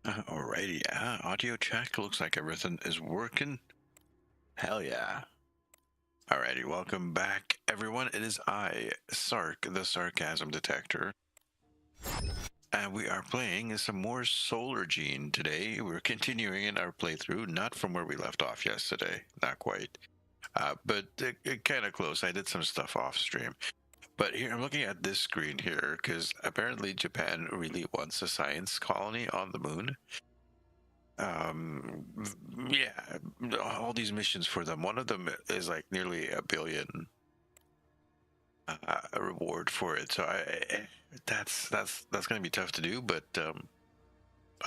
Alrighty, audio check. Looks like everything is working. Hell yeah. Alrighty, welcome back, everyone. It is I, Sark, the Sarcasm Detector. And we are playing some more Solargene today. We're continuing in our playthrough, not from where we left off yesterday. Not quite. But kind of close. I did some stuff off stream. But here, I'm looking at this screen here, because apparently Japan really wants a science colony on the moon. Yeah, all these missions for them. One of them is like nearly $1 billion a reward for it. So that's going to be tough to do. But I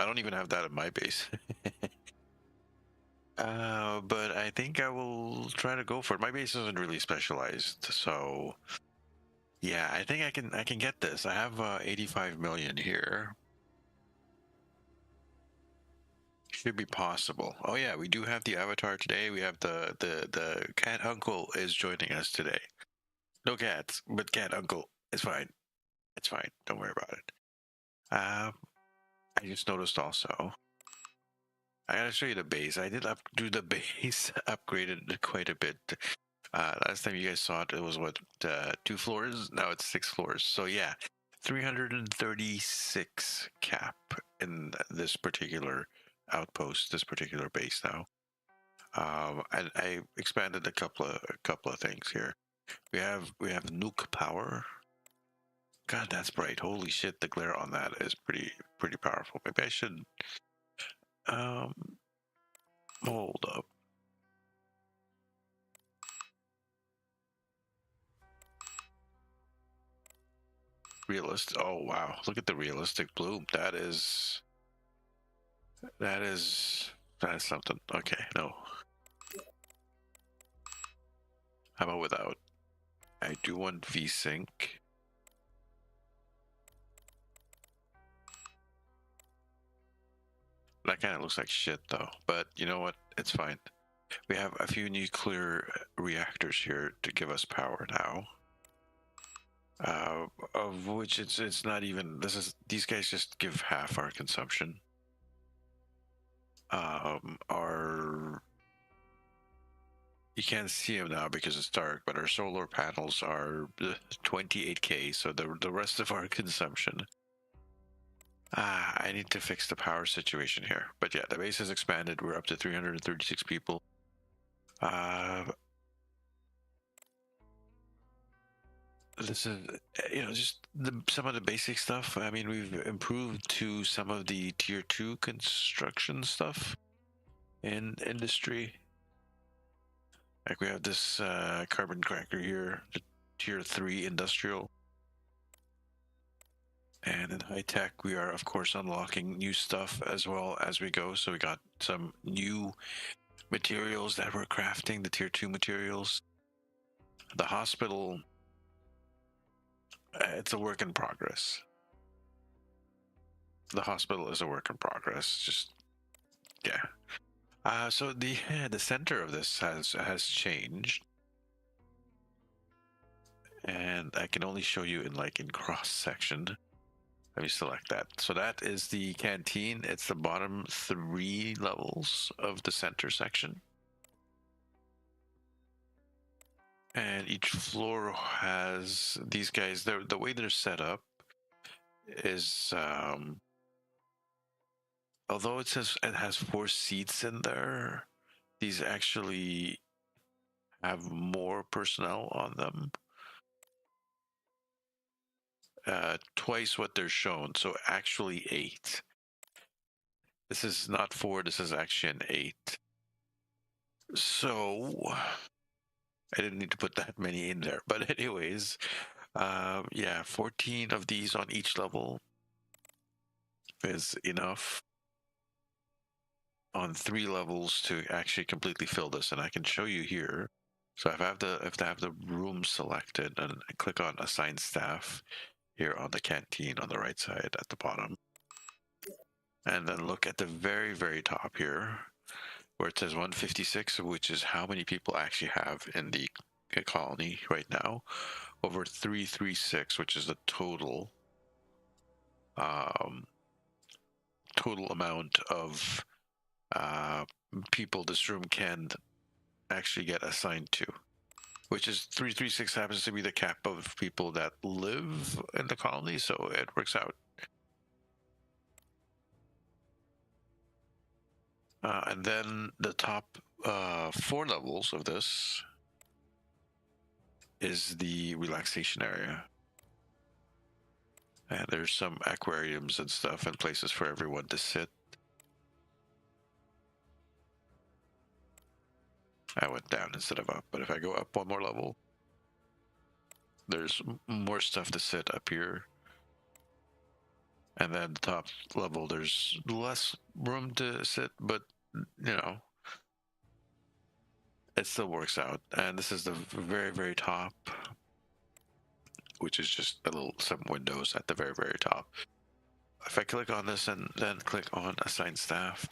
don't even have that at my base. But I think I will try to go for it. My base isn't really specialized, so yeah, I think I can get this. I have 85 million here. Should be possible. Oh yeah, we do have the avatar today. We have the cat uncle is joining us today. No cats, but cat uncle. It's fine. It's fine. Don't worry about it. I just noticed also. I gotta show you the base. I did do the base upgraded quite a bit. Last time you guys saw it, it was what 2 floors. Now it's 6 floors. So yeah, 336 cap in this particular outpost, this particular base now. And I expanded a couple of things here. We have nuke power. God, that's bright. Holy shit, the glare on that is pretty powerful. Maybe I should hold up. Realistic. Oh wow, look at the realistic bloom. That's something. Okay, no. How about without? I do want VSync. That kind of looks like shit though, but you know what? It's fine. We have a few nuclear reactors here to give us power now. Of which it's not even, these guys just give half our consumption. Our, you can't see them now because it's dark, but our solar panels are 28k, so the rest of our consumption. I need to fix the power situation here. But yeah, the base has expanded. We're up to 336 people. This is, just some of the basic stuff. I mean, we've improved to some of the tier 2 construction stuff in industry. Like we have this carbon cracker here, the tier 3 industrial. And in high tech, we are, of course, unlocking new stuff as well as we go. So we got some new materials that we're crafting, the tier 2 materials. The hospital, it's a work in progress. The hospital is a work in progress. Just, yeah. So the center of this has changed. And I can only show you in cross section. Let me select that. So that is the canteen. It's the bottom 3 levels of the center section. And each floor has these guys. The way they're set up is, although it says it has 4 seats in there, these actually have more personnel on them. Twice what they're shown, so actually 8. This is not 4, this is actually an 8. So I didn't need to put that many in there, but anyways, yeah, 14 of these on each level is enough on 3 levels to actually completely fill this, and I can show you here. So if I have the room selected and I click on assign staff here on the canteen on the right side at the bottom, and then look at the very, very top here where it says 156, which is how many people actually have in the colony right now, over 336, which is the total total amount of people this room can actually get assigned to, which is 336 happens to be the cap of people that live in the colony, so it works out. And then the top 4 levels of this is the relaxation area. And there's some aquariums and stuff and places for everyone to sit. I went down instead of up, but if I go up 1 more level, there's more stuff to sit up here. And then the top level, there's less room to sit, but, you know, it still works out. And this is the very, very top, which is just some windows at the very, very top. If I click on this and then click on assign staff,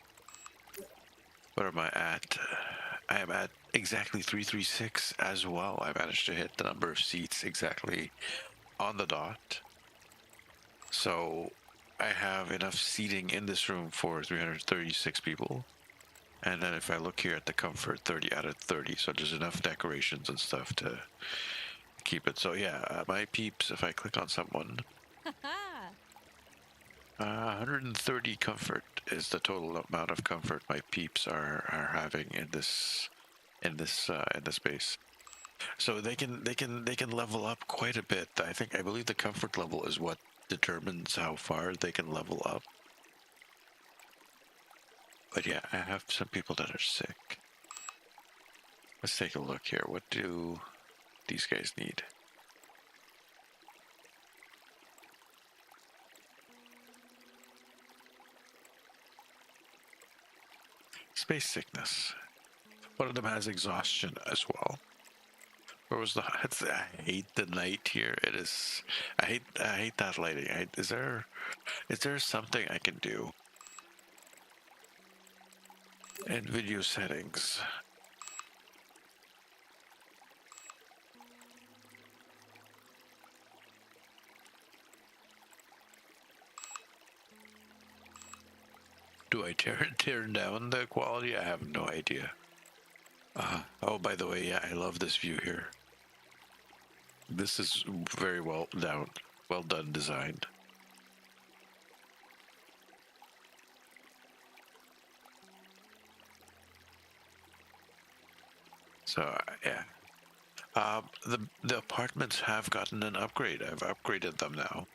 what am I at? I am at exactly 336 as well. I managed to hit the number of seats exactly on the dot. So I have enough seating in this room for 336 people. And then if I look here at the comfort, 30 out of 30. So there's enough decorations and stuff to keep it. So yeah, my peeps, if I click on someone, 130 comfort is the total amount of comfort my peeps are having in this base. So they can level up quite a bit. I believe the comfort level is what determines how far they can level up. But yeah, I have some people that are sick. Let's take a look here. What do these guys need? Space sickness. One of them has exhaustion as well. Where was the? I hate the night here. It is. I hate that lighting. Is there something I can do in video settings? Do I tear down the quality? I have no idea. Oh, by the way, yeah, I love this view here. This is very well done designed. So yeah, the apartments have gotten an upgrade. I've upgraded them now.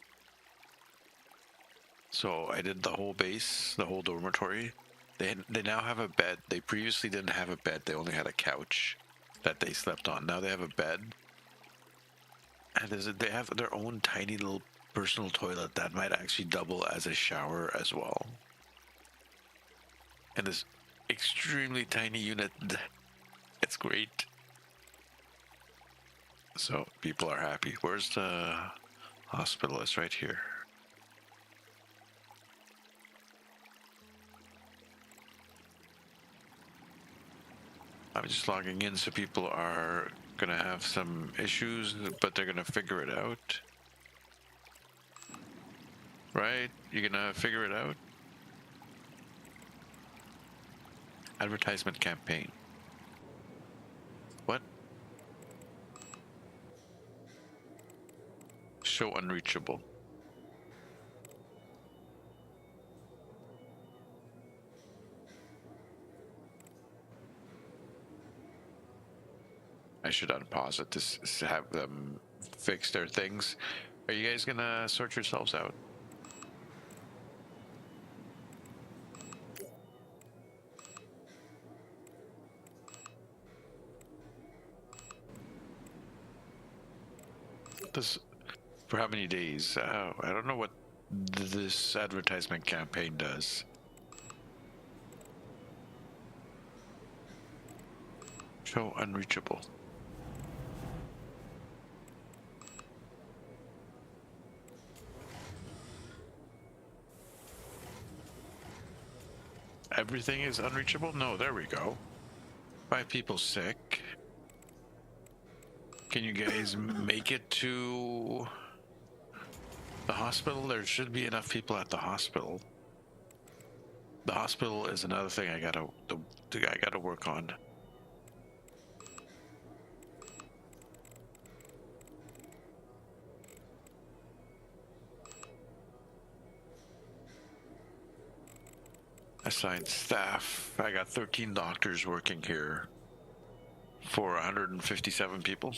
So I did the whole base, the whole dormitory. They now have a bed. They previously didn't have a bed. They only had a couch that they slept on. Now they have a bed. And they have their own tiny little personal toilet that might actually double as a shower as well. And this extremely tiny unit. It's great. So people are happy. Where's the hospital? It's right here. I'm just logging in, so people are gonna have some issues, but they're gonna figure it out. Right? You're gonna figure it out? Advertisement campaign. What? Show unreachable. I should unpause it to have them fix their things. Are you guys gonna sort yourselves out? This for how many days? I don't know what this advertisement campaign does. Show unreachable. Everything is unreachable? No, there we go. 5 people sick. Can you guys make it to the hospital? There should be enough people at the hospital. The hospital is another thing I gotta work on. Assigned staff. I got 13 doctors working here for 157 people.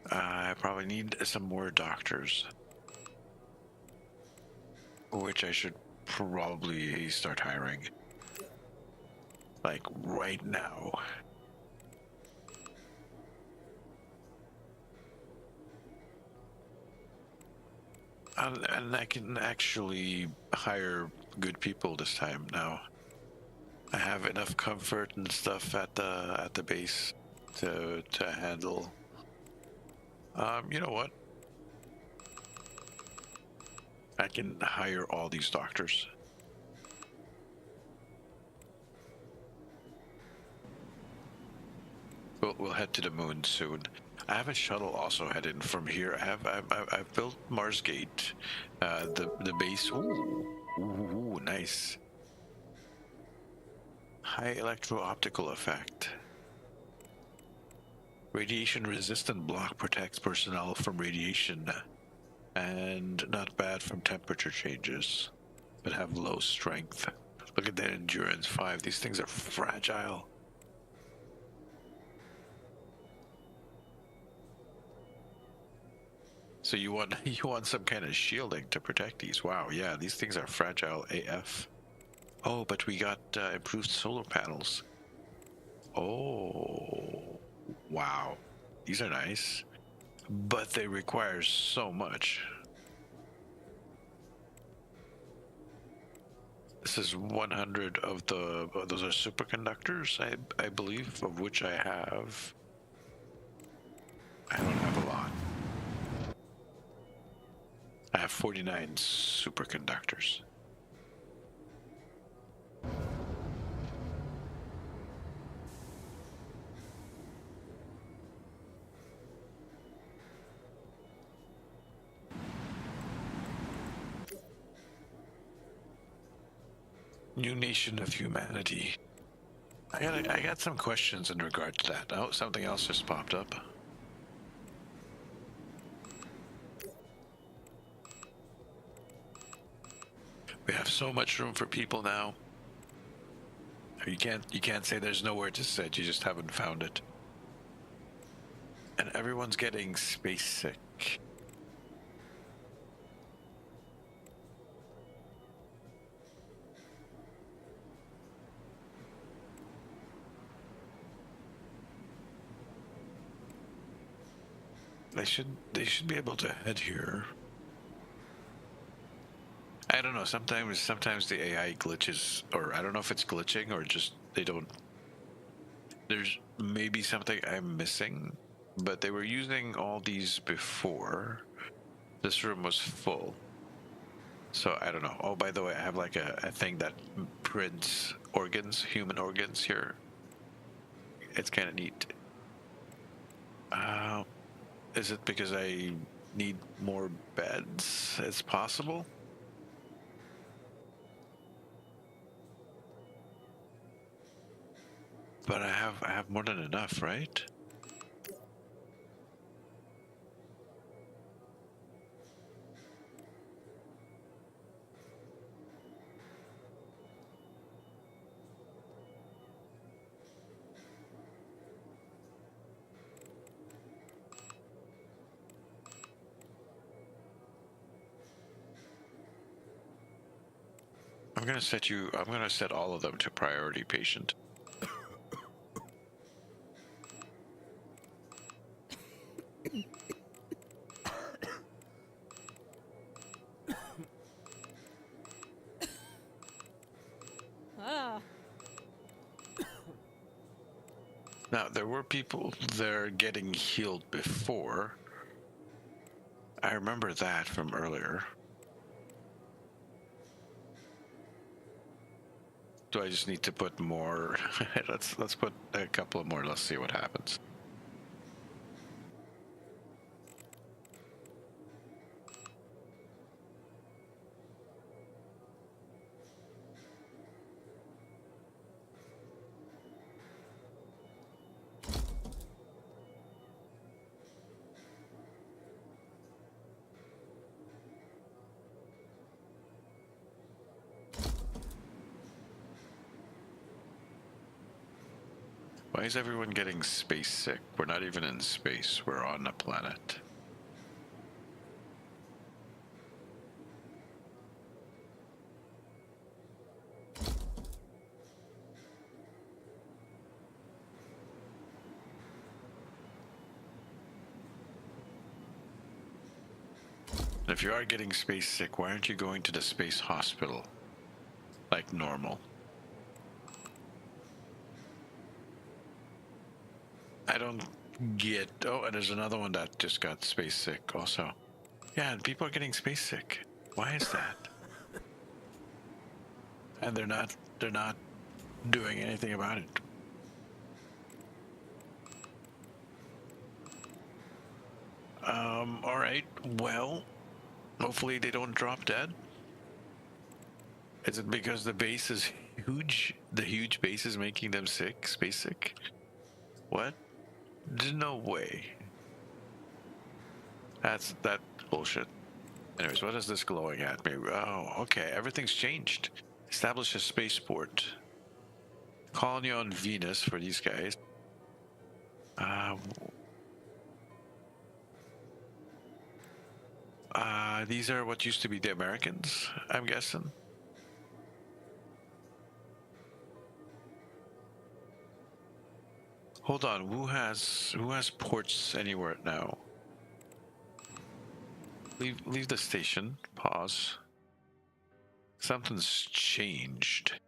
I probably need some more doctors, which I should probably start hiring, like right now. And I can actually hire good people this time now. I have enough comfort and stuff at the base to handle. You know what? I can hire all these doctors. We'll head to the moon soon. I have a shuttle also headed from here. I've built Mars Gate, the base. Ooh, nice. High electro-optical effect. Radiation-resistant block protects personnel from radiation, and not bad from temperature changes, but have low strength. Look at that endurance 5. These things are fragile. So you want some kind of shielding to protect these. Wow, yeah, these things are fragile AF. Oh, but we got improved solar panels. Oh, wow. These are nice, but they require so much. This is 100 of those are superconductors, I believe, of which I don't have a lot. I have 49 superconductors. New nation of humanity. I got some questions in regard to that. Oh, something else just popped up. We have so much room for people now. You can't say there's nowhere to sit. You just haven't found it. And everyone's getting space sick. They should be able to head here. I don't know. Sometimes the AI glitches, or I don't know if it's glitching or just they don't. There's maybe something I'm missing, but they were using all these before. This room was full, so I don't know. Oh, by the way, I have like a thing that prints organs, human organs here. It's kind of neat. Is it because I need more beds? It's possible. But I have more than enough, right? I'm gonna set all of them to priority patient. Now, there were people there getting healed before. I remember that from earlier. Do I just need to put more? Let's put a couple more. Let's see what happens. Why is everyone getting space sick? We're not even in space. We're on a planet. If you are getting space sick, why aren't you going to the space hospital? Like normal. I don't get... Oh, and there's another one that just got space sick also. Yeah, and people are getting space sick. Why is that? And they're not doing anything about it. All right. Well, hopefully they don't drop dead. Is it because the base is huge? The huge base is making them sick? Space sick? What? There's no way. That's bullshit. Anyways, what is this glowing at me? Oh, okay. Everything's changed. Establish a spaceport. Colony on Venus for these guys. These are what used to be the Americans, I'm guessing. Hold on, who has ports anywhere now? Leave the station. Pause. Something's changed.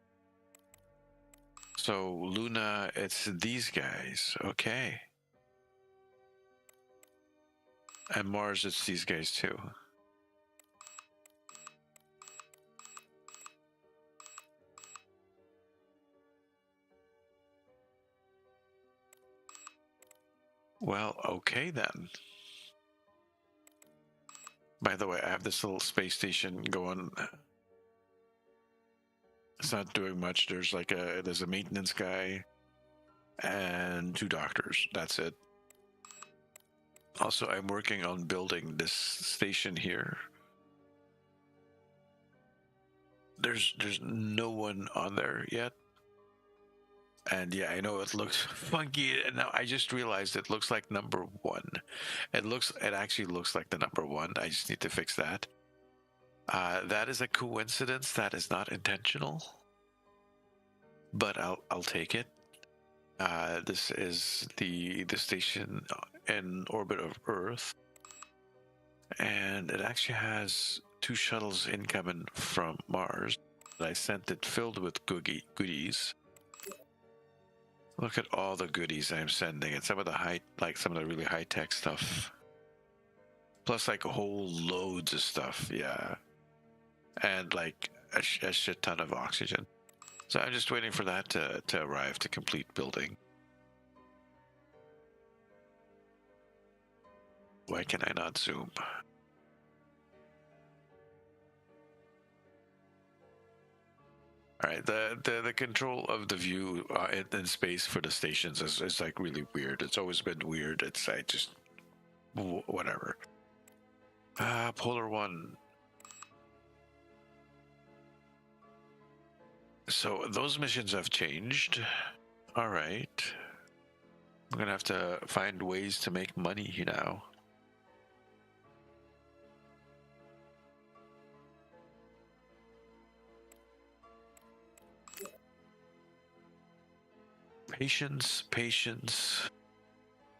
So Luna, it's these guys. Okay. And Mars, it's these guys too. Well, okay then. By the way, I have this little space station going. It's not doing much. There's a maintenance guy and 2 doctors. That's it. Also, I'm working on building this station here. There's no one on there yet. And yeah, I know it looks funky. And now I just realized it looks like number 1. It actually looks like the number 1. I just need to fix that. That is a coincidence. That is not intentional. But I'll take it. This is the station in orbit of Earth. And it actually has 2 shuttles incoming from Mars. I sent it filled with goodies. Look at all the goodies I'm sending, and some of the really high-tech stuff. Plus whole loads of stuff, yeah. And a shit ton of oxygen. So I'm just waiting for that to arrive to complete building. Why can I not zoom? All right, the control of the view in space for the stations is really weird. It's always been weird. It's just whatever. Polar 1. So those missions have changed. All right. I'm gonna have to find ways to make money now. Patience.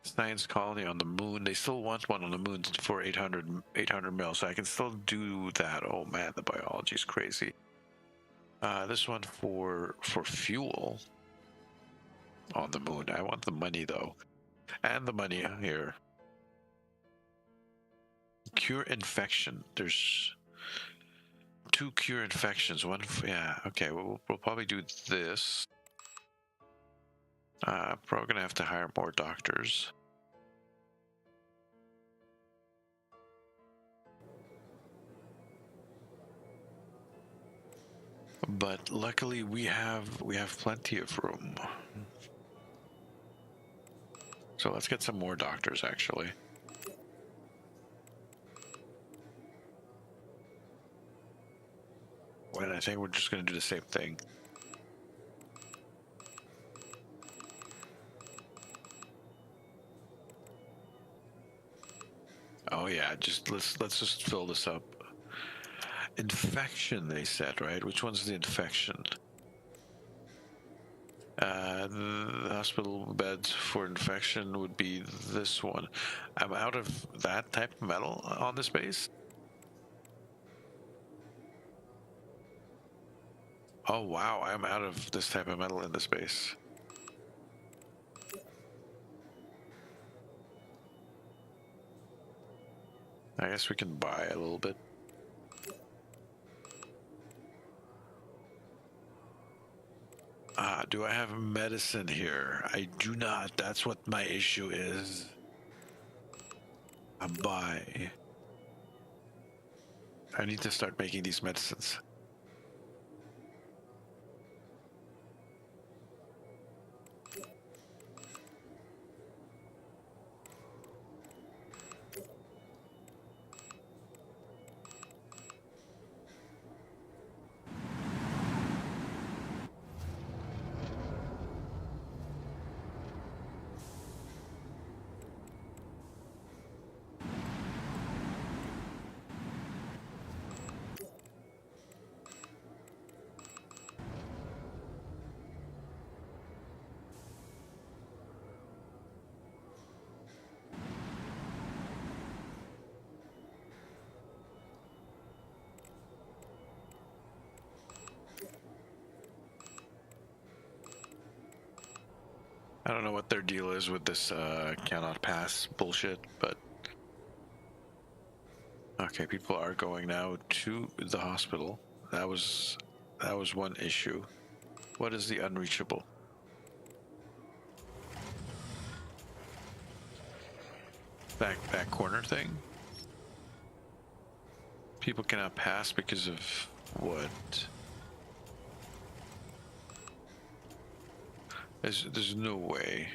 Science colony on the moon. They still want one on the moon for 800 mil, so I can still do that. Oh man, the biology is crazy. This one for fuel on the moon. I want the money though, and the money here. Cure infection. There's 2 cure infections. One, yeah. Okay, we'll probably do this. Probably gonna have to hire more doctors. But luckily we have plenty of room. So let's get some more doctors actually. And I think we're just gonna do the same thing. let's just fill this up. Infection, they said, right? Which one's the infection? The hospital beds for infection would be this one. I'm out of that type of metal on this base. Oh wow, I'm out of this type of metal in this base. I guess we can buy a little bit. Do I have medicine here? I do not. That's what my issue is. I buy. I need to start making these medicines. I don't know what their deal is with this cannot pass bullshit, but okay, people are going now to the hospital. That was one issue. What is the unreachable? That corner thing? People cannot pass because of what? There's no way.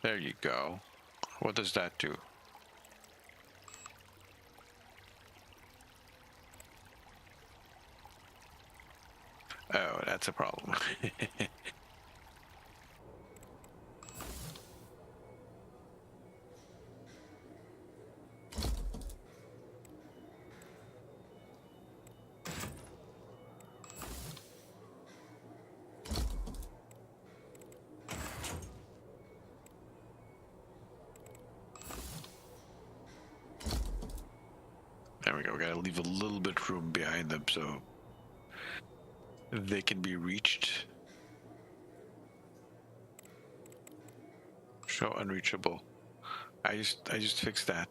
There you go. What does that do? Oh, that's a problem. There we go. We gotta leave a little bit room behind them so they can be reached. Show unreachable. I just fixed that.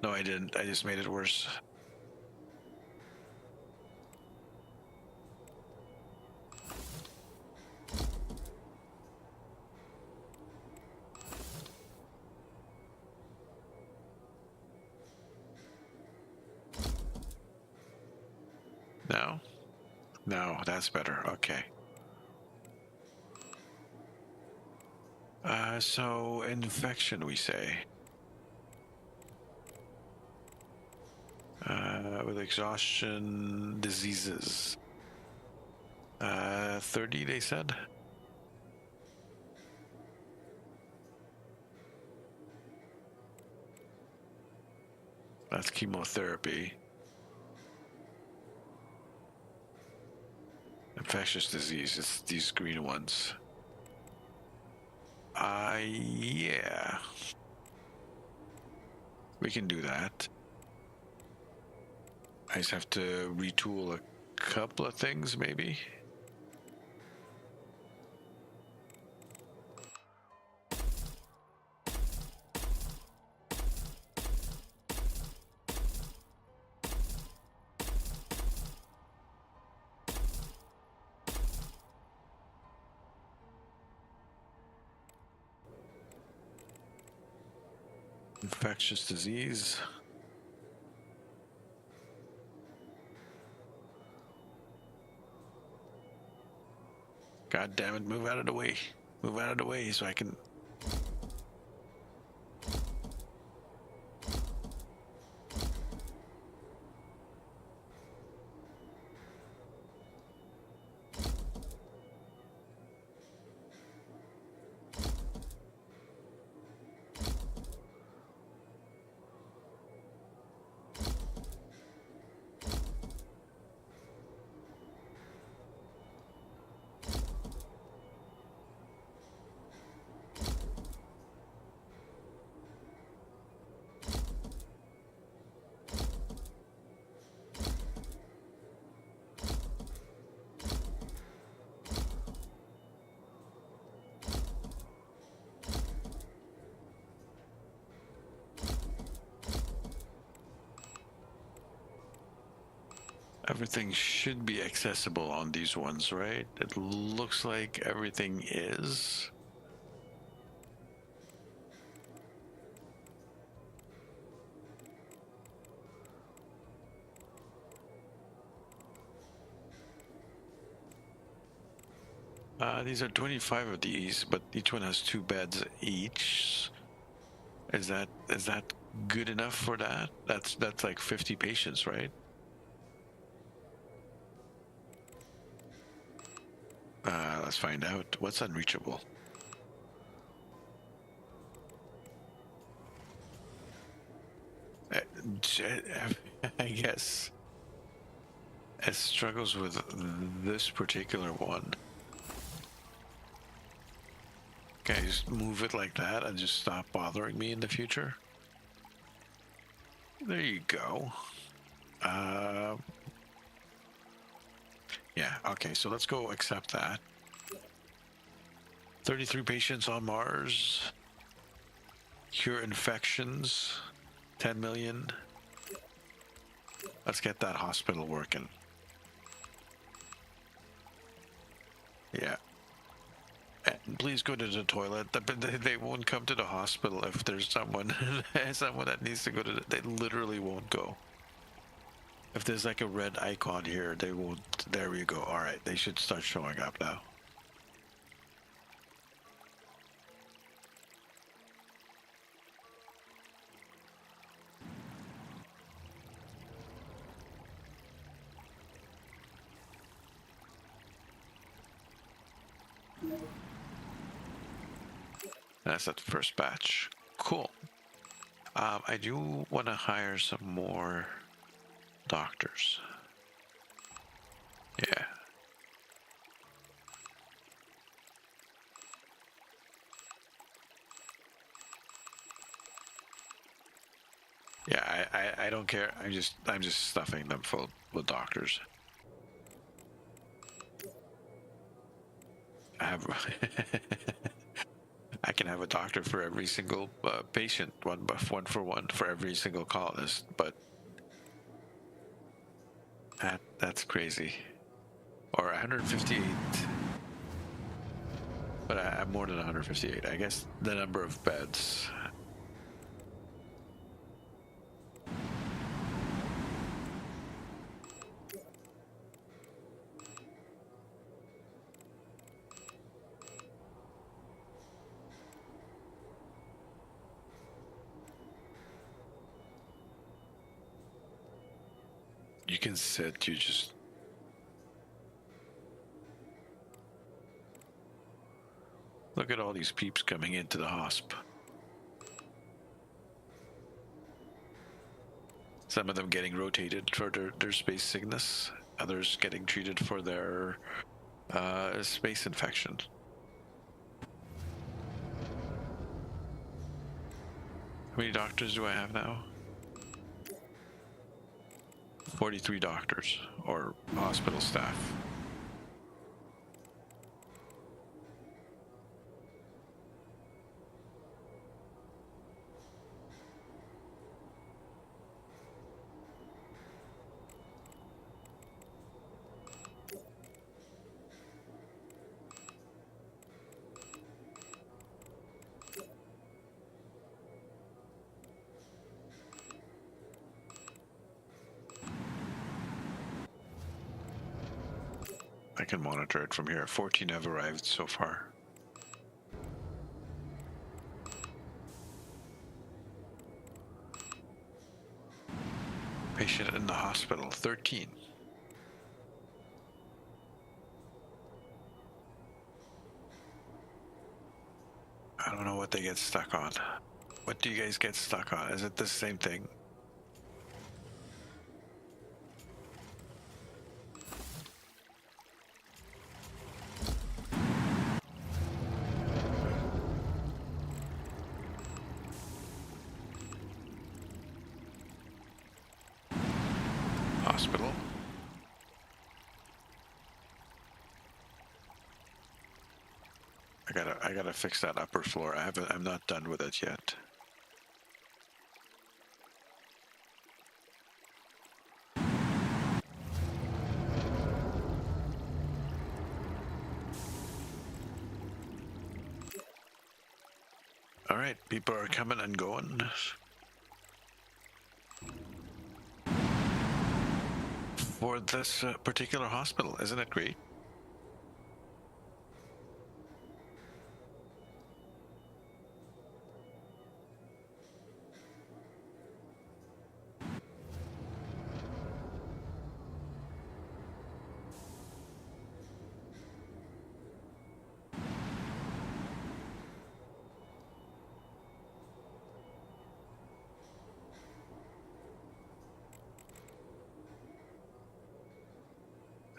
No, I didn't. I just made it worse. No? No, that's better. Okay. So infection, we say. With exhaustion, diseases. 30, they said? That's chemotherapy. Infectious disease, it's these green ones. Yeah. We can do that. I just have to retool a couple of things, maybe. Infectious disease. God damn it, move out of the way. Move out of the way so I can... Everything should be accessible on these ones, right? It looks like everything is. These are 25 of these, but each one has 2 beds each. Is that good enough for that? That's like 50 patients, right? Let's find out. What's unreachable? I guess it struggles with this particular one. Can I just move it like that and just stop bothering me in the future? There you go. Yeah, okay, so let's go accept that. 33 patients on Mars. Cure infections. 10 million. Let's get that hospital working. Yeah. And please go to the toilet. They won't come to the hospital if there's someone someone that needs to go to they literally won't go. If there's like a red icon here, they won't. There we go. All right, they should start showing up now. That's that first batch. Cool. I do want to hire some more doctors. Yeah. Yeah, I don't care. I'm just stuffing them full with doctors. I have I can have a doctor for every single patient, one for one for every single colonist, but that's crazy. Or 158, but I'm more than 158. I guess the number of beds. You can sit, you just... Look at all these peeps coming into the hosp. Some of them getting rotated for their space sickness, others getting treated for their space infection. How many doctors do I have now? 43 doctors, or hospital staff. I can monitor it from here. 14 have arrived so far. Patient in the hospital, 13. I don't know what they get stuck on. What do you guys get stuck on? Is it the same thing? Hospital. I gotta fix that upper floor. I'm not done with it yet. All right, people are coming and going. For this particular hospital, isn't it great?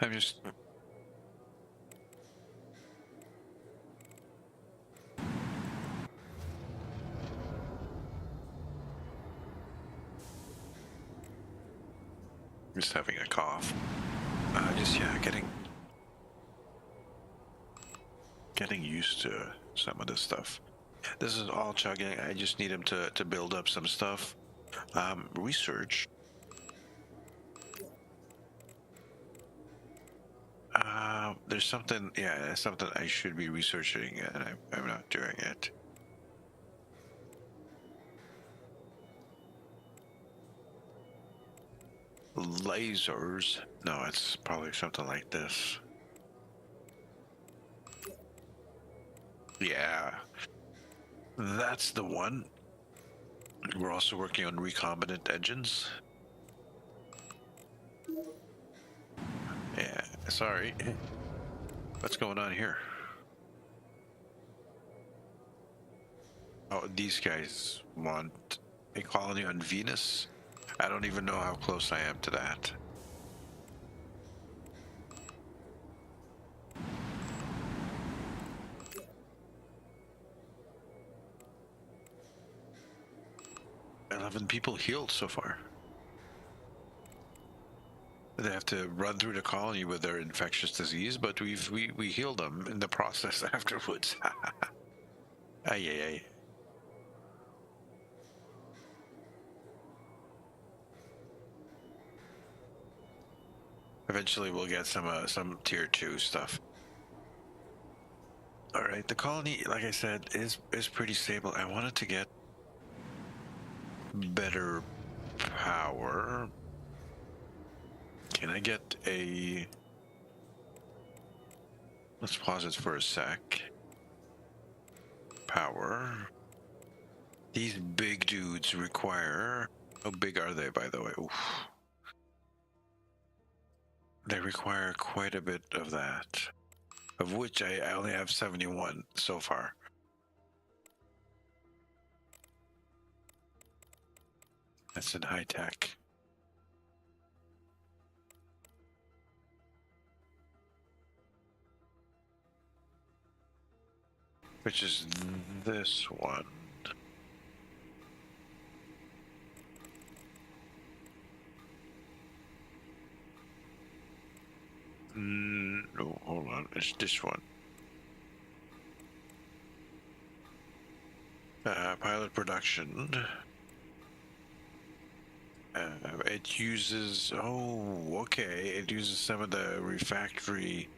I'm just having a cough. Yeah, getting used to some of this stuff. This is all chugging. I just need him to build up some stuff. Research. There's something, yeah, something I should be researching, and I'm not doing it. Lasers. No, it's probably something like this. Yeah, that's the one. We're also working on recombinant engines. Yeah, sorry. What's going on here? Oh, these guys want a colony on Venus. I don't even know how close I am to that. "11 people healed so far." They have to run through the colony with their infectious disease, but we healed them in the process afterwards. Ay, ay, ay. Eventually, we'll get some tier 2 stuff. All right, the colony, like I said, is pretty stable. I wanted to get better power. Can I get a... Let's pause it for a sec. Power. These big dudes require... How big are they, by the way? Oof. They require quite a bit of that, of which I only have 71 so far. That's in high tech. Which is this one. No, hold on. It's this one. Pilot production. It uses... Oh, okay. It uses some of the refractory...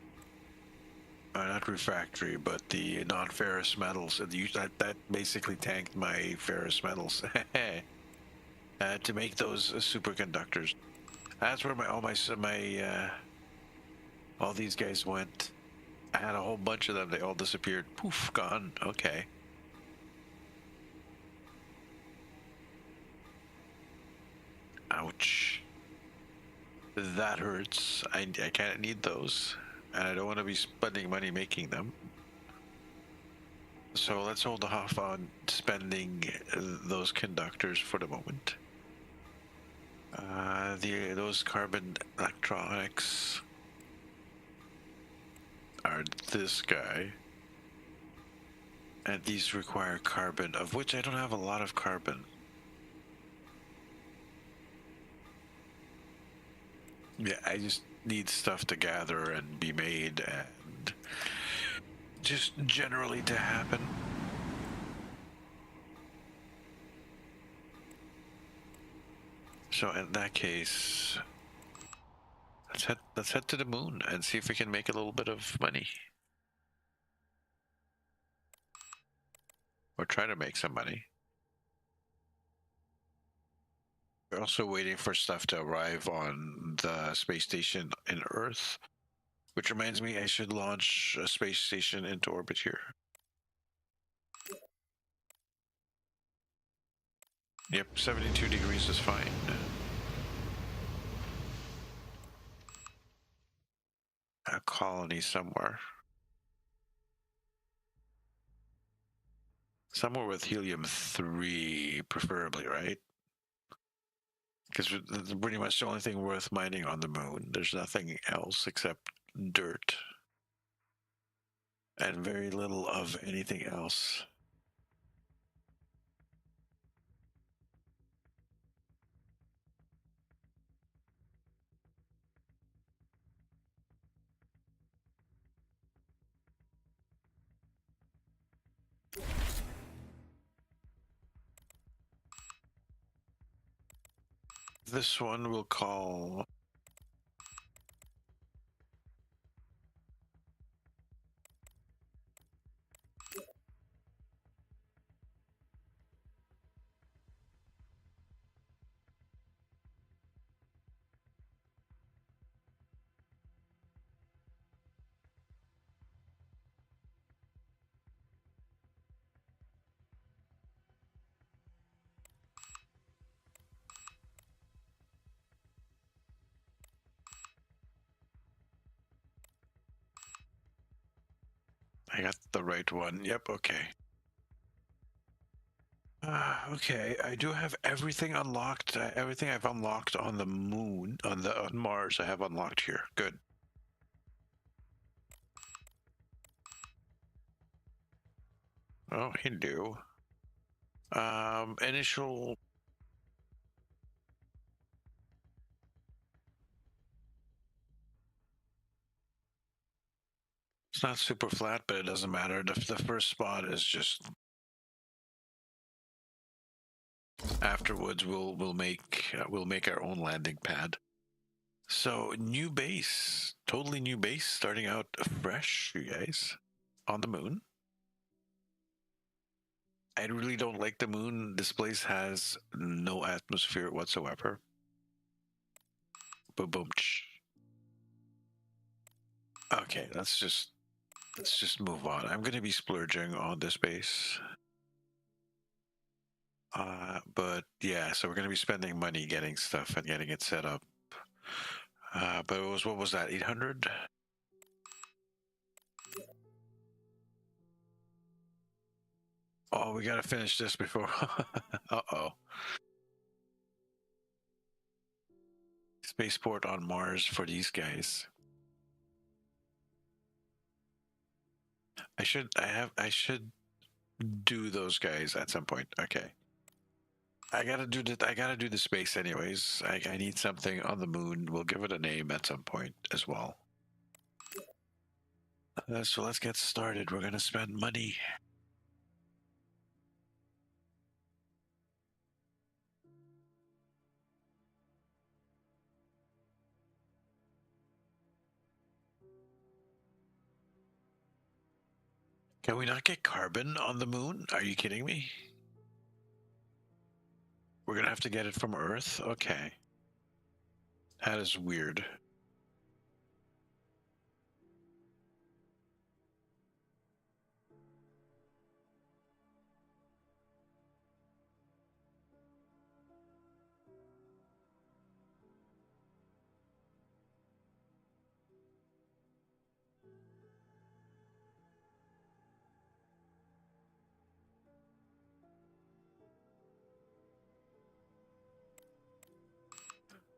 not refractory, but the non-ferrous metals. That basically tanked my ferrous metals. To make those superconductors. That's where all these guys went. I had a whole bunch of them. They all disappeared. Poof, gone. Okay. Ouch. That hurts. I can't need those. And I don't want to be spending money making them. So let's hold off on spending those conductors for the moment. Those carbon electronics are this guy. And these require carbon, of which I don't have a lot of carbon. Yeah, I just need stuff to gather and be made and just generally to happen. So in that case, let's head to the moon and see if we can make a little bit of money. or try to make some money. We're also waiting for stuff to arrive on the space station in Earth, which reminds me I should launch a space station into orbit here. Yep, 72 degrees is fine. A colony somewhere. Somewhere with helium-3, preferably, right? Because it's pretty much the only thing worth mining on the moon. There's nothing else except dirt. And very little of anything else. This one we'll call... I got the right one. Yep, okay. Okay, I do have everything unlocked. Everything I've unlocked on the moon, on Mars, I have unlocked here. Good. Oh, hello. Initial... It's not super flat, but it doesn't matter. The first spot is just... Afterwards, we'll make our own landing pad. So new base, totally new base, starting out fresh, you guys, on the moon. I really don't like the moon. This place has no atmosphere whatsoever. Boom. Okay, let's just move on. I'm gonna be splurging on this base. But yeah, so we're gonna be spending money getting stuff and getting it set up. But it was, what was that, 800? Oh, we gotta finish this before. Uh-oh. Spaceport on Mars for these guys. I should do those guys at some point. Okay. I gotta do the space anyways. I need something on the moon. We'll give it a name at some point as well. So let's get started. We're gonna spend money. Can we not get carbon on the moon? Are you kidding me? We're gonna have to get it from Earth? Okay. That is weird.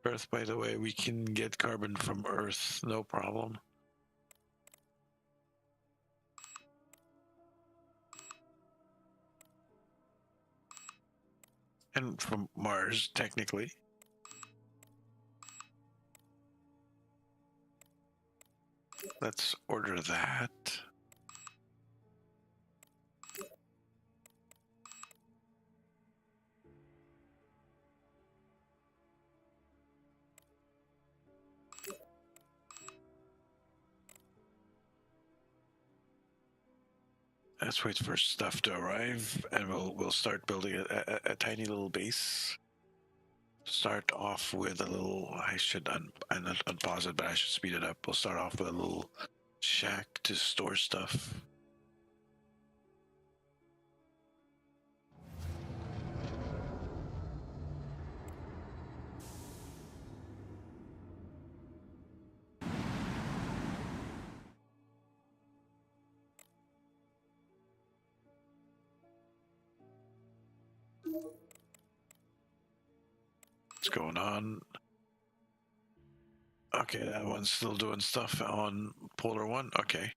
Earth, by the way, we can get carbon from Earth, no problem. And from Mars, technically. Let's order that. Let's wait for stuff to arrive, and we'll start building a tiny little base. Start off with a little. I should unpause it, but I should speed it up. We'll start off with a little shack to store stuff. What's going on? Okay, that one's still doing stuff on Polar 1. Okay.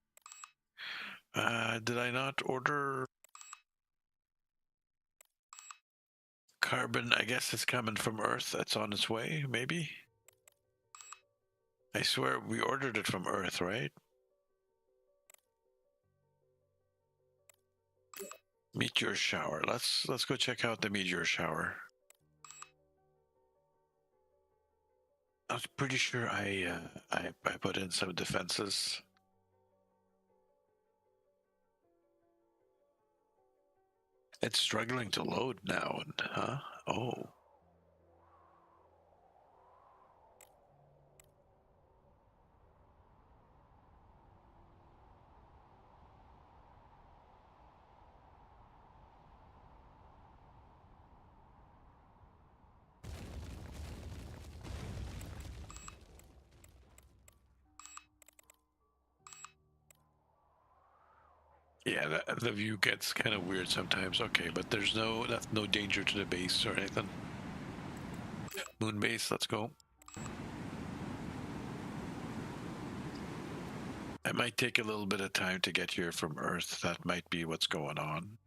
Did I not order carbon? I guess it's coming from Earth. That's on its way, maybe? I swear we ordered it from Earth, right? Meteor shower. Let's go check out the meteor shower. I was pretty sure I put in some defenses. It's struggling to load now, huh? Oh. Yeah, the view gets kind of weird sometimes. Okay, but there's no danger to the base or anything. Moon base, let's go. It might take a little bit of time to get here from Earth. That might be what's going on.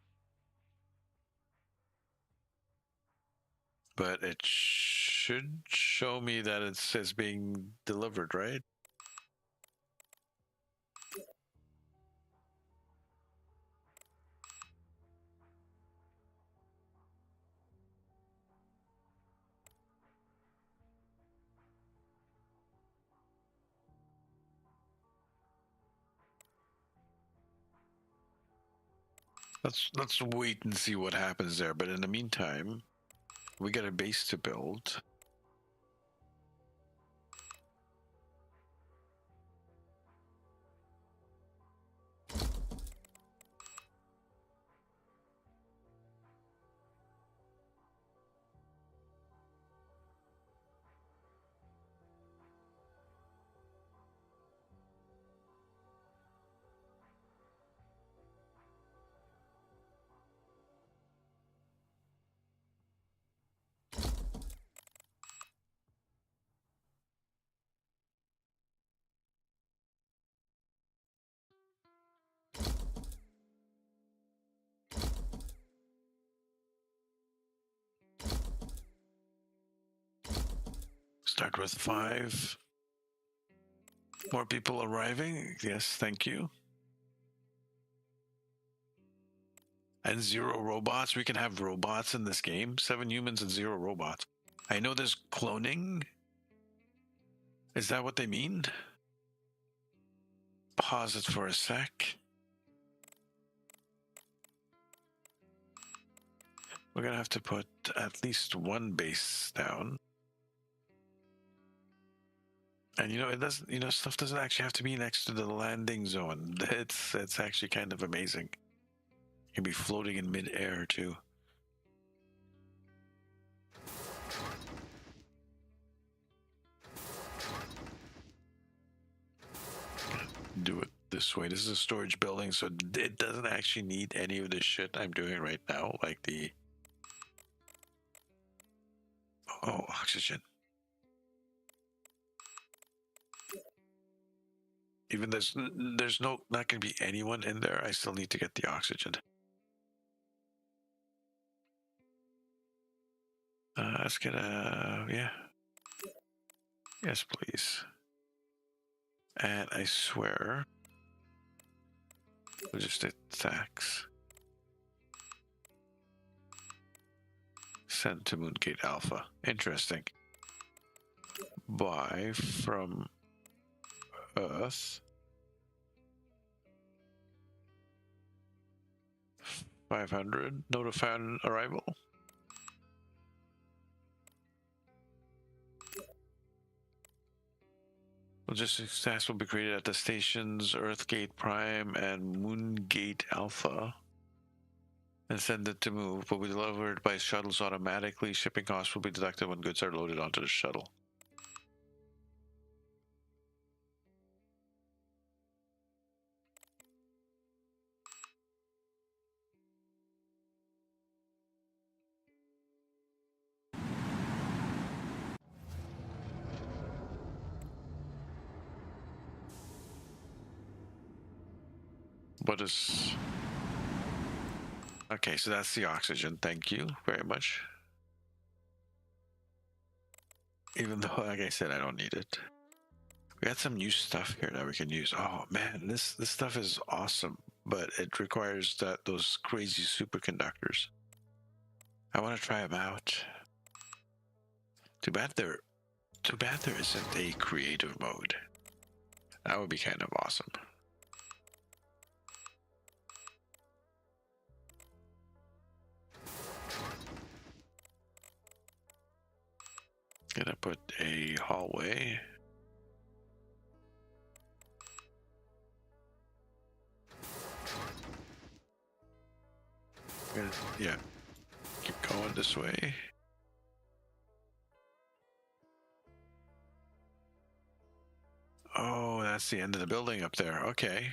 But it should show me that it says being delivered, right? Let's wait and see what happens there. But in the meantime, we got a base to build. Start with 5. More people arriving. Yes, thank you. And 0 robots. We can have robots in this game. 7 humans and 0 robots. I know there's cloning. Is that what they mean? Pause it for a sec. We're gonna have to put at least 1 base down. And it doesn't, stuff doesn't actually have to be next to the landing zone. It's actually kind of amazing. You can be floating in mid-air too. Do it this way. This is a storage building, so it doesn't actually need any of this shit I'm doing right now, like the oxygen. Even there's not gonna be anyone in there. I still need to get the oxygen. Let's get yeah. Yes, please. And I swear, we'll just hit tax. Send to Moongate Alpha. Interesting. Buy from Earth. 500. Notify on arrival. Logistics tasks will be created at the stations Earthgate Prime and Moongate Alpha and send it to move. Will be delivered by shuttles automatically. Shipping costs will be deducted when goods are loaded onto the shuttle. What is... Okay, so that's the oxygen. Thank you very much. Even though, like I said, I don't need it. We got some new stuff here that we can use. Oh man, this stuff is awesome, but it requires those crazy superconductors. I want to try them out. Too bad there isn't a creative mode. That would be kind of awesome. Gonna put a hallway. Yeah, keep going this way. Oh, that's the end of the building up there. Okay.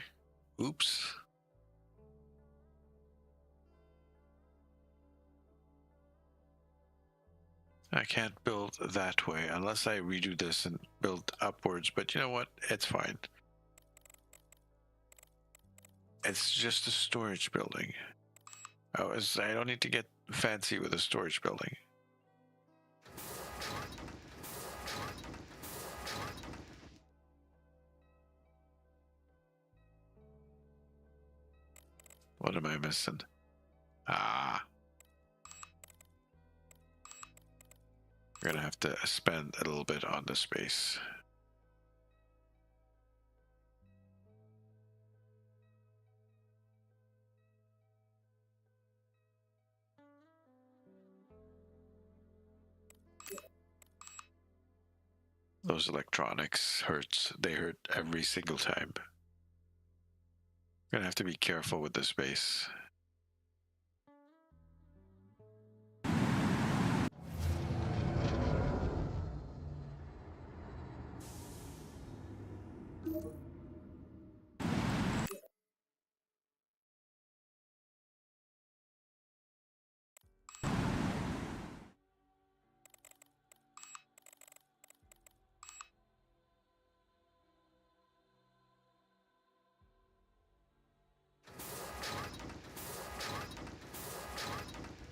Oops. I can't build that way unless I redo this and build upwards, but you know what? It's fine. It's just a storage building. I don't need to get fancy with a storage building. What am I missing? Ah. We're gonna have to spend a little bit on the space. Those electronics hurts. They hurt every single time. Gonna have to be careful with the space.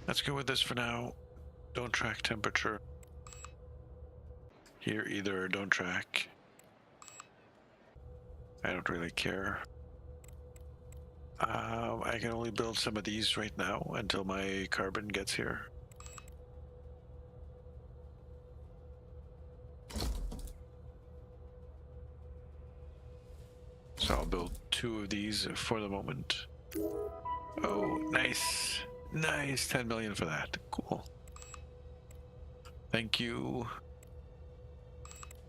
Let's go with this for now. Don't track temperature. Here either, don't track. I don't really care. I can only build some of these right now until my carbon gets here. So I'll build 2 of these for the moment. Oh, nice. Nice, 10 million for that. Cool. Thank you.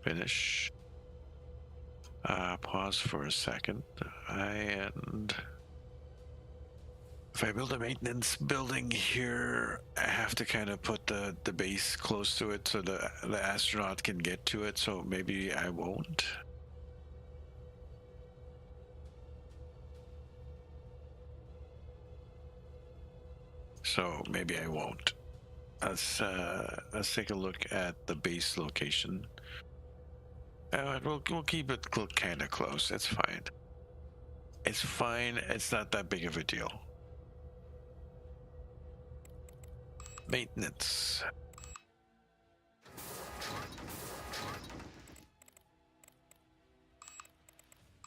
Finish. Pause for a second. And if I build a maintenance building here, I have to kind of put the base close to it so the astronaut can get to it, so maybe I won't. So maybe I won't. Let's take a look at the base location. We'll keep it kind of close. It's fine. It's fine. It's not that big of a deal. Maintenance.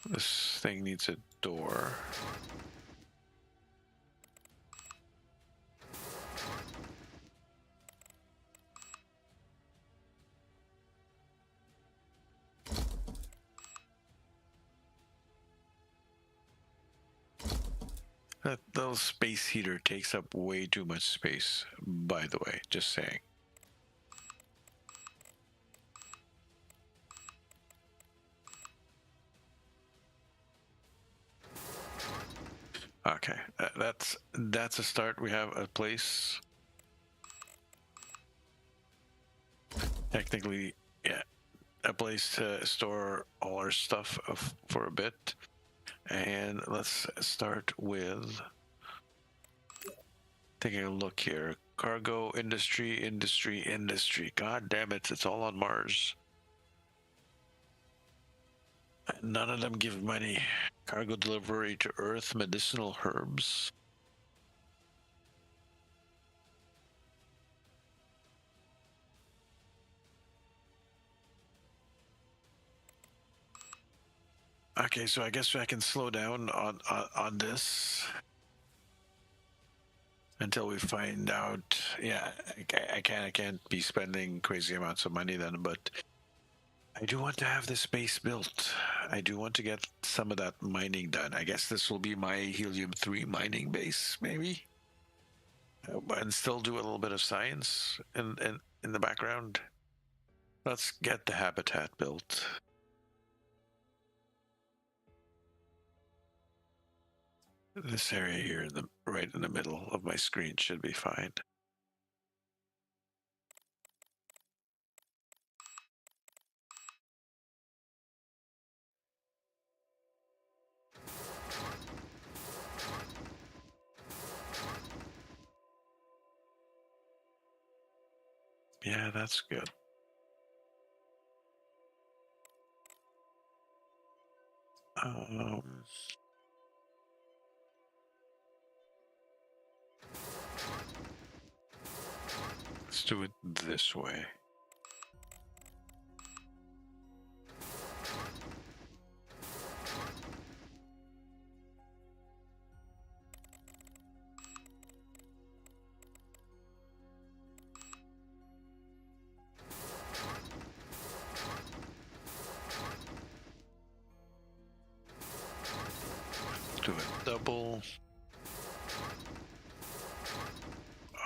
This thing needs a door. That little space heater takes up way too much space, by the way, just saying. Okay, that's a start. We have a place. Technically, yeah, a place to store all our stuff for a bit. And let's start with taking a look here. Cargo, industry. God damn it, it's all on Mars. None of them give money. Cargo delivery to Earth, medicinal herbs. Okay, so I guess I can slow down on this until we find out. Yeah, I can't be spending crazy amounts of money then, but I do want to have this base built. I do want to get some of that mining done. I guess this will be my helium-3 mining base, maybe, and still do a little bit of science in the background. Let's get the habitat built. This area here, right in the middle of my screen, should be fine. Yeah, that's good. Let's do it this way. Do it double.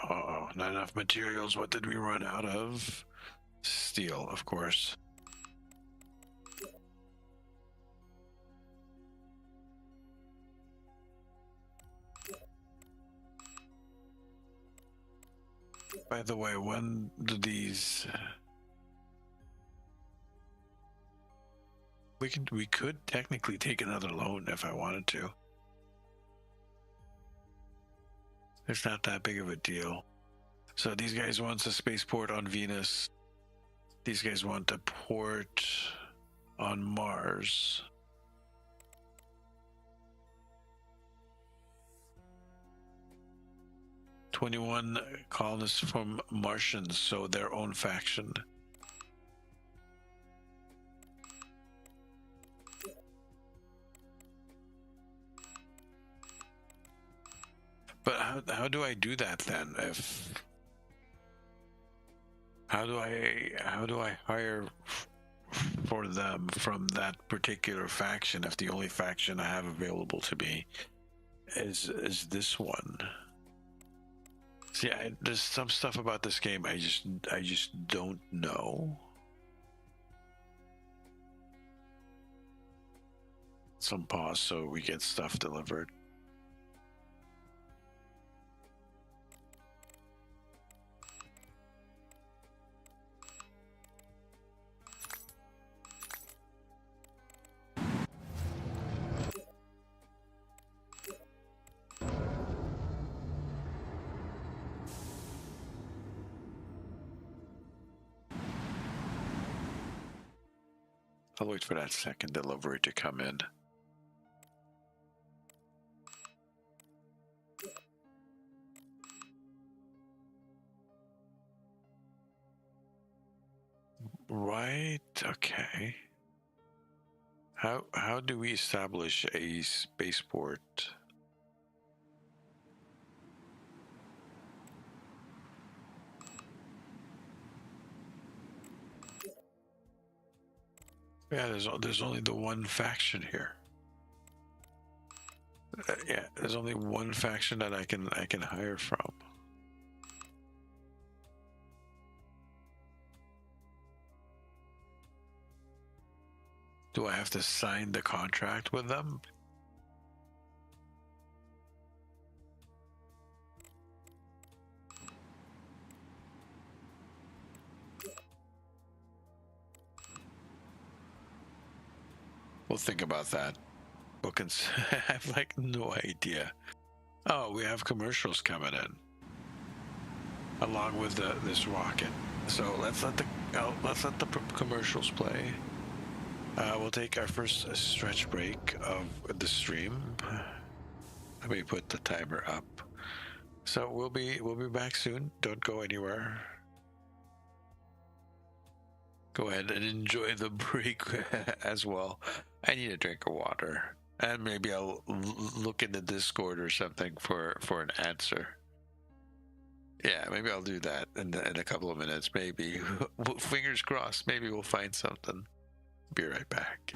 Oh, not enough materials. What did we run out of? Steel, of course. By the way, when do these... We could technically take another loan if I wanted to. It's not that big of a deal. So these guys want a spaceport on Venus. These guys want a port on Mars. "21 colonists from Martians, so their own faction." But how do I do that then? How do I hire for them from that particular faction if the only faction I have available to me is this one? See, there's some stuff about this game I just don't know. Some pause so we get stuff delivered. I'll wait for that second delivery to come in. Right, okay. How do we establish a spaceport? Yeah, there's only the one faction here. Yeah, there's only one faction that I can hire from. Do I have to sign the contract with them? We'll think about that. I have like no idea. Oh, we have commercials coming in along with this rocket. So let's let the commercials play. We'll take our first stretch break of the stream. Let me put the timer up. So we'll be back soon. Don't go anywhere. Go ahead and enjoy the break as well. I need a drink of water, and maybe I'll look in the Discord or something for an answer. Yeah, maybe I'll do that in a couple of minutes. Maybe fingers crossed. Maybe we'll find something. Be right back.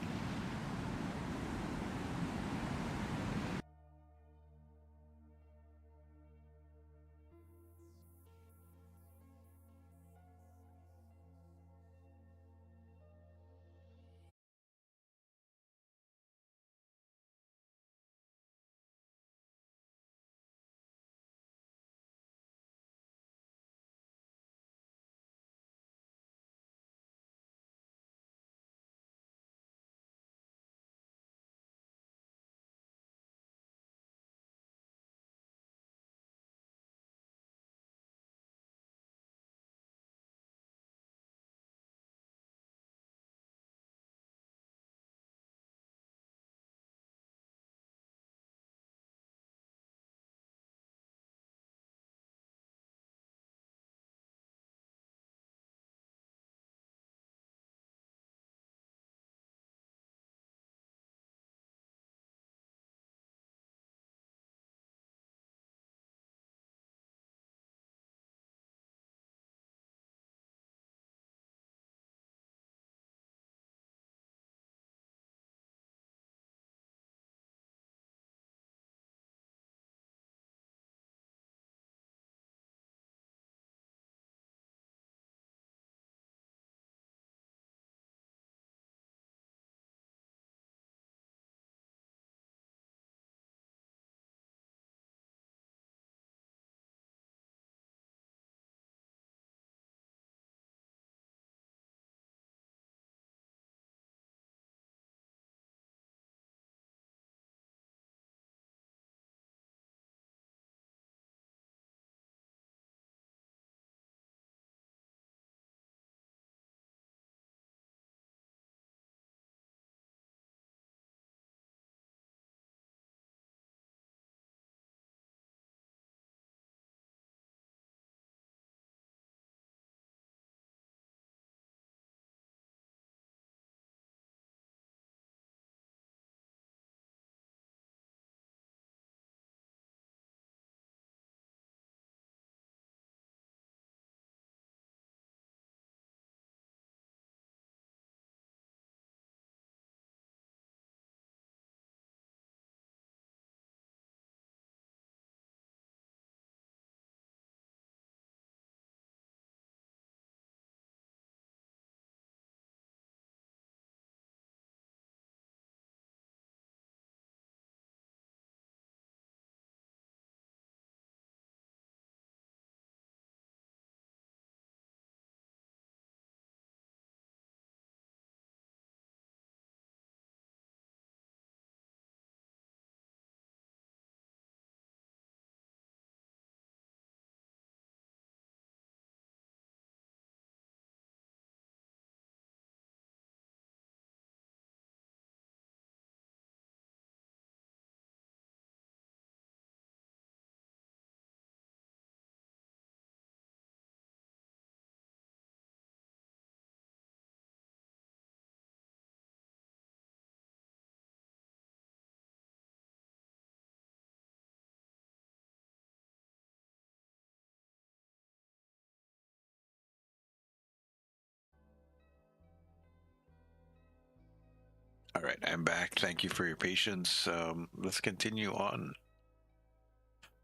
All right, I'm back. Thank you for your patience. Let's continue on.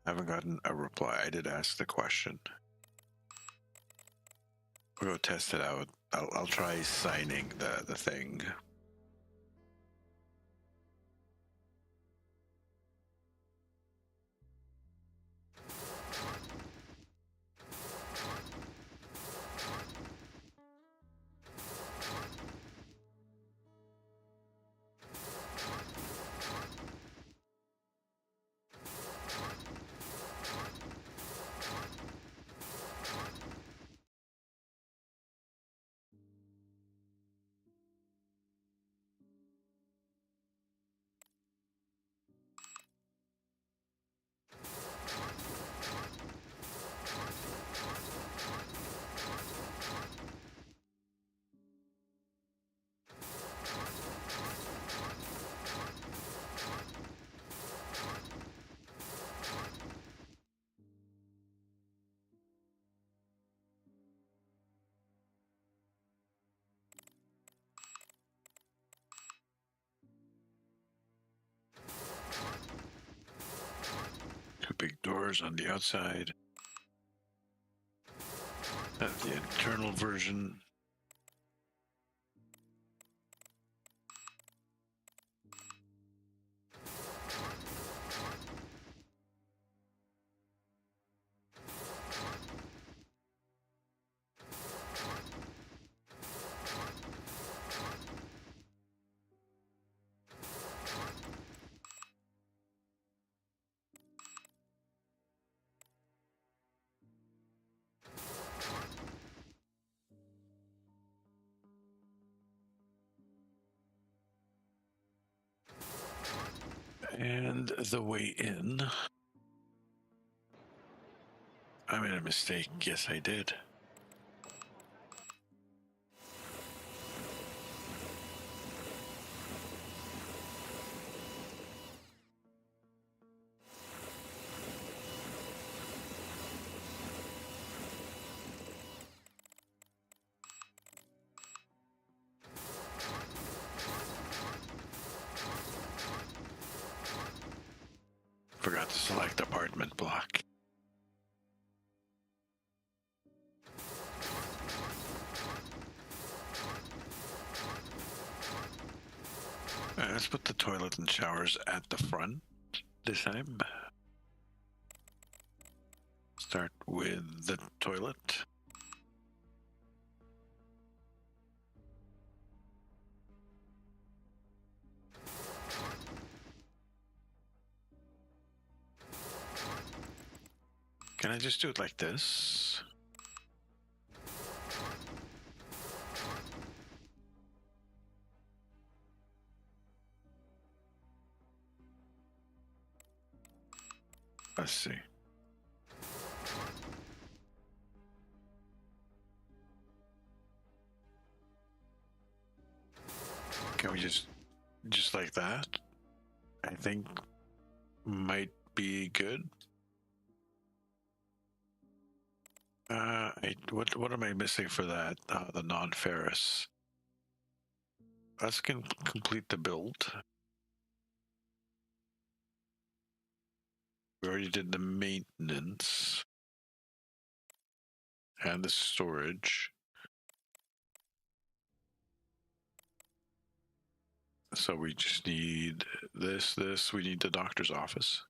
I haven't gotten a reply. I did ask the question. We'll go test it out. I'll try signing the thing. Two big doors on the outside. That's the internal version. And the way in. I made a mistake. Yes, I did. Forgot to select apartment block. Let's put the toilet and showers at the front this time. Start with the toilet. Can I just do it like this? Let's see. Can we just like that? I think might be good. What am I missing for that? The non-ferrous. Let's complete the build. We already did the maintenance and the storage. So we just need this. We need the doctor's office.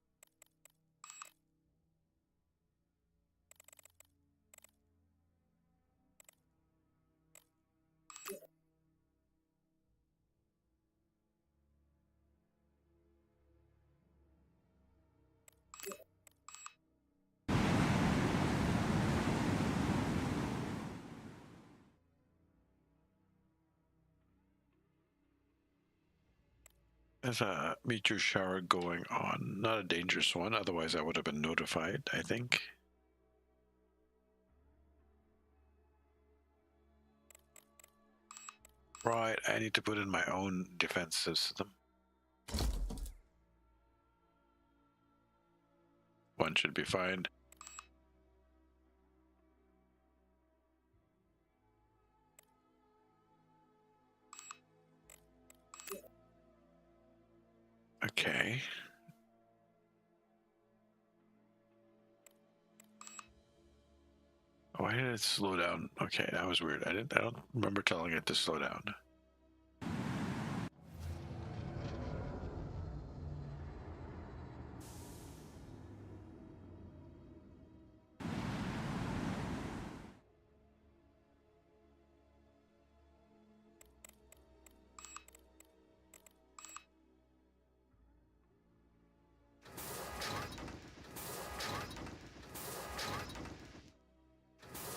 There's a meteor shower going on. Not a dangerous one, otherwise I would have been notified, I think. Right, I need to put in my own defense system. One should be fine. Okay. Why did it slow down? Okay, that was weird. I don't remember telling it to slow down.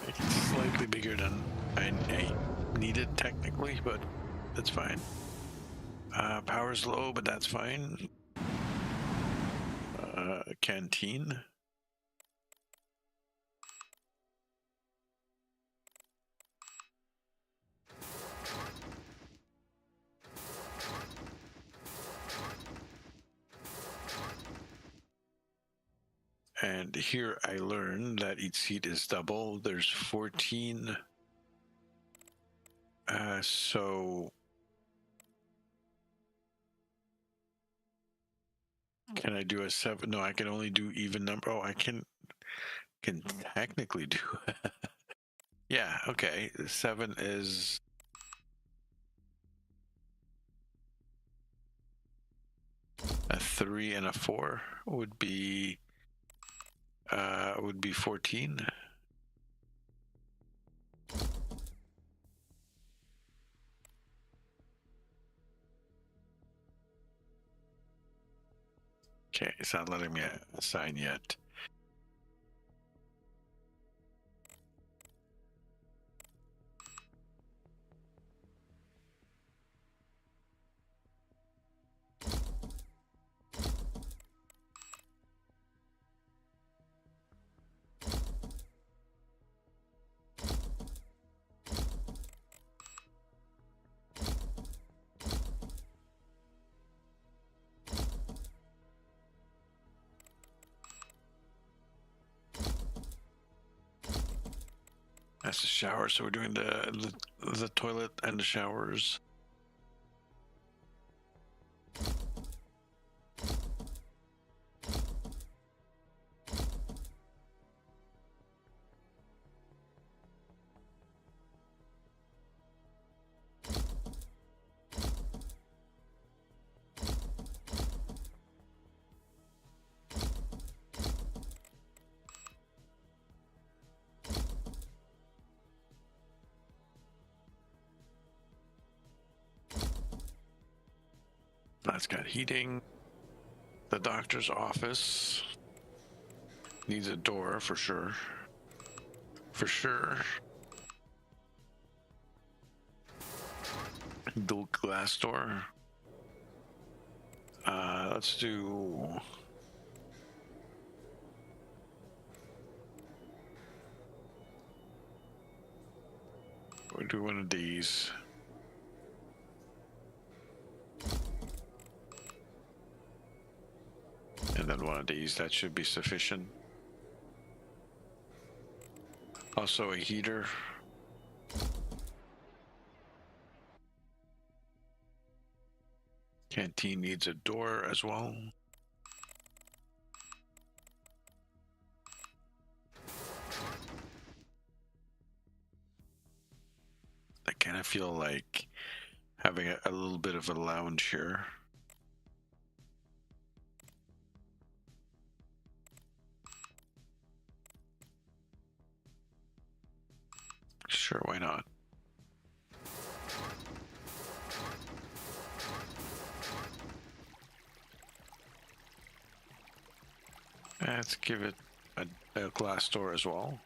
It's slightly bigger than I needed technically, but that's fine. Power's low, but that's fine. Canteen. And here I learned that each seat is double. There's 14. So can I do a 7? No, I can only do even number. Oh, I can technically do. Yeah, okay. 7 is a 3 and a 4 would be 14. Okay, it's not letting me assign yet. That's the shower, so we're doing the toilet and the showers. That's got heating. The doctor's office needs a door for sure. For sure. Dual glass door. Let's do. We'll do one of these. And then one of these, that should be sufficient. Also a heater. Canteen needs a door as well. I kind of feel like having a little bit of a lounge here. Sure, why not? Let's give it a glass door as well.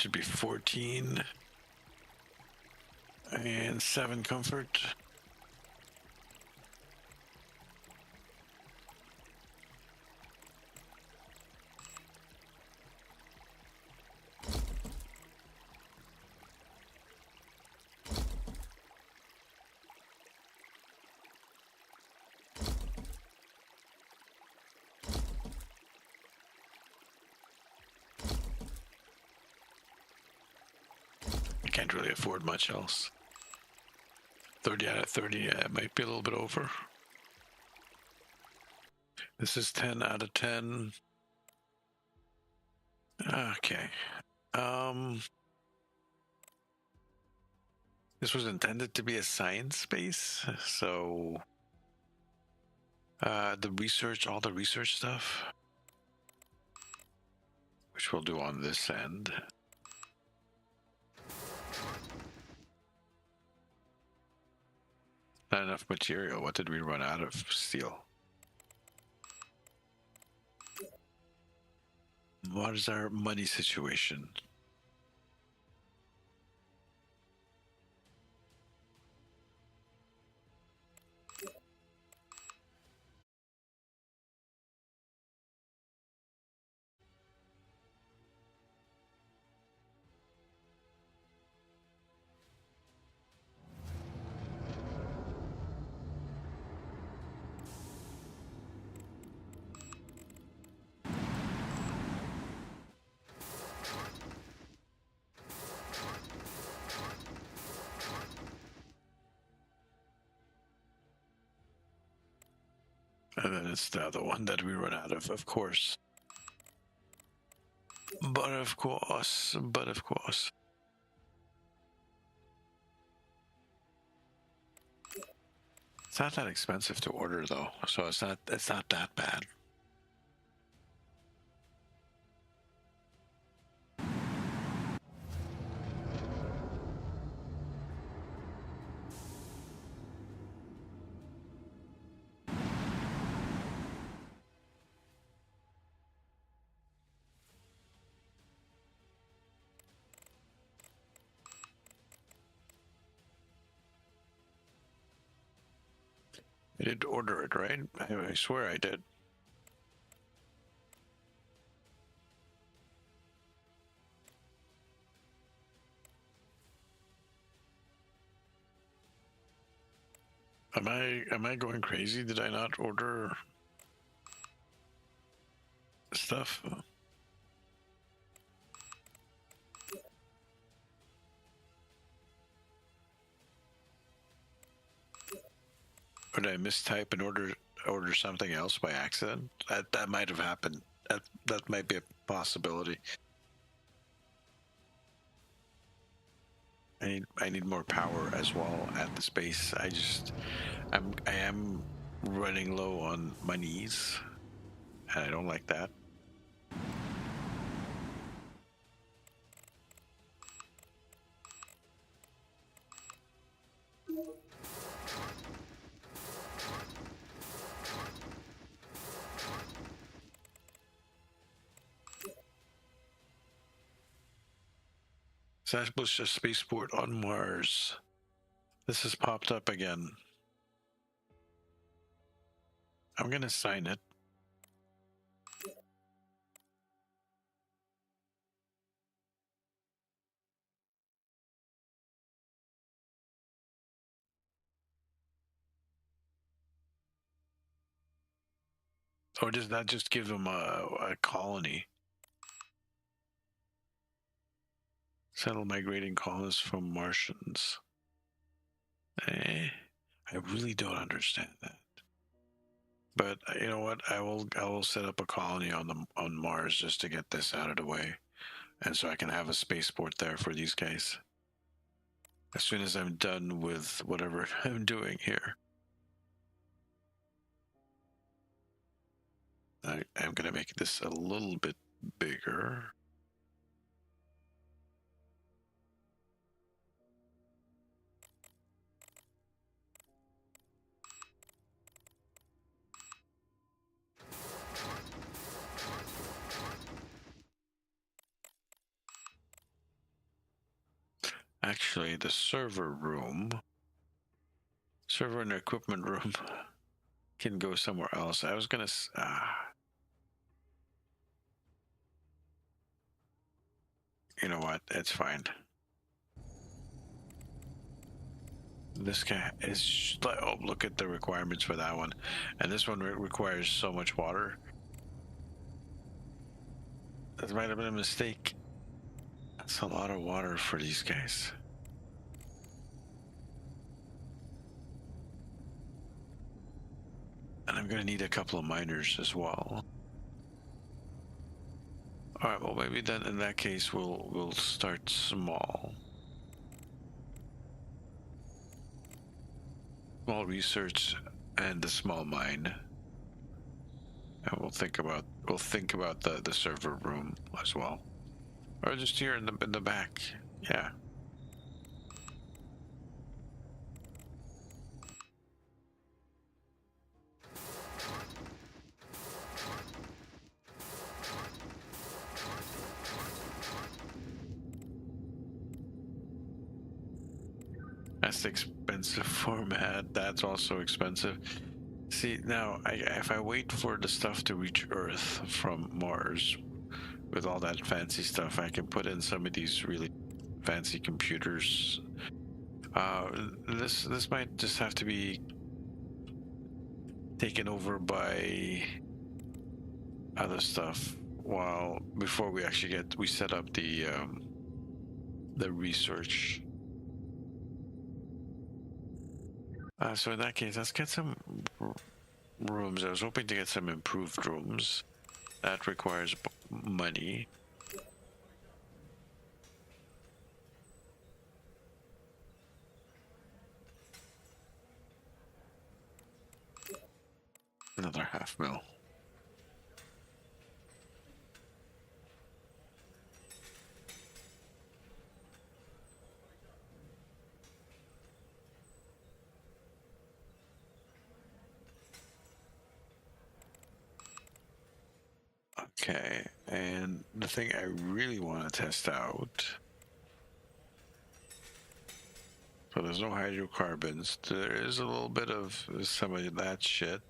Should be 14 and 7 comfort. Can't really afford much else. 30 out of 30, yeah, it might be a little bit over. This is 10 out of 10. Okay. This was intended to be a science space, so the research, all the research stuff, which we'll do on this end. Not enough material. What did we run out of? Steel. What is our money situation? And then it's the other one that we run out of course. But of course. It's not that expensive to order though, so it's not that bad. I did order it, right? I swear I did. Am I going crazy? Did I not order stuff? Or did I mistype and order something else by accident? That might have happened. That might be a possibility. I need more power as well at the space. I am running low on monies, and I don't like that. Establish a spaceport on Mars. This has popped up again. I'm gonna sign it. Or does that just give them a colony? Settle migrating colonists from Martians. I really don't understand that. But you know what? I will set up a colony on Mars just to get this out of the way, and so I can have a spaceport there for these guys. As soon as I'm done with whatever I'm doing here, I'm gonna make this a little bit bigger. Actually, the server and equipment room can go somewhere else. I was gonna. You know what? It's fine. This guy is. Oh, look at the requirements for that one, and this one requires so much water. That might have been a mistake. That's a lot of water for these guys. And I'm gonna need a couple of miners as well. All right. Well, maybe then in that case we'll start small. Small research and a small mine. And we'll think about the server room as well, or just here in the back. Yeah. That's the expensive format. That's also expensive. See, now, if I wait for the stuff to reach Earth from Mars, with all that fancy stuff, I can put in some of these really fancy computers. This might just have to be taken over by other stuff. While before we actually we set up the research. So in that case, let's get some rooms. I was hoping to get some improved rooms. That requires money. Another half mil. Okay, and the thing I really want to test out. So there's no hydrocarbons. There is a little bit of some of that shit.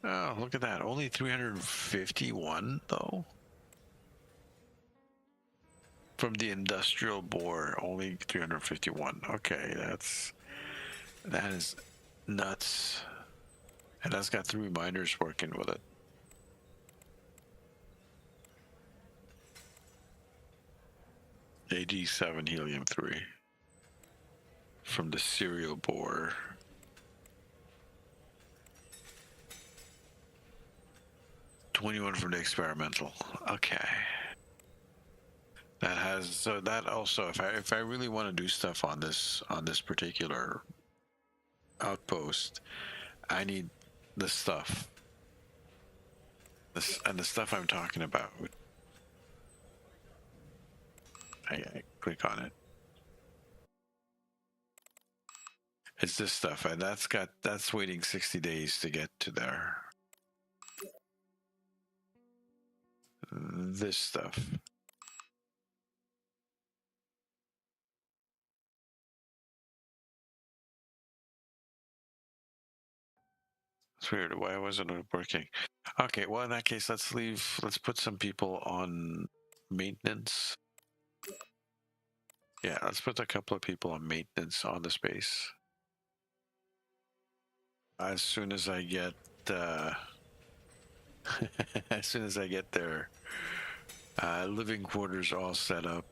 Oh, look at that. Only 351 though. From the industrial bore, only 351. Okay, that is nuts. And that's got 3 miners working with it. AG7 helium-3 from the serial bore. $21 from the experimental. Okay. That has, so that also, if I really want to do stuff on this particular outpost, I need the stuff. And the stuff I'm talking about. I click on it. It's this stuff, and that's waiting 60 days to get to there. This stuff. It's weird. Why wasn't it working? Okay, well in that case, let's put some people on maintenance. Yeah, let's put a couple of people on maintenance on the space. As soon as I get as soon as I get their living quarters all set up.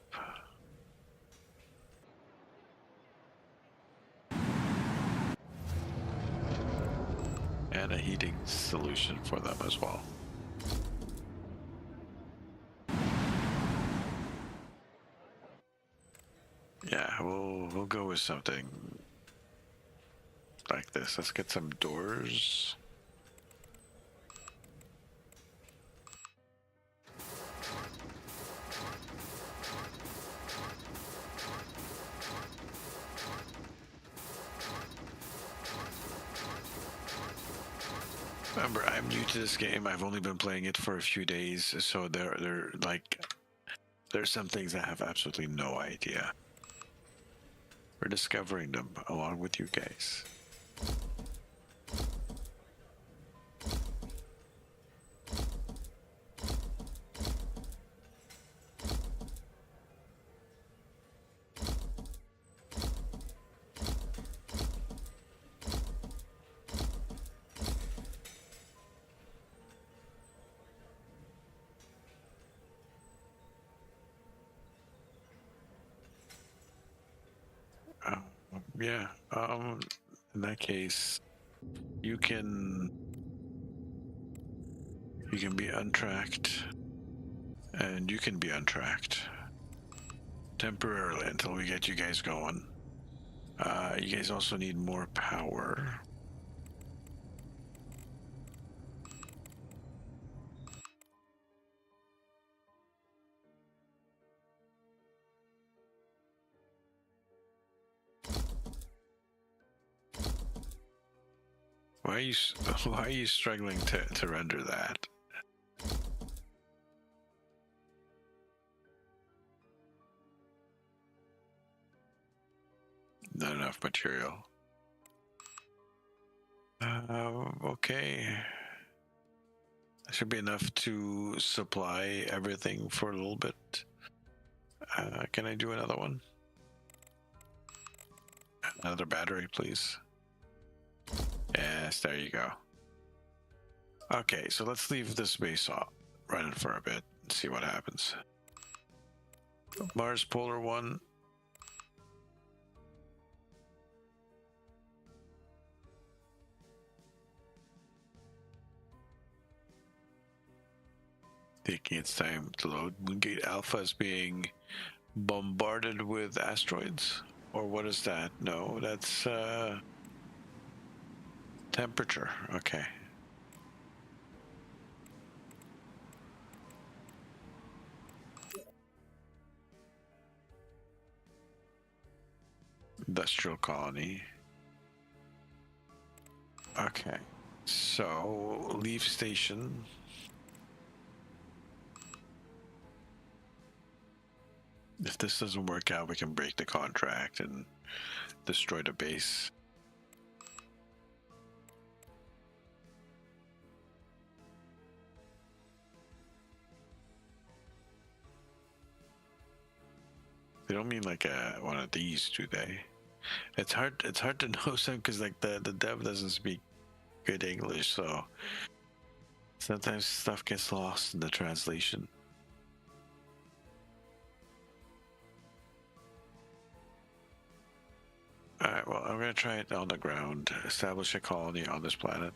And a heating solution for them as well. Yeah, we'll go with something like this. Let's get some doors. Remember, I'm new to this game. I've only been playing it for a few days, so there's some things I have absolutely no idea. We're discovering them along with you guys. Yeah. In that case, you can be untracked, and you can be untracked temporarily until we get you guys going. You guys also need more power. Why are you struggling to render that? Not enough material. Okay. That should be enough to supply everything for a little bit. Can I do another one? Another battery, please. Yes, there you go. Okay, so let's leave this base off, running for a bit and see what happens. Mars Polar 1. Taking its time to load. Moongate Alpha is being bombarded with asteroids? Or what is that? No, that's temperature. Okay. Industrial colony. Okay. So, leave station. If this doesn't work out, we can break the contract and destroy the base. They don't mean like one of these, do they? It's hard to know some because like the dev doesn't speak good English, so sometimes stuff gets lost in the translation. Alright, well, I'm gonna try it on the ground. Establish a colony on this planet.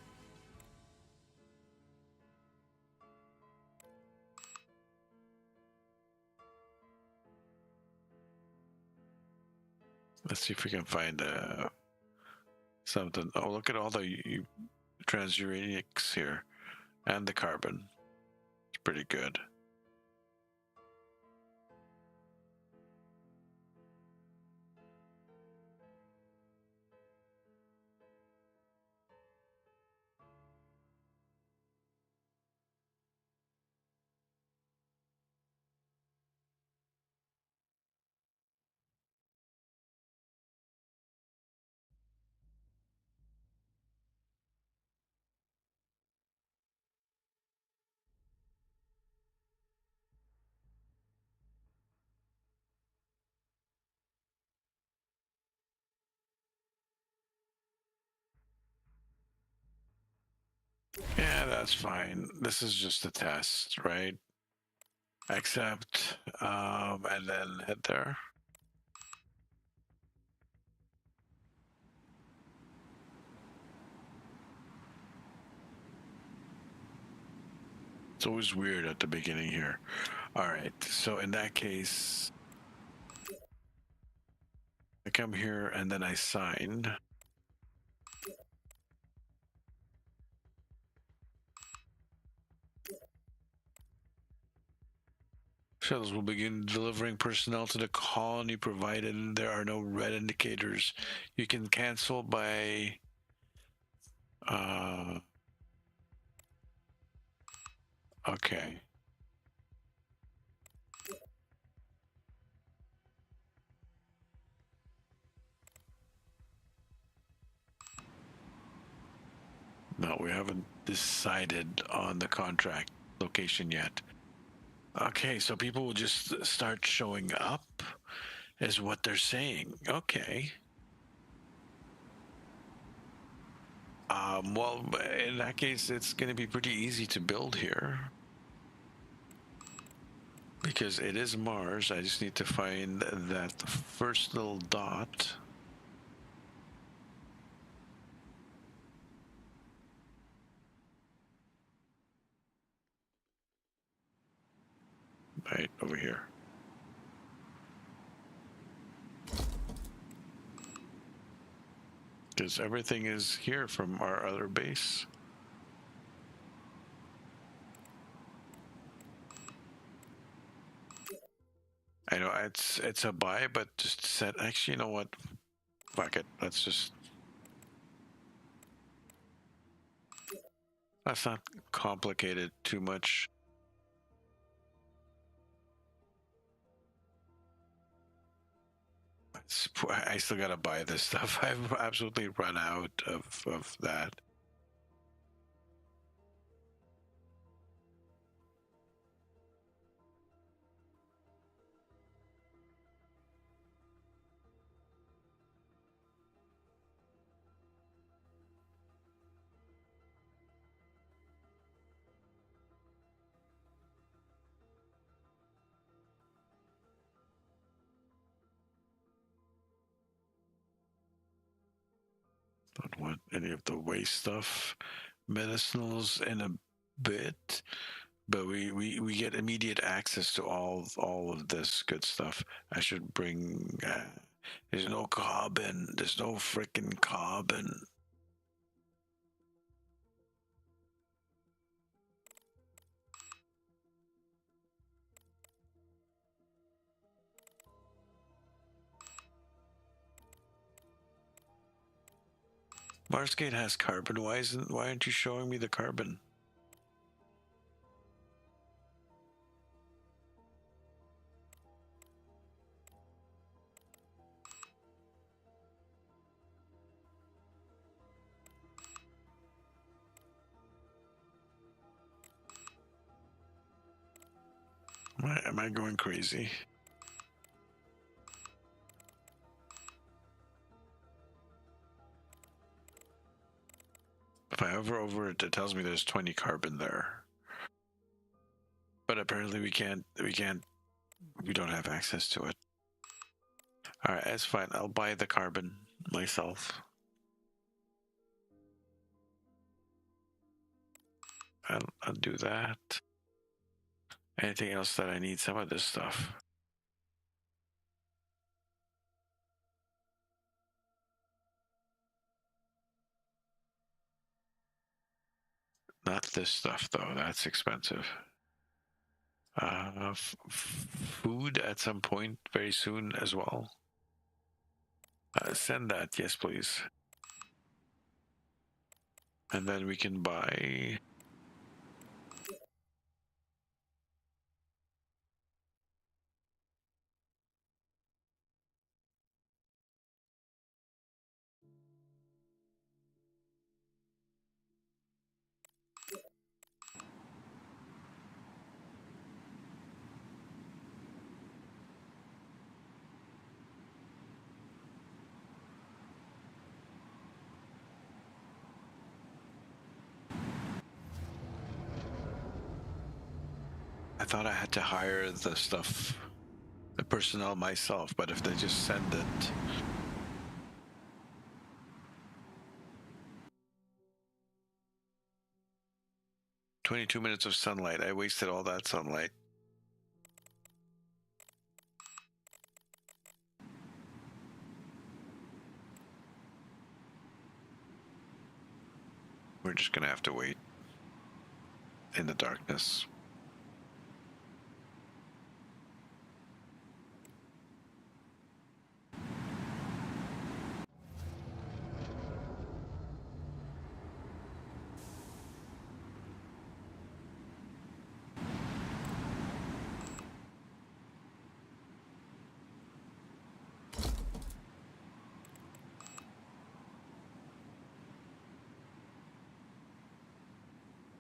Let's see if we can find something. Oh, look at all the transuranics here. And the carbon. It's pretty good. Yeah, that's fine. This is just a test, right? Accept, and then hit there. It's always weird at the beginning here. All right, so in that case, I come here and then I sign. Shuttles will begin delivering personnel to the colony provided there are no red indicators. You can cancel by okay. No, we haven't decided on the contract location yet. Okay, so people will just start showing up, is what they're saying. Okay. Well, in that case, it's going to be pretty easy to build here. Because it is Mars. I just need to find that first little dot. Right over here. Because everything is here from our other base. I know it's a buy, but just set. Actually, you know what? Fuck it. Let's not complicate it too much. I still gotta buy this stuff. I've absolutely run out of that. Don't want any of the waste stuff. Medicinals in a bit, but we get immediate access to all of this good stuff. I should bring. There's no carbon. There's no freaking carbon. Marsgate has carbon. Why aren't you showing me the carbon? Am I going crazy? If I hover over it, it tells me there's 20 carbon there. But apparently we don't have access to it. All right, that's fine. I'll buy the carbon myself. I'll do that. Anything else that I need? Some of this stuff. Not this stuff though. That's expensive. Food at some point very soon as well. Send that, yes, please. And then we can buy. I thought I had to hire the stuff, the personnel myself, but if they just send it. "22 minutes of sunlight." I wasted all that sunlight. We're just gonna have to wait in the darkness.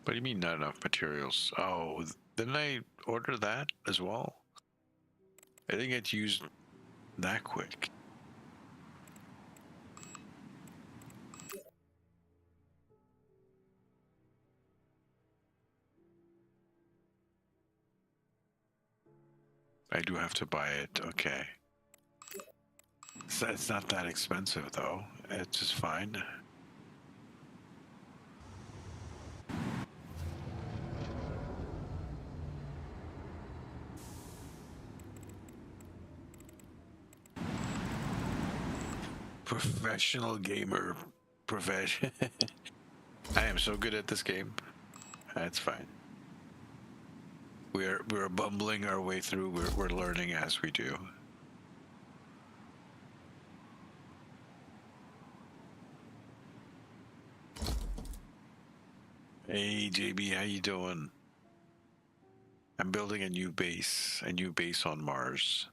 What do you mean not enough materials? Oh, didn't I order that as well? I didn't get used that quick. I do have to buy it. Okay. So it's not that expensive though. It's just fine. Professional gamer profession. I am so good at this game. That's fine. We're bumbling our way through. We're learning as we do. Hey JB, how you doing? I'm building a new base on Mars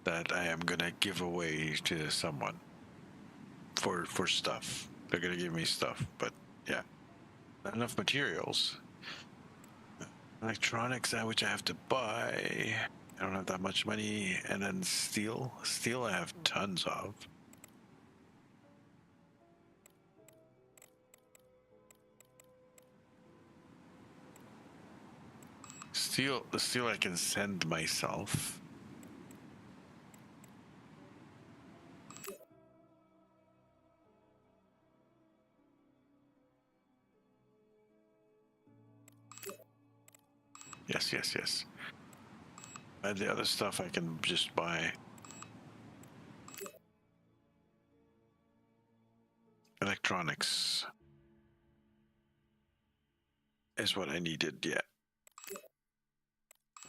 that I am gonna give away to someone for stuff. They're gonna give me stuff, but yeah, not enough materials. Electronics, which I have to buy. I don't have that much money, and then steel. Steel, I have tons of. The steel I can send myself. Yes. And the other stuff I can just buy. Electronics is what I needed, yeah.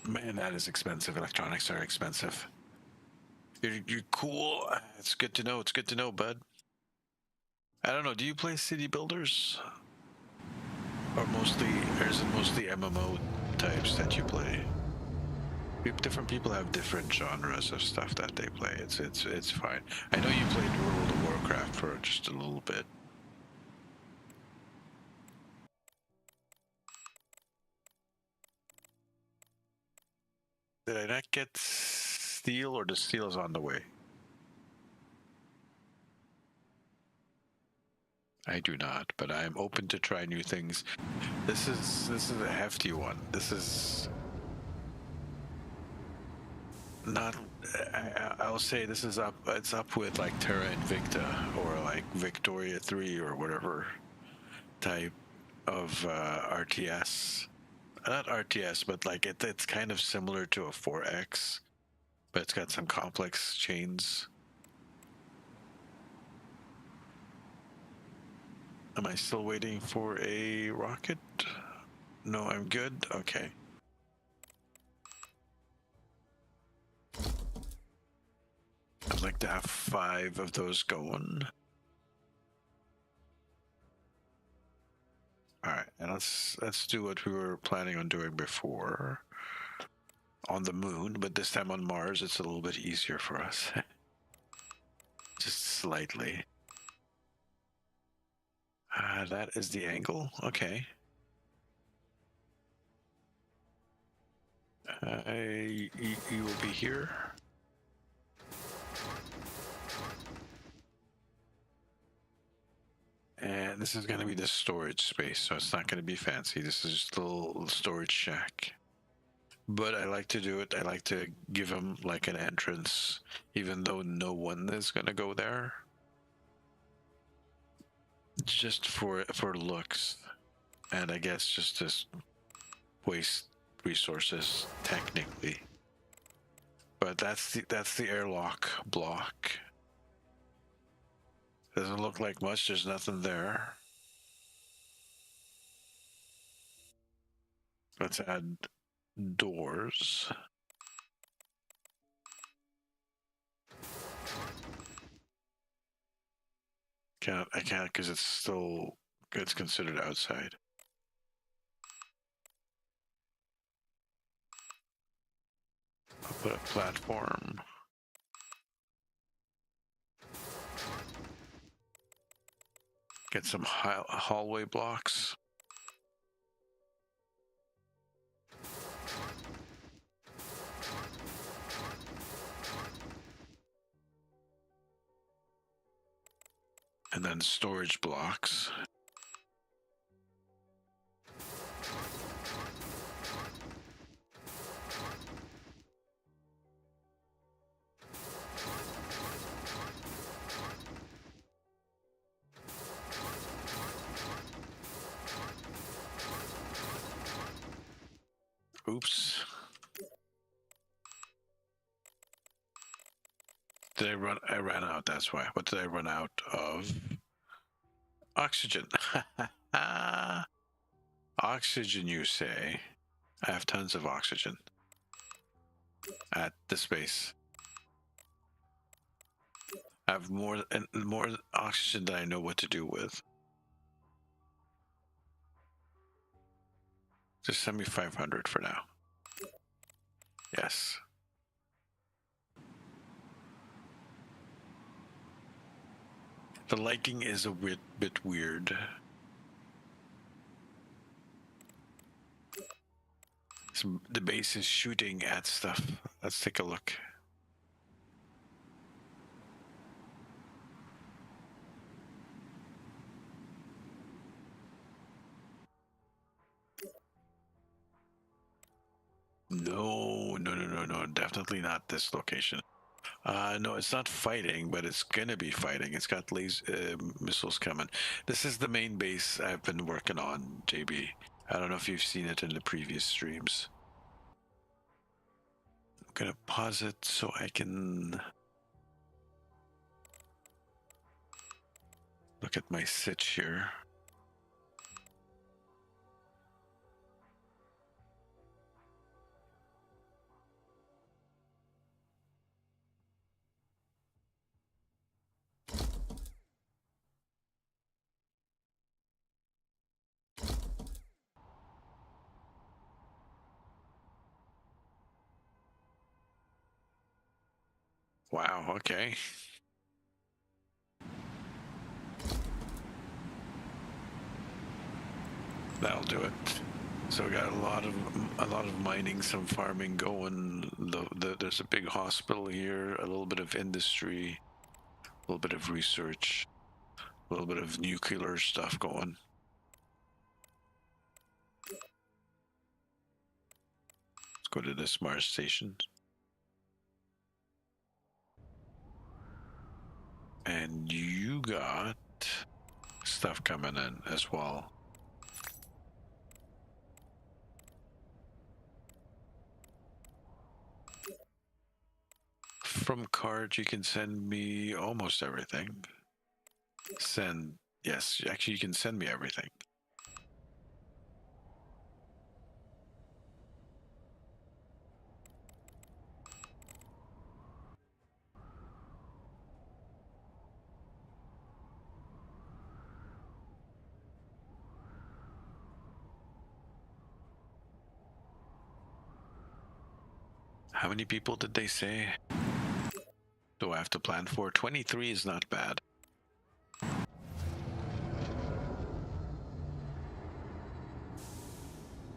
Man, that is expensive. Electronics are expensive. You're cool. It's good to know, bud. I don't know, do you play city builders? Or is it mostly MMO types that you play? Different people have different genres of stuff that they play. It's fine. I know you played World of Warcraft for just a little bit. Did I not get steel, or the steel is on the way? I do not, but I'm open to try new things. This is a hefty one. This is not. I'll say this is up. It's up with like Terra Invicta or like Victoria 3 or whatever type of RTS. Not RTS, but like it's kind of similar to a 4X, but it's got some complex chains. Am I still waiting for a rocket? No, I'm good. Okay. I'd like to have 5 of those going. All right, and let's do what we were planning on doing before on the moon, but this time on Mars, it's a little bit easier for us. Just slightly. That is the angle. Okay. You will be here. And this is going to be the storage space, so it's not going to be fancy. This is just a little storage shack. But I like to do it. I like to give them like an entrance, even though no one is going to go there. Just for looks, and I guess just to waste resources technically. But that's the airlock block. Doesn't look like much. There's nothing there. Let's add doors. I can't because it's considered outside. I'll put a platform. Get some hallway blocks. And then storage blocks. Oops. Did I run? I ran out, that's why. What did I run out of? Oxygen. Oxygen, you say? I have tons of oxygen at this base. I have more oxygen than I know what to do with. Just send me 500 for now. Yes. The lighting is a bit weird. The base is shooting at stuff. Let's take a look. No, definitely not this location. No, it's not fighting, but it's gonna be fighting. It's got laser missiles coming. This is the main base I've been working on, JB. I don't know if you've seen it in the previous streams. I'm gonna pause it so I can look at my sitch here. Wow, okay. That'll do it. So we got a lot of mining, some farming going. There's a big hospital here, a little bit of industry, a little bit of research, a little bit of nuclear stuff going. Let's go to this Mars station. And you got stuff coming in as well. From cards, you can send me almost everything. Yes, actually you can send me everything. How many people did they say? Do I have to plan for? 23 is not bad.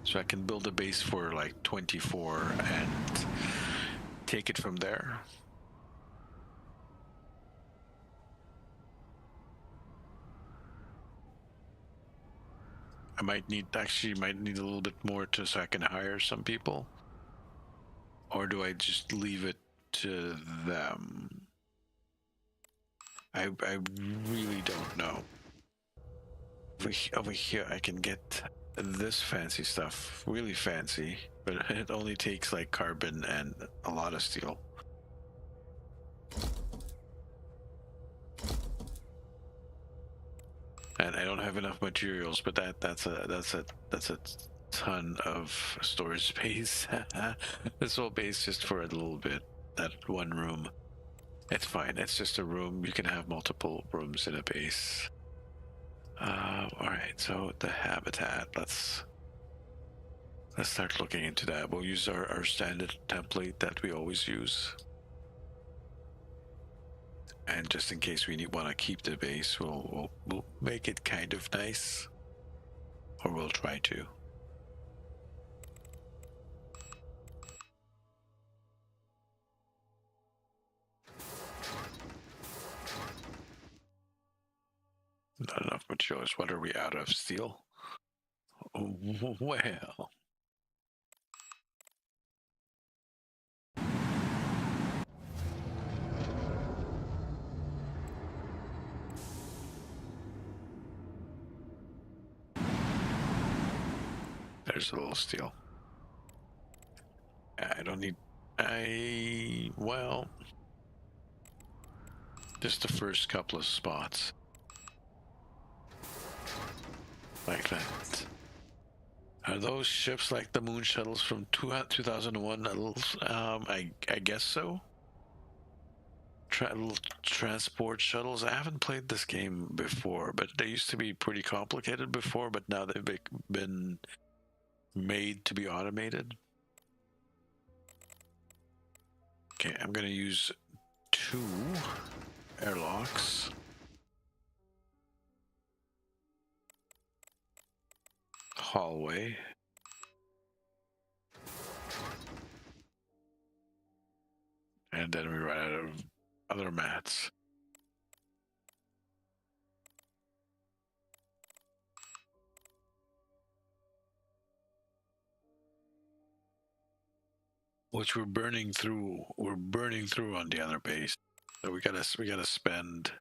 So I can build a base for like 24 and take it from there. I might need a little bit more so I can hire some people. Or do I just leave it to them? I really don't know. Over here I can get this fancy stuff, really fancy, but it only takes like carbon and a lot of steel. And I don't have enough materials, but that's a ton of storage space. This whole base just for a little bit, that one room. It's fine, it's just a room. You can have multiple rooms in a base. Alright, so the habitat, let's start looking into that. We'll use our standard template that we always use. And just in case we want to keep the base, we'll make it kind of nice. Or we'll try to. Not enough materials. What are we out of? Steel? Well. There's a little steel. I don't need... well... Just the first couple of spots. Like that. Are those ships like the moon shuttles from 2001? I guess so. Transport shuttles. I haven't played this game before, but they used to be pretty complicated before, but now they've been made to be automated. Okay, I'm gonna use 2 airlocks. Hallway. And then we run out of other mats. Which we're burning through. We're burning through on the other base. So we gotta spend.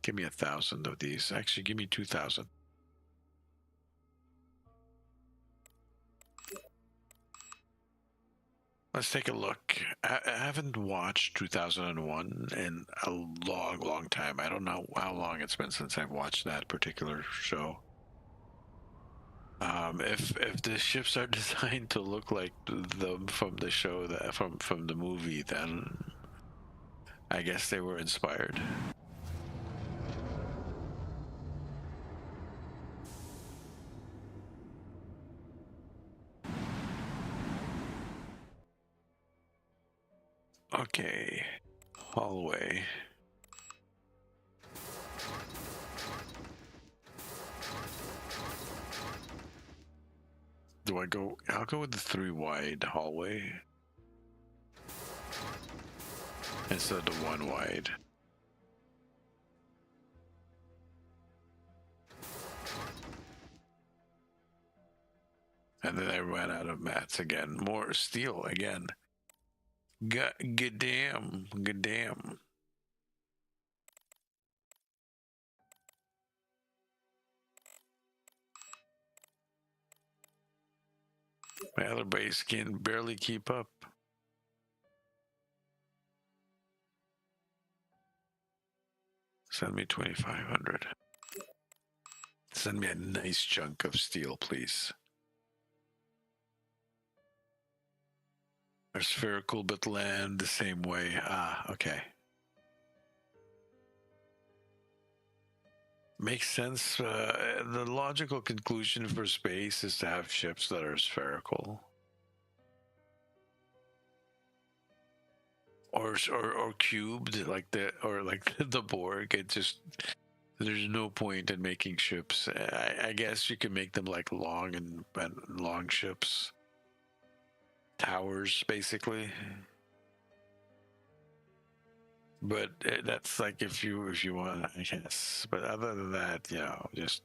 Give me 1,000 of these. Actually, give me 2,000. Let's take a look. I haven't watched 2001 in a long time. I don't know how long it's been since I've watched that particular show. If the ships are designed to look like them from the show, from the movie, then I guess they were inspired. Okay, hallway. Do I go? I'll go with the 3 wide hallway instead of the 1 wide. And then I ran out of mats again. More steel again. Good damn. My other base can barely keep up. Send me 2,500. Send me a nice chunk of steel, please. Are spherical but land the same way. Ah, okay. Makes sense. The logical conclusion for space is to have ships that are spherical. Or cubed, like the Borg. It just, there's no point in making ships. I guess you can make them like long and long ships. Towers, basically. But that's like if you want, I guess. But other than that, you know, just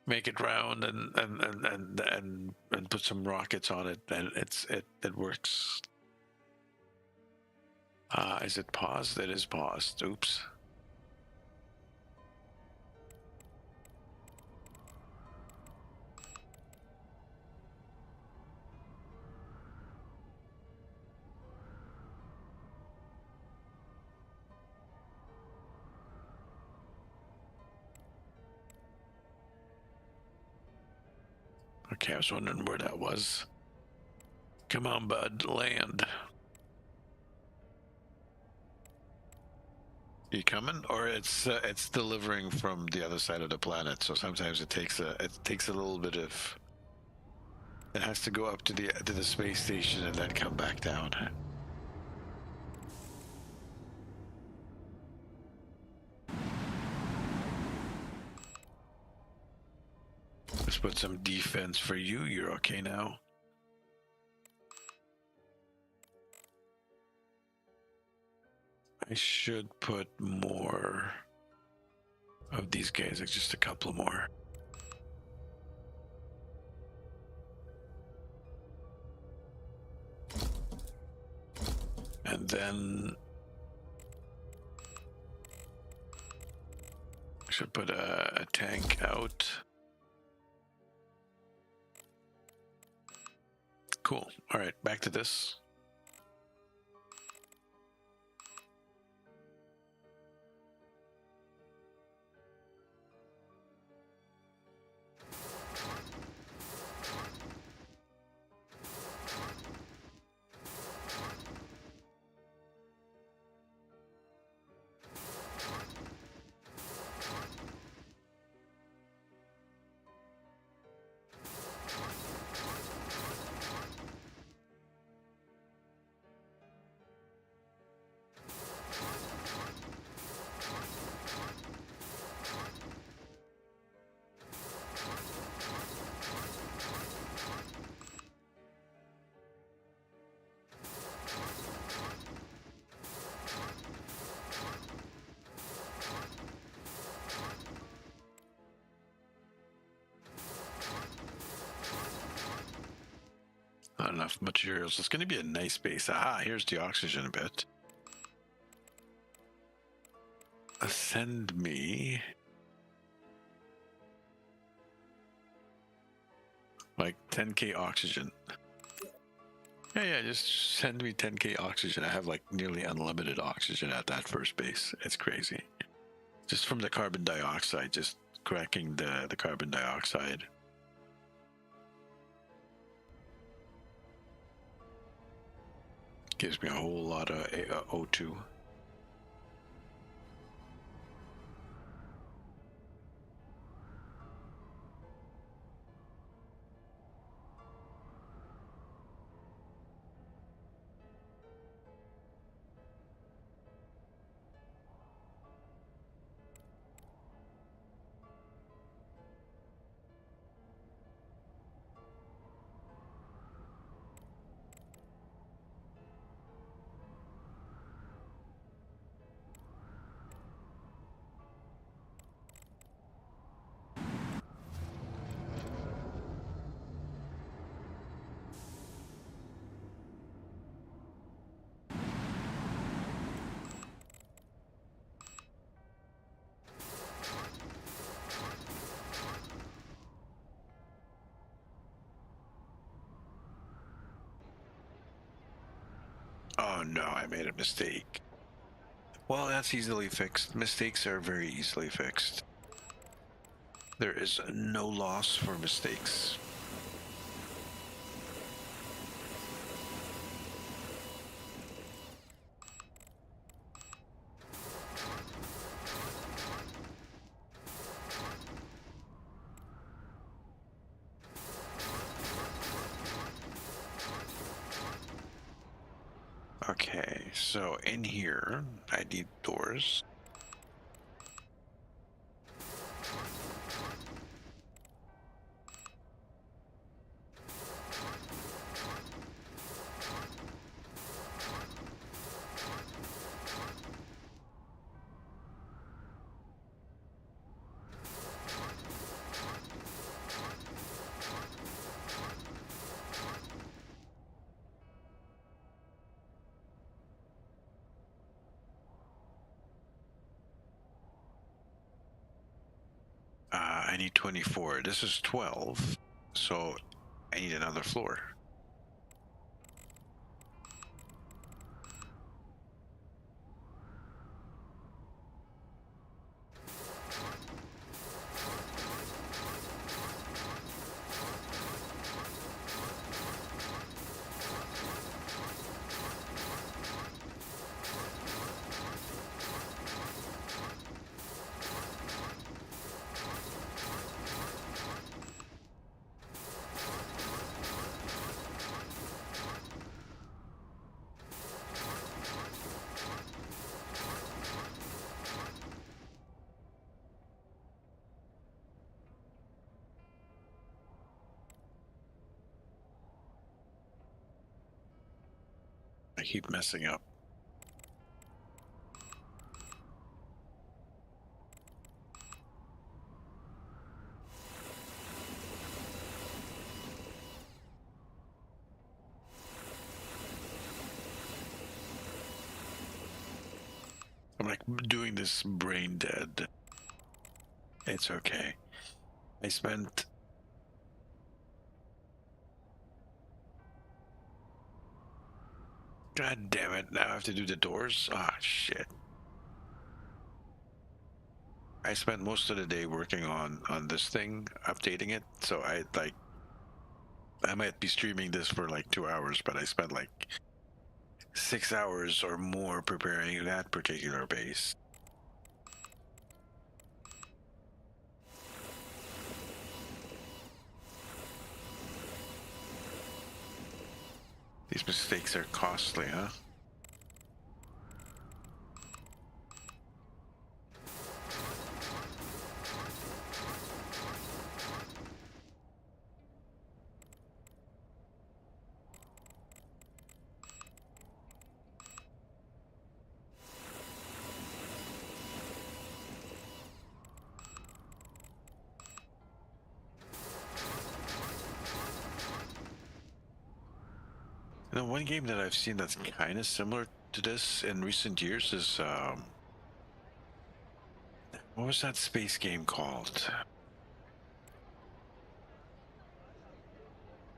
make it round and put some rockets on it, and it works. Is it paused? It is paused. Oops. Okay, I was wondering where that was. Come on, bud, land. You coming? Or it's delivering from the other side of the planet. So sometimes it takes a little bit of. It has to go up to the space station and then come back down. Let's put some defense for you. You're okay now. I should put more of these guys, like just a couple more. And then I should put a tank out. Cool. All right, back to this. Not enough materials. It's going to be a nice base. Ah, here's the oxygen bit. Send me like 10k oxygen. Yeah, just send me 10k oxygen. I have like nearly unlimited oxygen at that first base. It's crazy. Just from the carbon dioxide, just cracking the carbon dioxide. Gives me a whole lot of O2. Oh no, I made a mistake. Well, that's easily fixed. Mistakes are very easily fixed. There is no loss for mistakes. Okay, so in here, I need doors. I need 24. This is 12, so I need another floor. I keep messing up. like doing this brain dead. It's okay. I spent... God damn it, now I have to do the doors? Ah, shit. I spent most of the day working on this thing, updating it, so I might be streaming this for like 2 hours, but I spent like 6 hours or more preparing that particular base. These mistakes are costly, huh? You know, one game that I've seen that's kind of similar to this in recent years is, what was that space game called?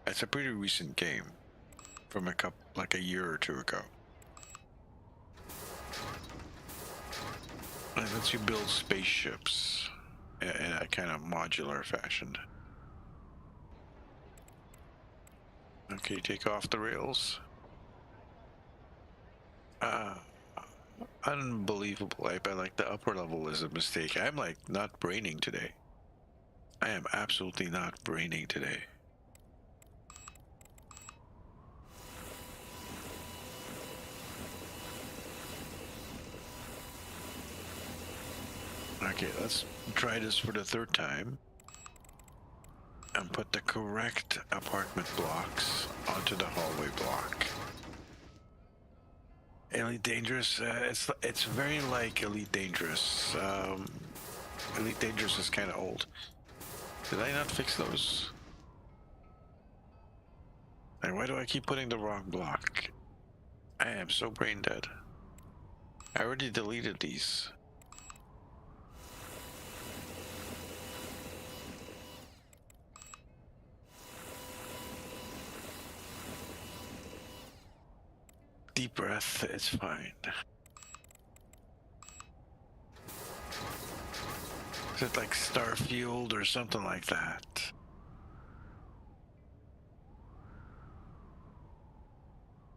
It's a pretty recent game from like a year or two ago. It lets you build spaceships in a kind of modular fashion. Okay, take off the rails. Unbelievable. I bet like the upper level is a mistake. I'm like not braining today. I am absolutely not braining today. Okay, let's try this for the third time. And put the correct apartment blocks onto the hallway block. Elite Dangerous, it's very like Elite Dangerous. Elite Dangerous is kind of old. Did I not fix those? And why do I keep putting the wrong block? I am so brain dead. I already deleted these. Deep breath, it's fine. Is it like Starfield or something like that?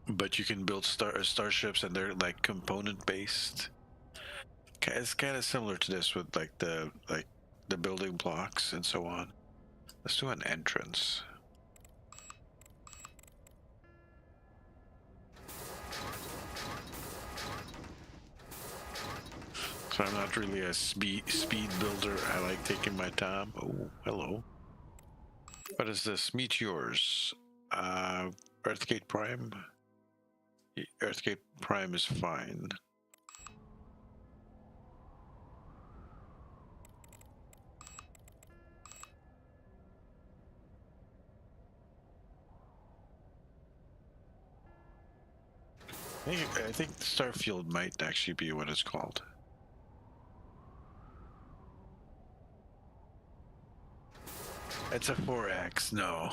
But you can build starships and they're like component based. It's kind of similar to this with like the building blocks and so on. Let's do an entrance. So I'm not really a speed builder. I like taking my time. Oh, hello. What is this? Meteors. Earthgate Prime. Earthgate Prime is fine. I think Starfield might actually be what it's called. It's a 4X. No.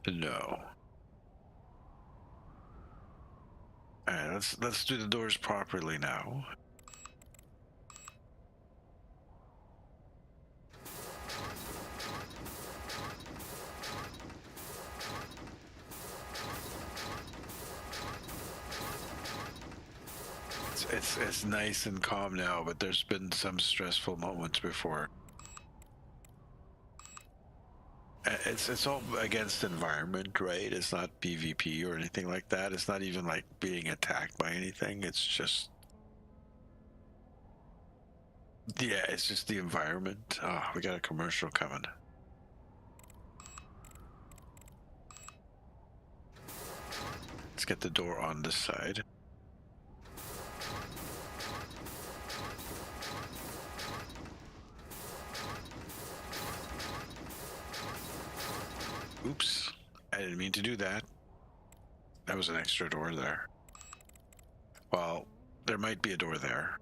No. Alright, let's do the doors properly now. It's nice and calm now, but there's been some stressful moments before. It's all against environment, right? It's not PvP or anything like that. It's not even like being attacked by anything. It's just, yeah, it's just the environment. Oh, we got a commercial coming. Let's get the door on this side. Oops, I didn't mean to do that. That was an extra door there. Well, there might be a door there.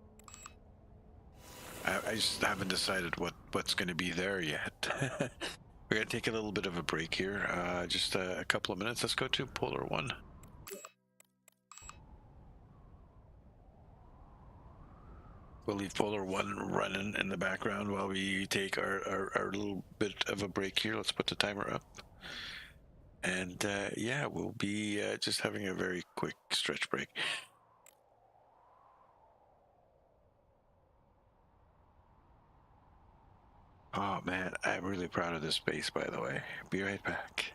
I just haven't decided what's going to be there yet. We're going to take a little bit of a break here. Just a couple of minutes. Let's go to Polar 1. We'll leave Polar 1 running in the background while we take our little bit of a break here. Let's put the timer up. And yeah, we'll be just having a very quick stretch break. Oh man, I'm really proud of this space, by the way. Be right back.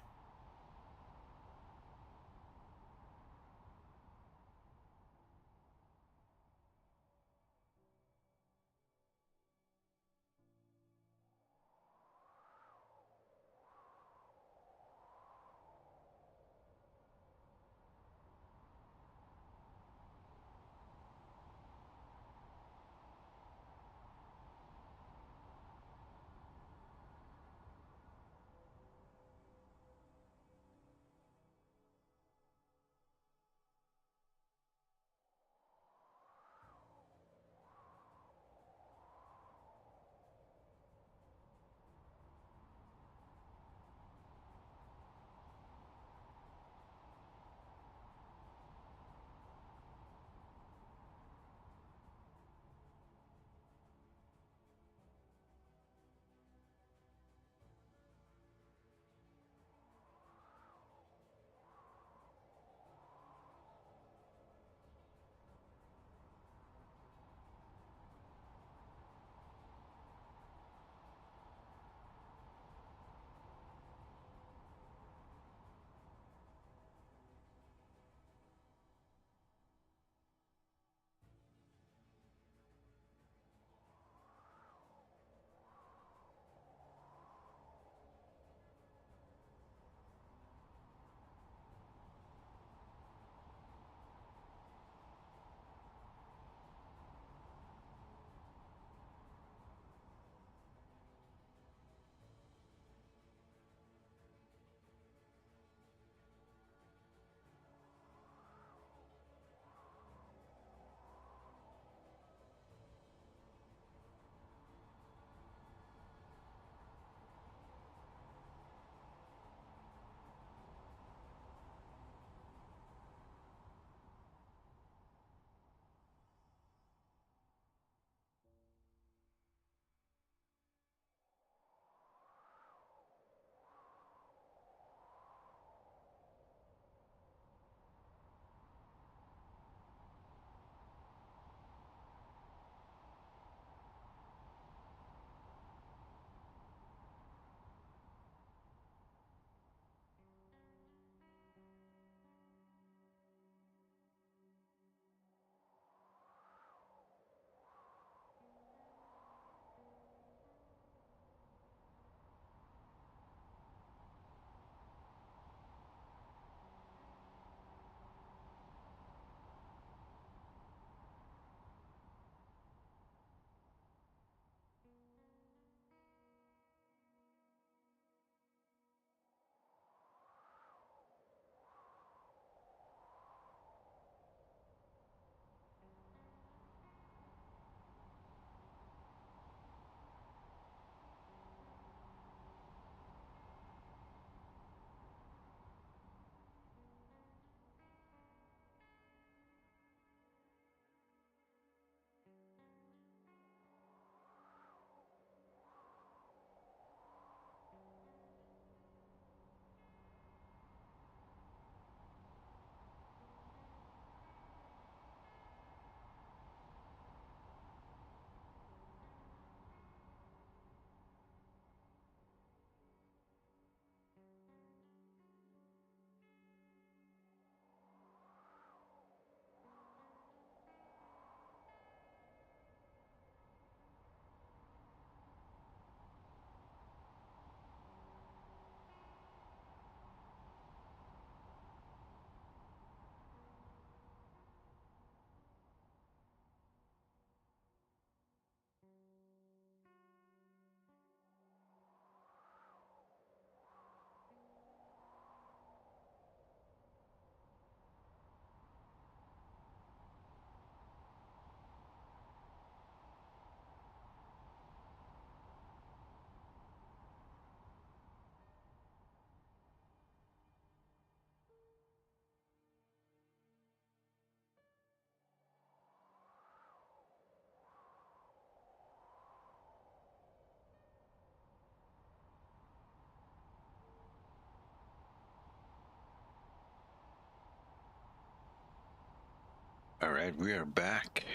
All right, we are back.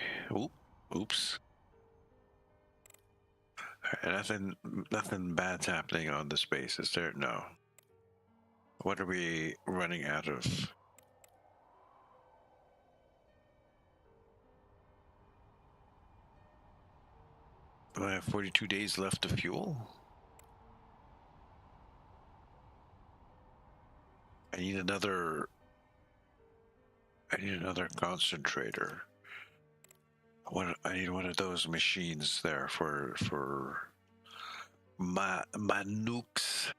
Oops. All right, nothing bad's happening on the space, is there? No. What are we running out of? I have 42 days left of fuel. I need another concentrator. I need one of those machines there for my nukes.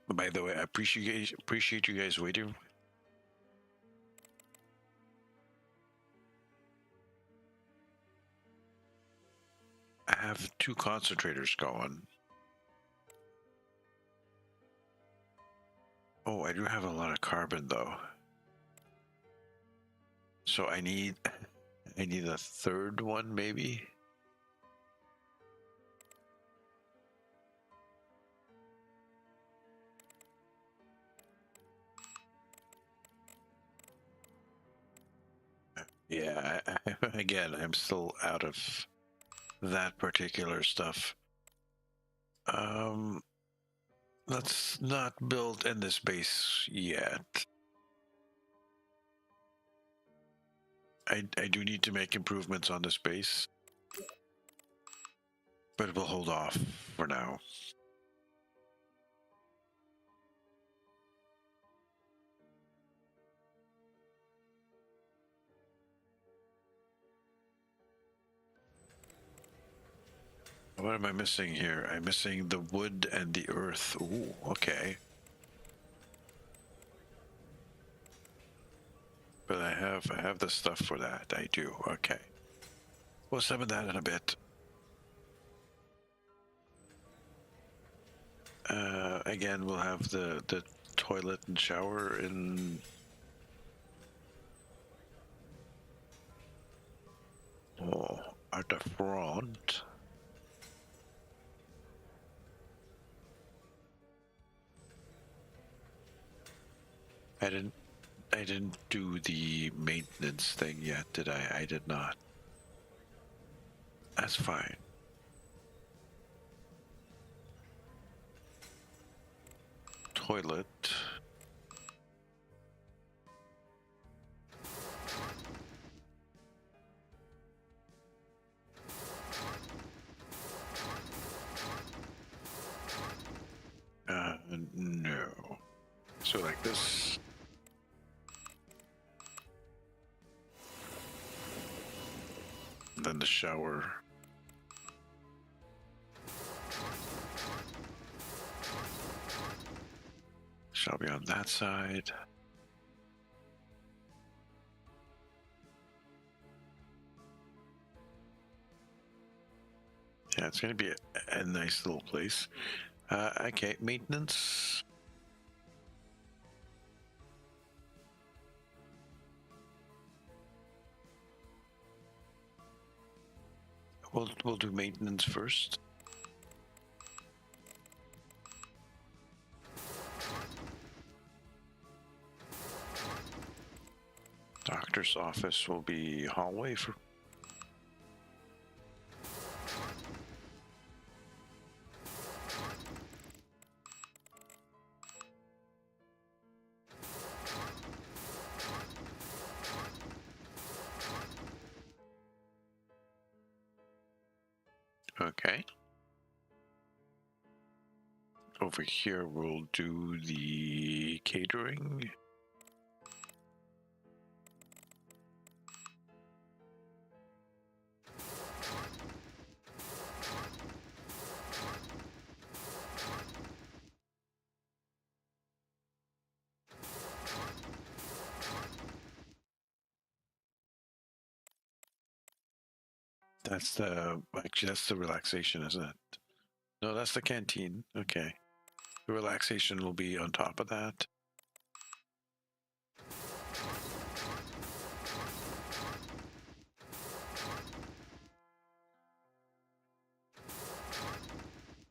By the way, I appreciate you guys waiting. I have 2 concentrators going. Oh, I do have a lot of carbon though. So I need a third one maybe. Yeah, again, I'm still out of that particular stuff. Let's not build in this base yet. I do need to make improvements on this base, but we'll hold off for now. What am I missing here? I'm missing the wood and the earth. Ooh, okay. But I have the stuff for that. I do. Okay. We'll summon that in a bit. Again, we'll have the toilet and shower in. Oh, at the front. I didn't do the maintenance thing yet, did I? I did not. That's fine. Toilet. No. So like this. And then the shower. Shall be on that side. Yeah, it's going to be a nice little place. Okay, maintenance. We'll do maintenance first. Doctor's office will be hallway for. Okay. Over here, we'll do the catering. Actually, that's the relaxation, isn't it? No, that's the canteen. Okay. The relaxation will be on top of that.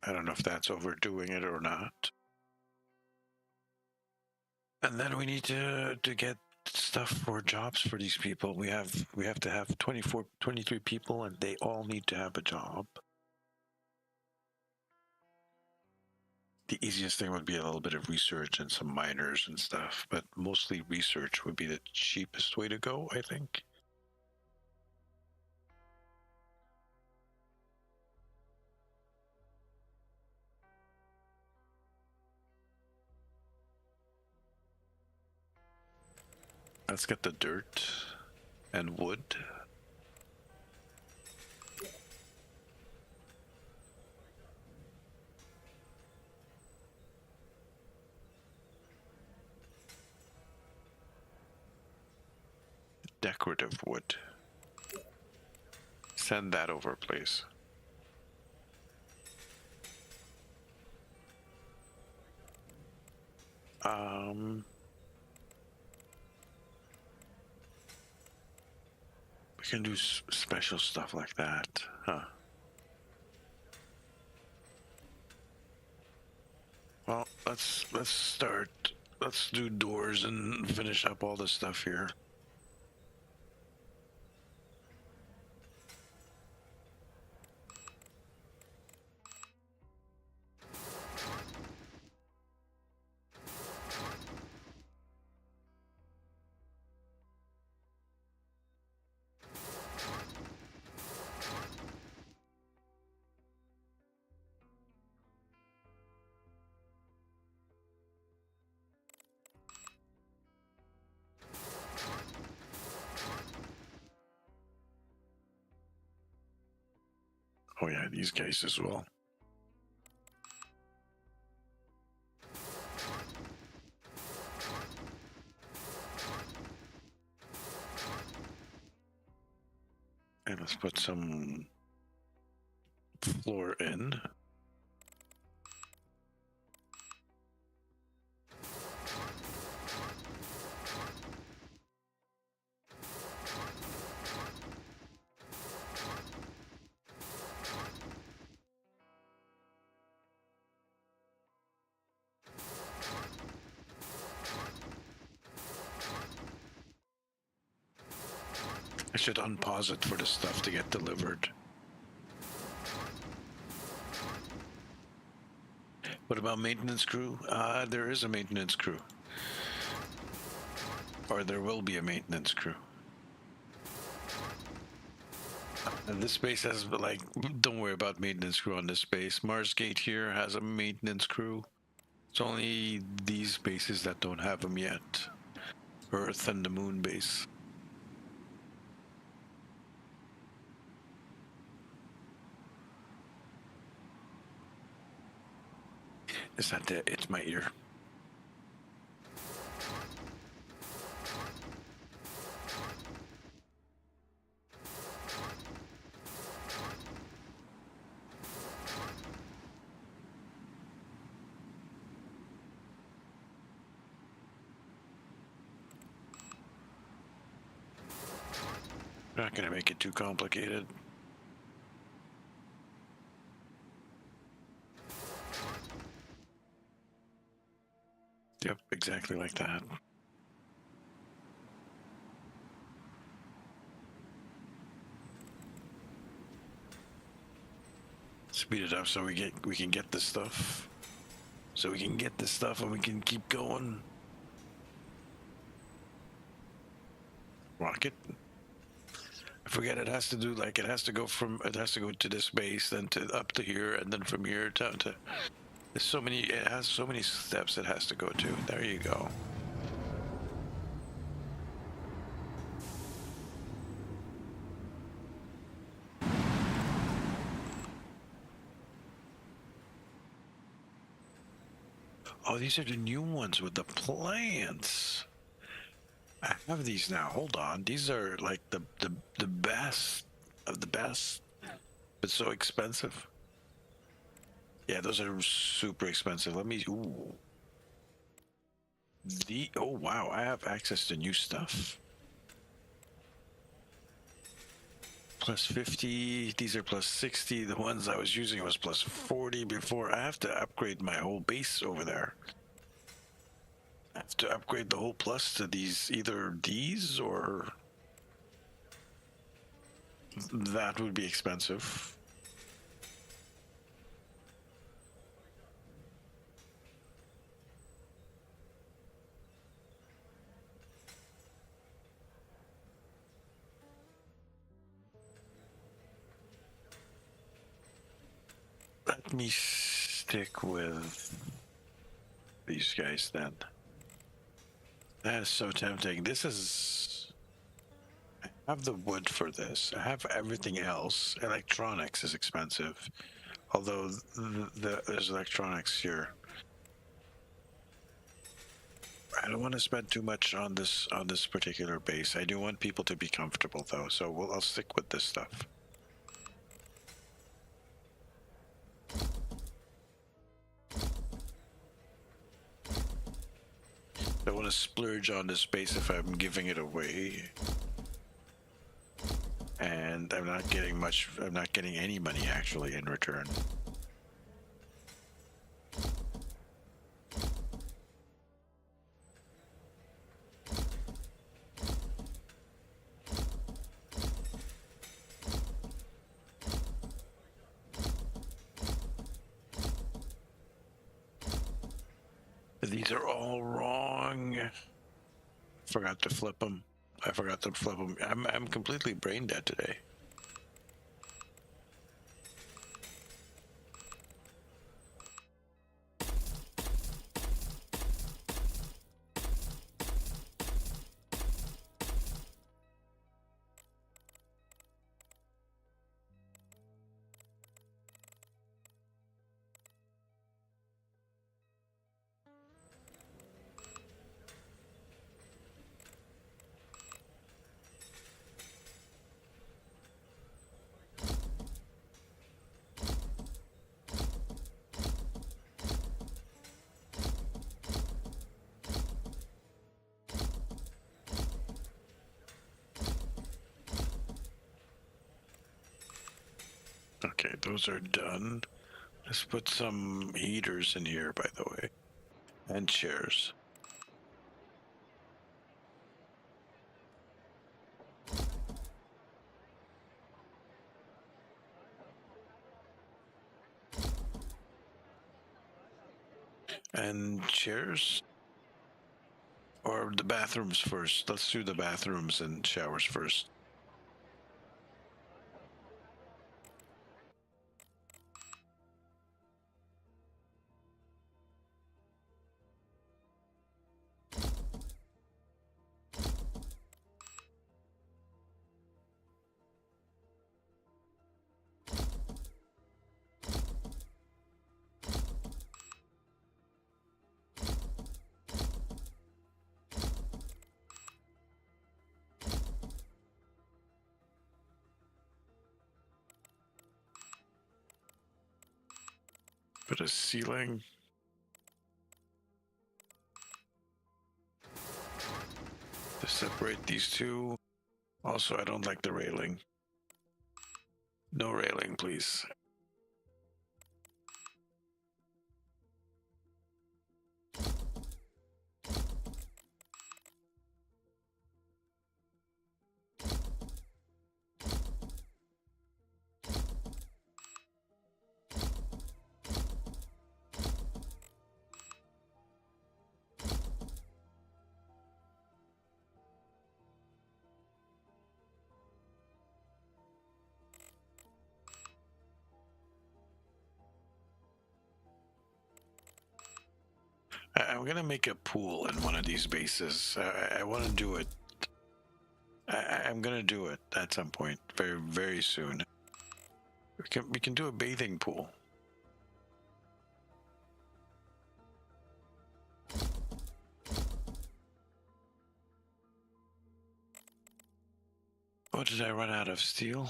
I don't know if that's overdoing it or not. And then we need to get stuff for jobs for these people. We have to have 23 people, and they all need to have a job. The easiest thing would be a little bit of research and some miners and stuff, but mostly research would be the cheapest way to go, I think. Let's get the dirt and wood. Decorative wood. Send that over, please. We can do special stuff like that, huh? Well, let's start. Let's do doors and finish up all this stuff here. Oh yeah, these guys as well. And let's put some floor in. I should unpause it for the stuff to get delivered. What about maintenance crew? There is a maintenance crew. Or there will be a maintenance crew. And this base has, like, don't worry about maintenance crew on this base. Marsgate here has a maintenance crew. It's only these bases that don't have them yet. Earth and the moon base. Is that it? It's my ear. We're not going to make it too complicated. Yep, exactly like that. Speed it up so we can get this stuff. So we can get this stuff and we can keep going. Rocket. I forget it has to do, like, it has to go to this base, then to up to here, and then from here down to. There's so many. It has so many steps it has to go to. There you go. Oh, these are the new ones with the plants. I have these now. Hold on. These are like the best of the best, but so expensive. Yeah, those are super expensive. Let me. Ooh. Oh wow! I have access to new stuff. Plus 50. These are plus 60. The ones I was using was plus 40 before. I have to upgrade my whole base over there. I have to upgrade the whole plus to these, either these or that would be expensive. Let me stick with these guys then. That is so tempting. This is... I have the wood for this. I have everything else. Electronics is expensive. Although there's electronics here. I don't want to spend too much on this particular base. I do want people to be comfortable though, so I'll stick with this stuff. I want to splurge on this base if I'm giving it away. And I'm not getting any money actually in return. These are all wrong. Forgot to flip them. I forgot to flip them. I'm completely brain dead today. Okay, those are done. Let's put some heaters in here, by the way, and chairs. And chairs? Or the bathrooms first? Let's do the bathrooms and showers first. Put a ceiling. To separate these two. Also, I don't like the railing. No railing, please. I'm gonna make a pool in one of these bases. I want to do it. I'm gonna do it at some point, very, very soon. We can do a bathing pool. Oh, did I run out of steel?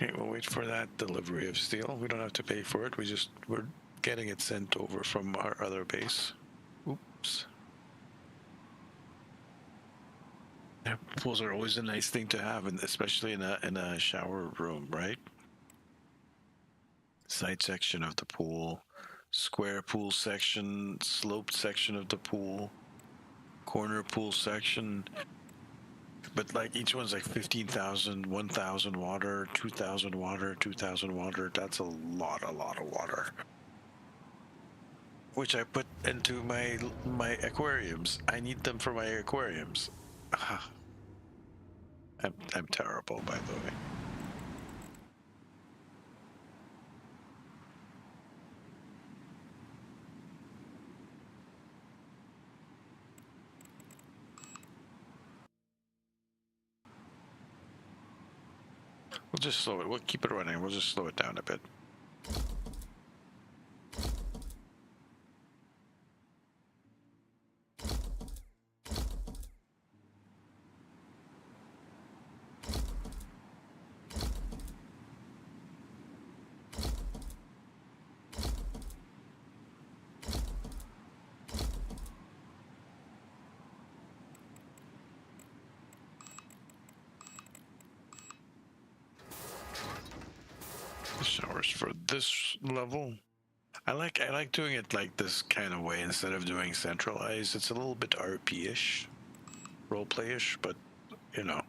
Okay, we'll wait for that delivery of steel. We don't have to pay for it. We're getting it sent over from our other base. Oops. Yeah, pools are always a nice thing to have, and especially in a shower room, right? Side section of the pool, square pool section, sloped section of the pool, corner pool section. But like each one's like 15,000, 1,000 water, 2,000 water, 2,000 water. That's a lot of water. Which I put into my aquariums. I need them for my aquariums. I'm terrible, by the way. We'll just slow it. We'll keep it running. We'll just slow it down a bit. The showers for this level. I like doing it like this kind of way instead of doing centralized. It's a little bit RP-ish, roleplay-ish, but you know.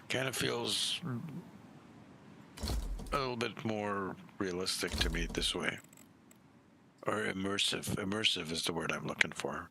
Kind of feels a little bit more realistic to me this way. Or immersive. Immersive is the word I'm looking for.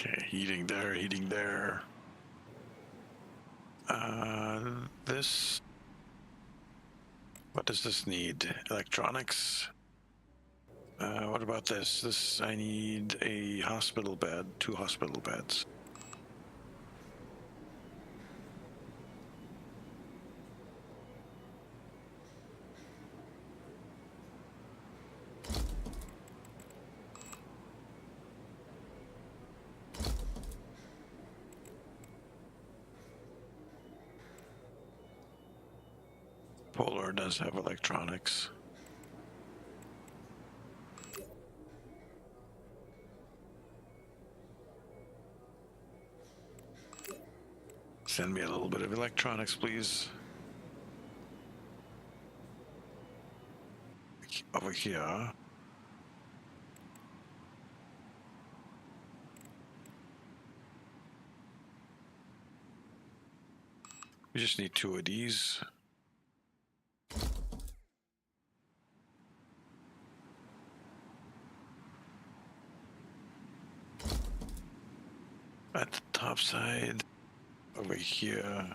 Okay, heating there, heating there. This... What does this need? Electronics? What about this? This, I need a hospital bed, 2 hospital beds. Polar does have electronics. Send me a little bit of electronics, please. Over here. We just need 2 of these. At the top side, over here.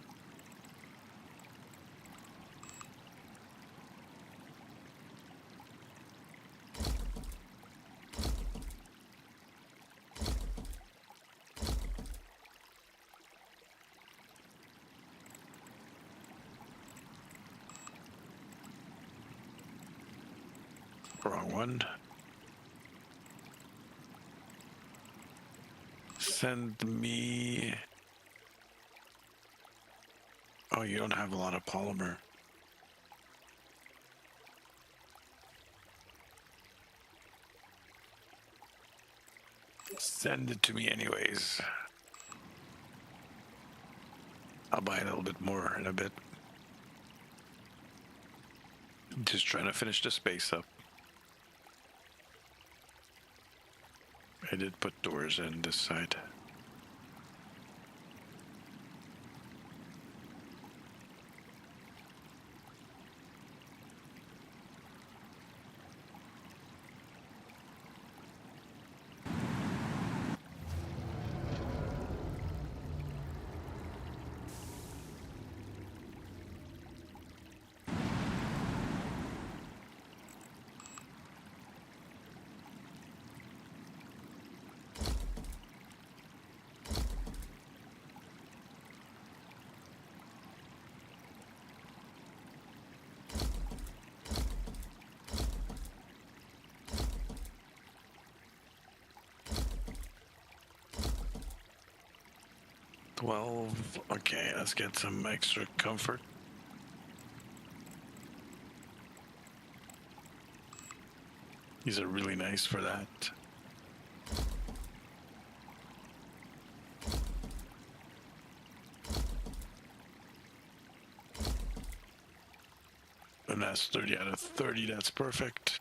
Wrong one. Send me... Oh, you don't have a lot of polymer. Send it to me anyways. I'll buy a little bit more in a bit. Just trying to finish the space up. I did put doors in this side. 12. Okay, let's get some extra comfort. These are really nice for that. And that's 30 out of 30. That's perfect.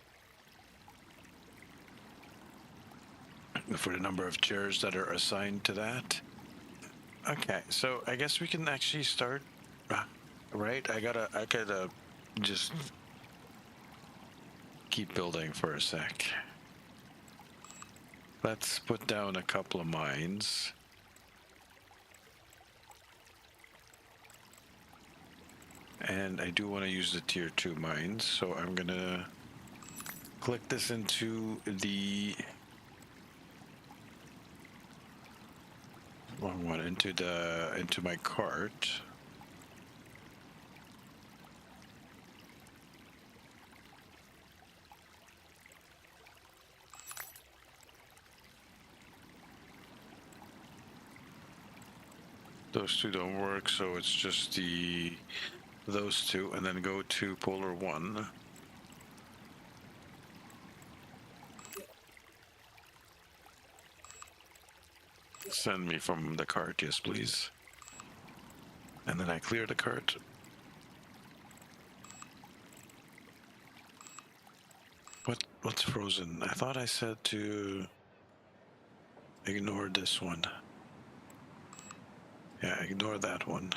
For the number of chairs that are assigned to that. Okay, so I guess we can actually start. Right? I gotta just keep building for a sec. Let's put down a couple of mines. And I do want to use the tier 2 mines, so I'm gonna click this into the wrong one, into my cart. Those two don't work, so it's just those two, and then go to Polar 1. Send me from the cart, yes please. And then I clear the cart. What's frozen? I thought I said to ignore this one. Yeah, ignore that one.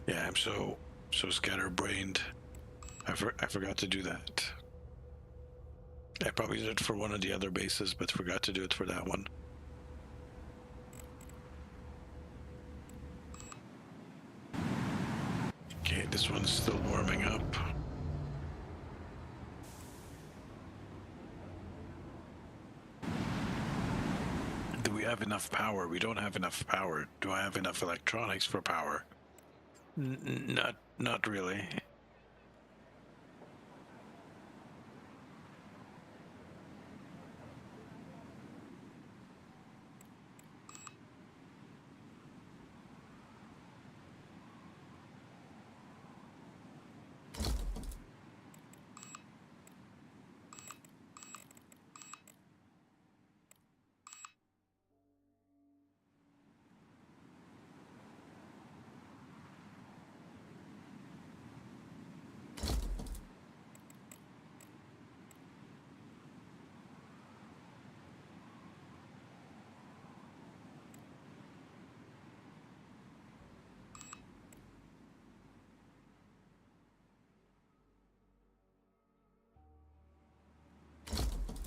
Yeah, I'm so scatterbrained. I forgot to do that. I probably did it for one of the other bases, but forgot to do it for that one. Okay, this one's still warming up. Do we have enough power? We don't have enough power. Do I have enough electronics for power? Not really.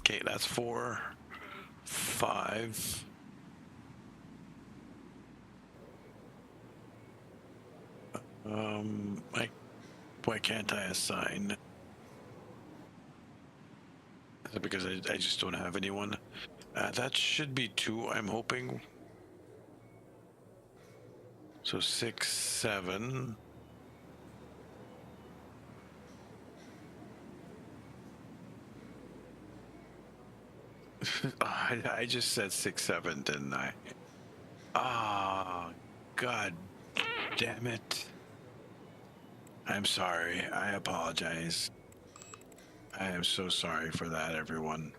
Okay, that's 4, 5. Why can't I assign? Is it because I just don't have anyone? That should be 2, I'm hoping. So 6, 7. I just said 6, 7, didn't I? Ah, God damn it. I'm sorry. I apologize. I am so sorry for that, everyone.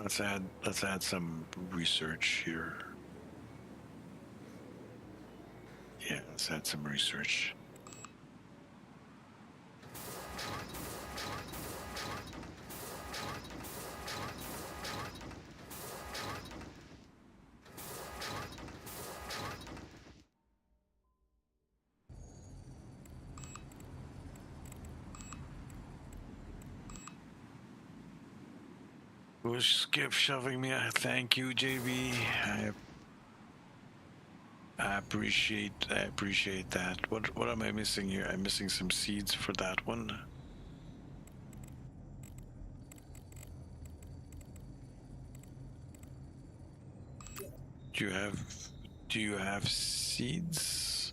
Let's add some research here. Yeah, let's add some research. Who's skip shoving me? Thank you, JB. I appreciate that. What am I missing here? I'm missing some seeds for that one. Do you have seeds?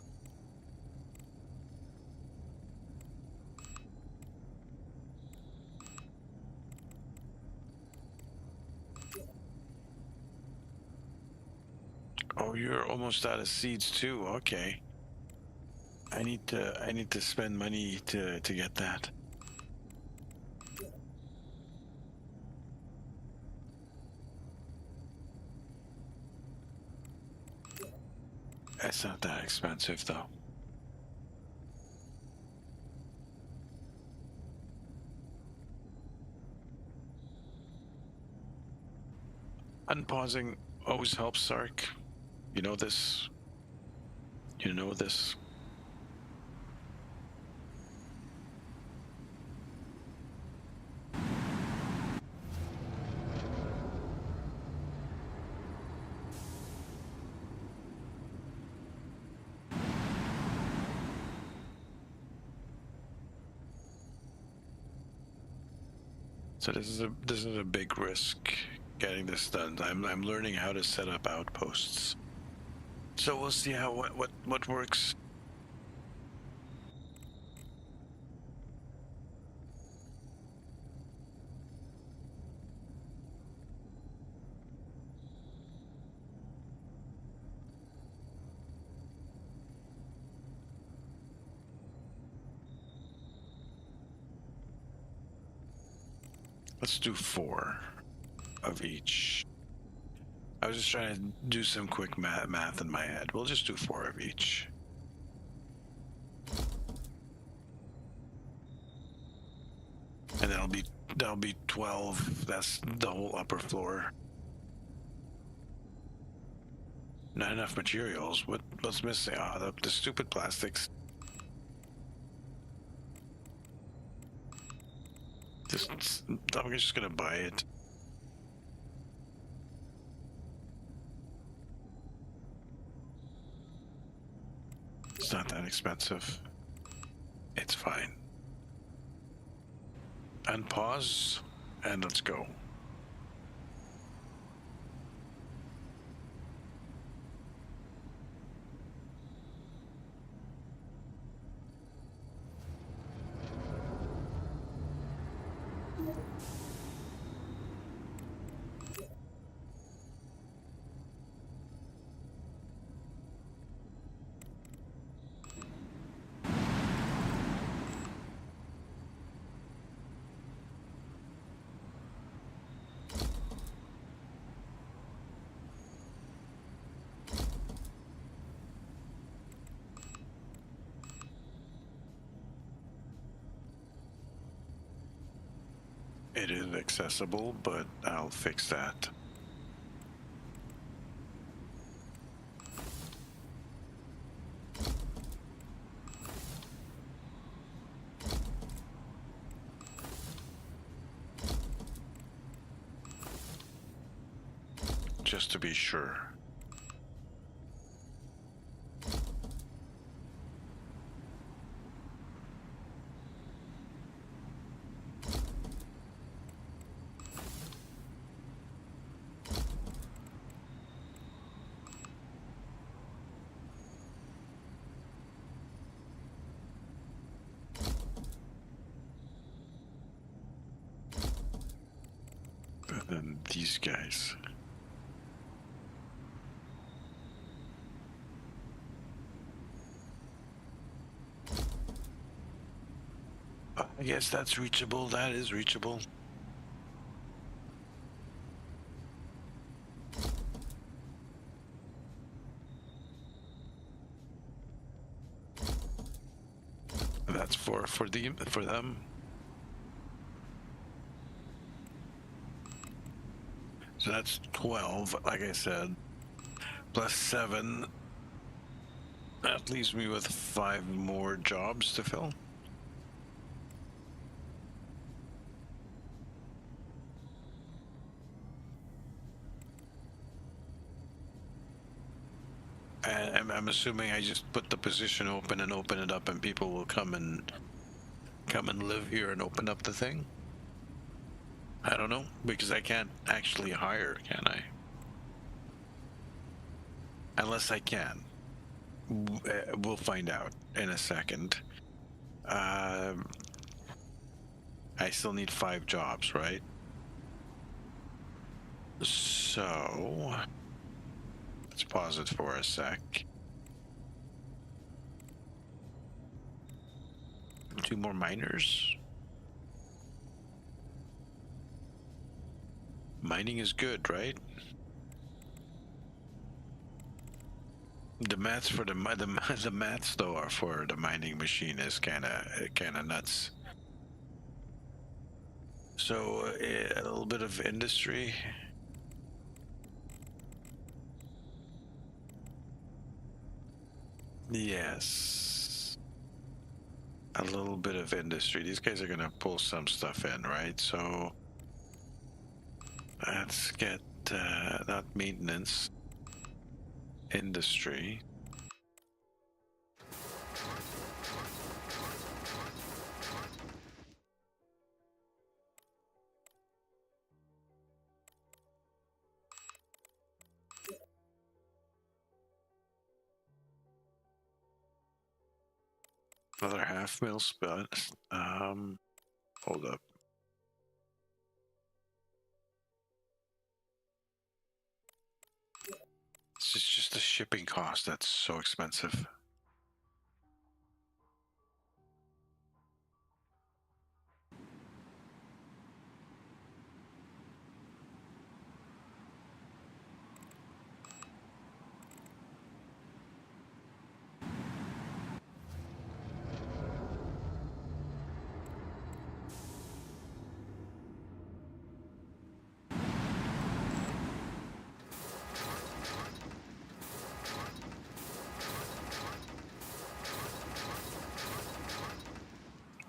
you're almost out of seeds too. Okay. I need to spend money to get that. It's not that expensive though. Unpausing always helps, Sark. You know this. You know this. So this is a big risk getting this done. I'm learning how to set up outposts. So we'll see how what works. Let's do 4 of each. I was just trying to do some quick math in my head. We'll just do 4 of each. And that'll be 12. That's the whole upper floor. Not enough materials. What's missing? Oh, the stupid plastics. I'm just gonna buy it. It's not that expensive. It's fine. Unpause, and let's go. It is accessible, but I'll fix that. Just to be sure. And then these guys. I guess that's reachable. That is reachable. That's for them. So that's 12, like I said, plus 7. That leaves me with 5 more jobs to fill. And I'm assuming I just put the position open and open it up, and people will come and live here and open up the thing. I don't know, because I can't actually hire, can I? Unless I can. We'll find out in a second. I still need 5 jobs, right? So Let's pause it for a sec. 2 more miners. Mining is good, right? The maths for the maths though are for the mining machine is kind of nuts. So a little bit of industry. Yes. A little bit of industry. These guys are gonna pull some stuff in, right? So let's get not maintenance, industry. Another half mil spent. Hold up. It's just the shipping cost that's so expensive.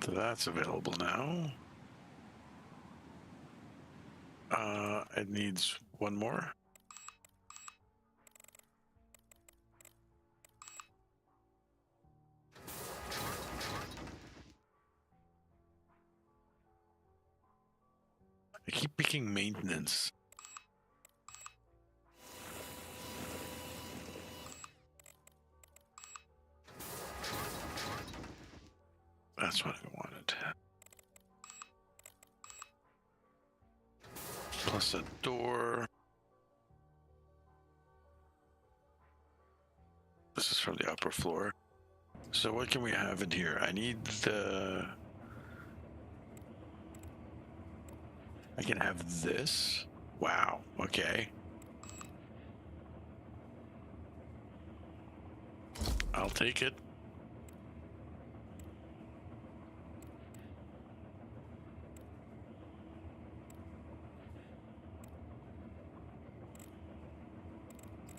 So that's available now. It needs one more. I keep picking maintenance. That's what I wanted. Plus a door. This is from the upper floor. So what can we have in here? I need the... I can have this. Wow, okay. I'll take it.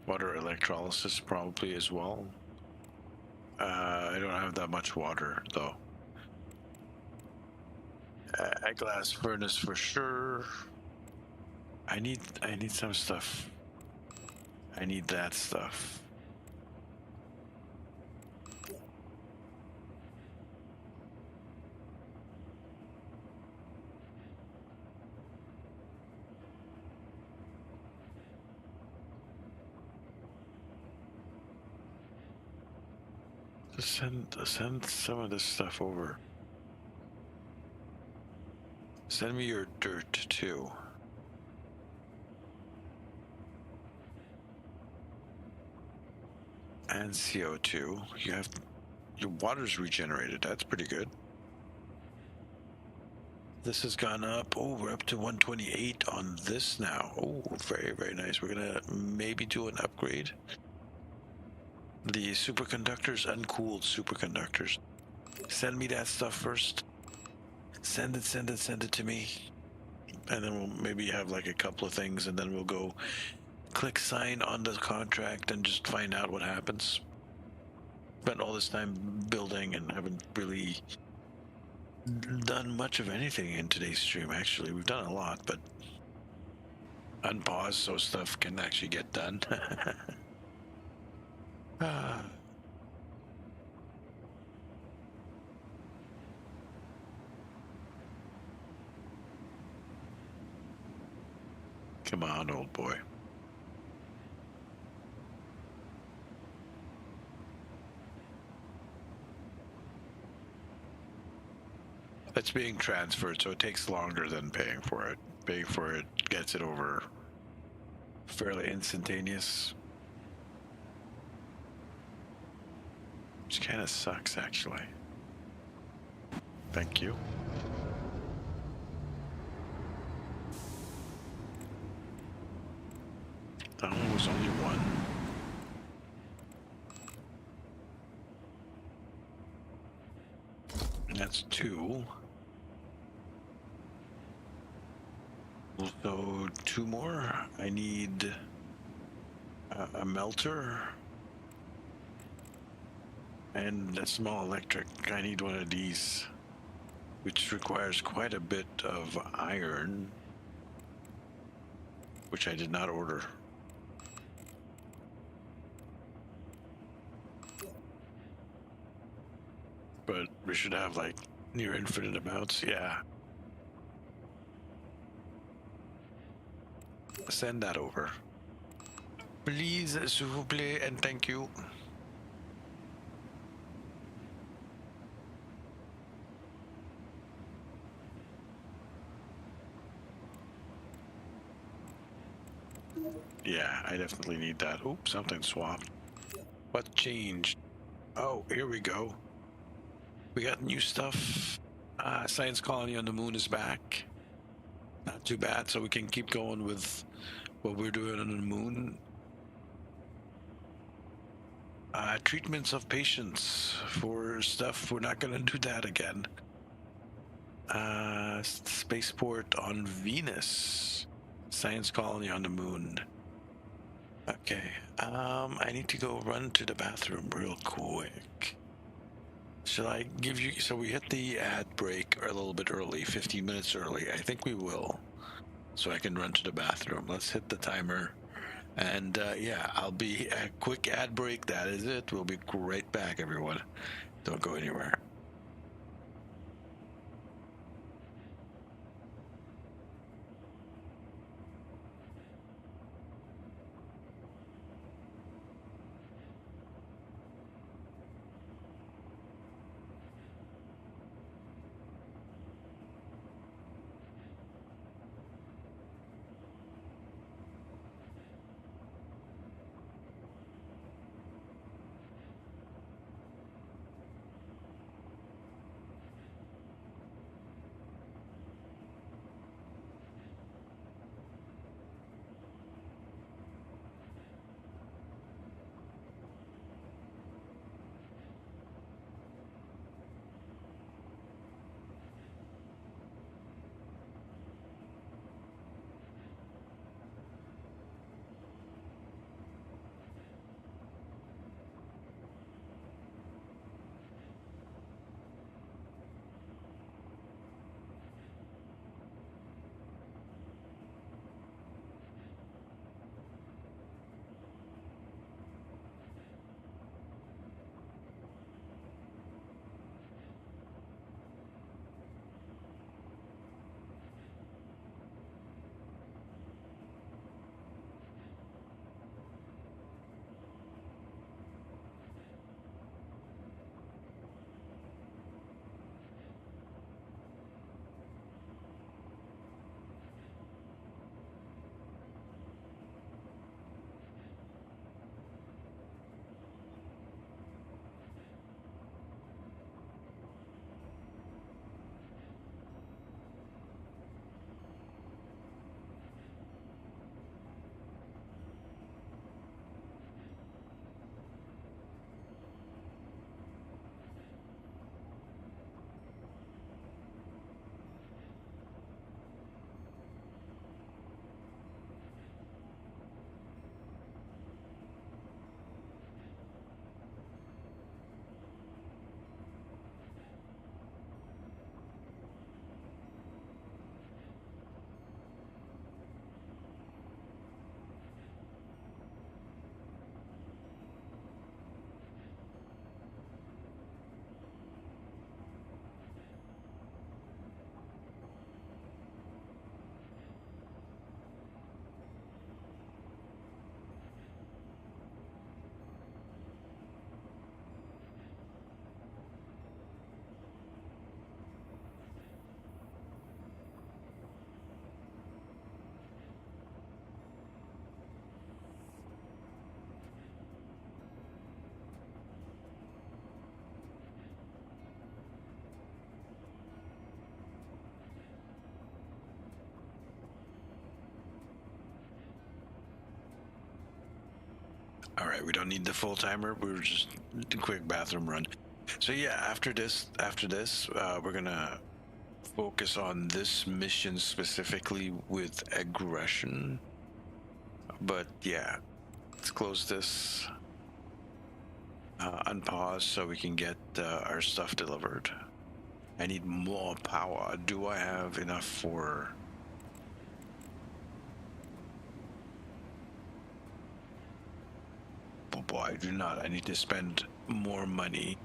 Water electrolysis probably as well. I don't have that much water though. A glass furnace for sure. I need some stuff. I need that stuff. Send some of this stuff over. Send me your dirt too. And CO2. You have your water's regenerated. That's pretty good. This has gone up. Oh, we're up to 128 on this now. Oh, very, very nice. We're gonna maybe do an upgrade. The superconductors, uncooled superconductors. Send me that stuff first. Send it to me. And then we'll maybe have like a couple of things, and then we'll go click sign on the contract and just find out what happens. Spent all this time building and haven't really done much of anything in today's stream. Actually, we've done a lot, but unpause so stuff can actually get done. Come on, old boy. It's being transferred, so it takes longer than paying for it. Paying for it gets it over fairly instantaneous. Which kind of sucks, actually. Thank you. That one was only one. That's two. So two more. I need a melter and a small electric. I need one of these, which requires quite a bit of iron, which I did not order. But we should have like near infinite amounts. Yeah. Send that over. Please, s'il vous plaît, and thank you. Yeah, I definitely need that. Oops, something swapped. What changed? Oh, here we go. We got new stuff. Science colony on the moon is back. Not too bad, so we can keep going with what we're doing on the moon. Treatments of patients for stuff. We're not going to do that again. Spaceport on Venus. Science colony on the moon. Okay. I need to go run to the bathroom real quick. Shall I give you... So we hit the ad break a little bit early, 15 minutes early. I think we will. So I can run to the bathroom. Let's hit the timer. And yeah, I'll be a quick ad break. That is it. We'll be right back, everyone. Don't go anywhere. All right, we don't need the full timer. We were just a quick bathroom run. So yeah, after this, we're gonna focus on this mission specifically with aggression. But yeah, let's close this, unpause so we can get our stuff delivered. I need more power. Do I have enough for... Oh boy, I do not. I need to spend more money.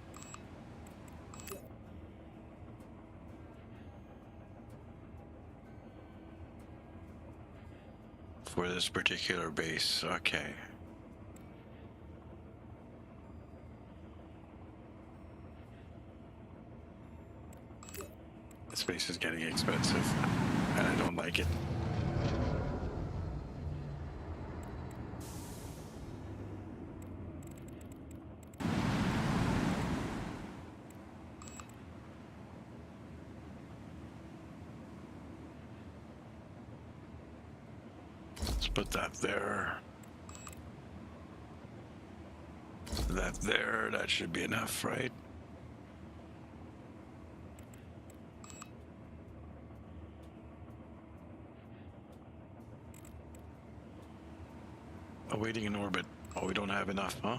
For this particular base. Okay. This base is getting expensive, and I don't like it. Let's put that there. That there. That should be enough, right? Awaiting in orbit. Oh, we don't have enough, huh?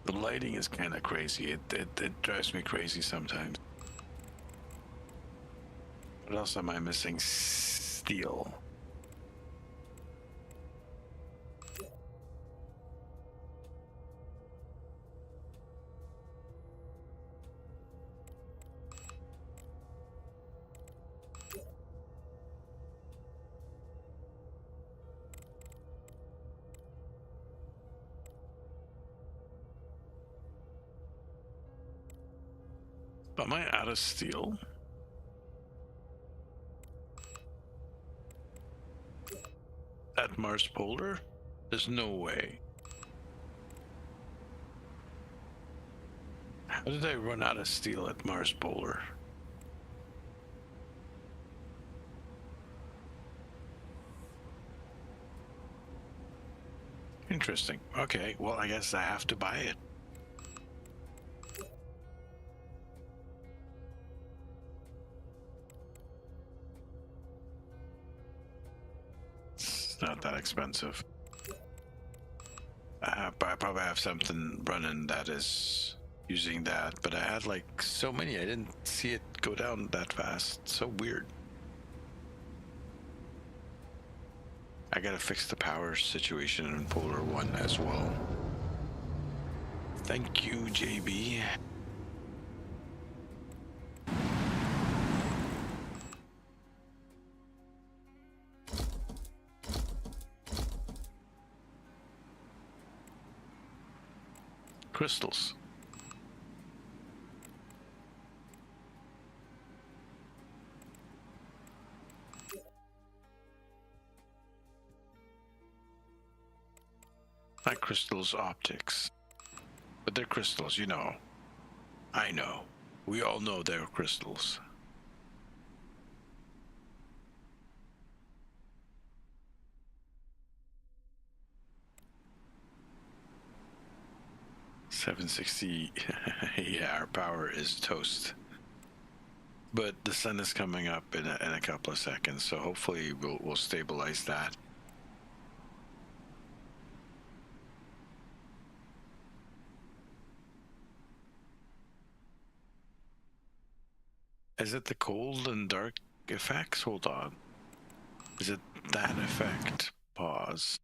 The lighting is kind of crazy. It drives me crazy sometimes. What else am I missing? Steel. Am I out of steel? At Mars Polar? There's no way. How did I run out of steel at Mars Polar? Interesting. Okay, well, I guess I have to buy it. It's not that expensive. I probably have something running that is using that, but I had like so many, I didn't see it go down that fast. So weird. I gotta fix the power situation in Polar 1 as well. Thank you, JB. Crystals. Not crystals, optics. But they're crystals, you know. I know. We all know they're crystals. $760. Yeah, our power is toast. But the sun is coming up in a couple of seconds, so hopefully we'll stabilize that. Is it the cold and dark effects? Hold on. Is it that effect? Pause.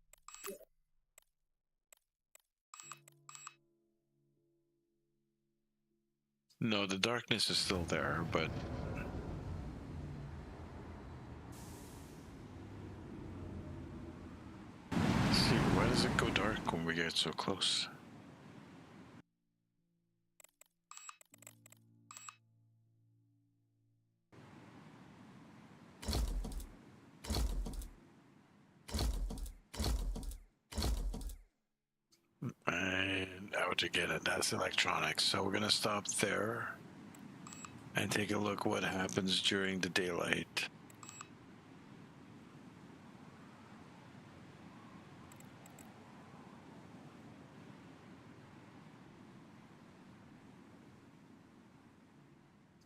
No, the darkness is still there, but... Let's see, why does it go dark when we get so close? how to get it. That's electronics. So we're gonna stop there and take a look what happens during the daylight.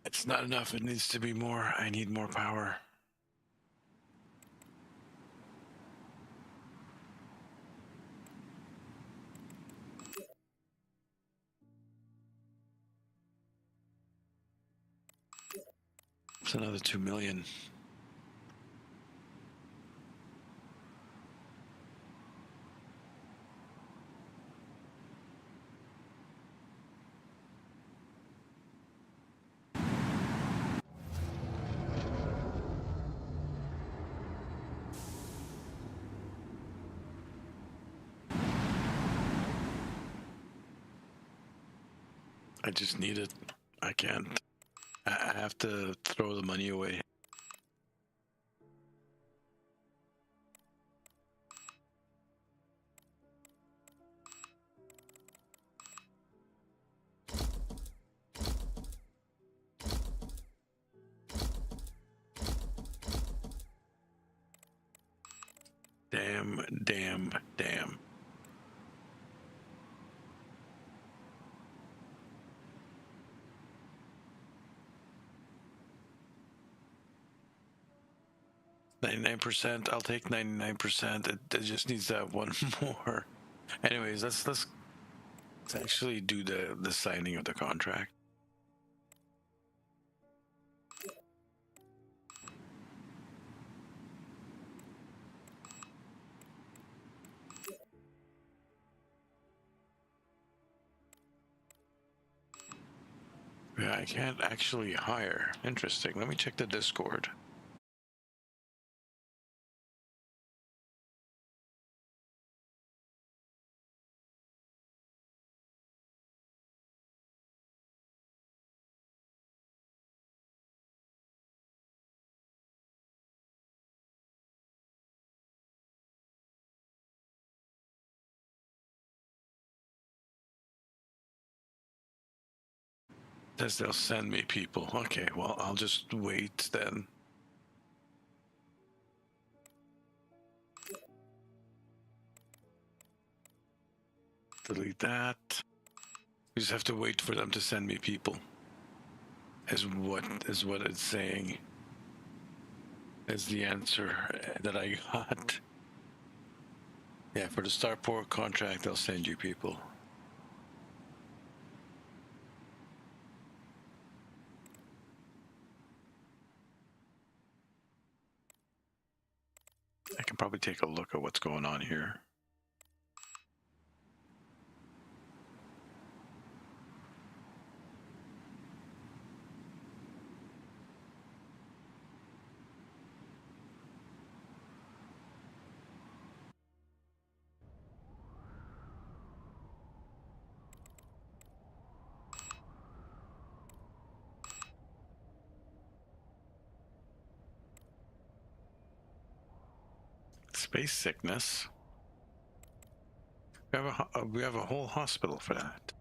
It's not enough. It needs to be more. I need more power. It's another 2 million. I just need it. I can't. I have to throw the money away. Damn. 99%. I'll take 99%. It just needs that one more. Anyways, let's actually do the signing of the contract. Yeah, I can't actually hire. Interesting. Let me check the Discord. Says they'll send me people. Okay, well, I'll just wait then. Delete that. We just have to wait for them to send me people. Is what it's saying. Is the answer that I got. Yeah, for the Starport contract, they'll send you people. I can probably take a look at what's going on here. Space sickness. We have a whole hospital for that.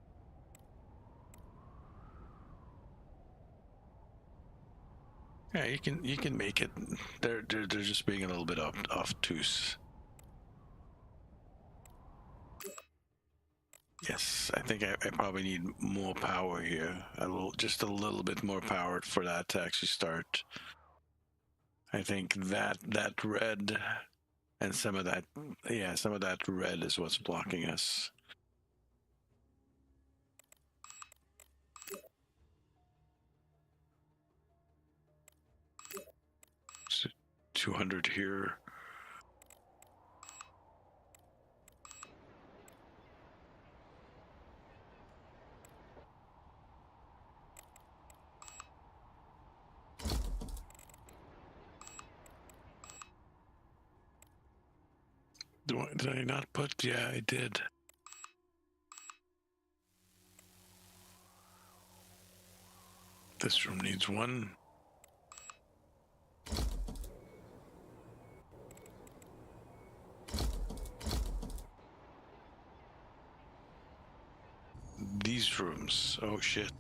Yeah, you can make it. They're just being a little bit obtuse. Yes, I think I probably need more power here. Just a little bit more power for that to actually start. I think that red and some of that, yeah, some of that red is what's blocking us. So 200 here. Did I not put? Yeah, I did. This room needs one. restrooms. Oh shit.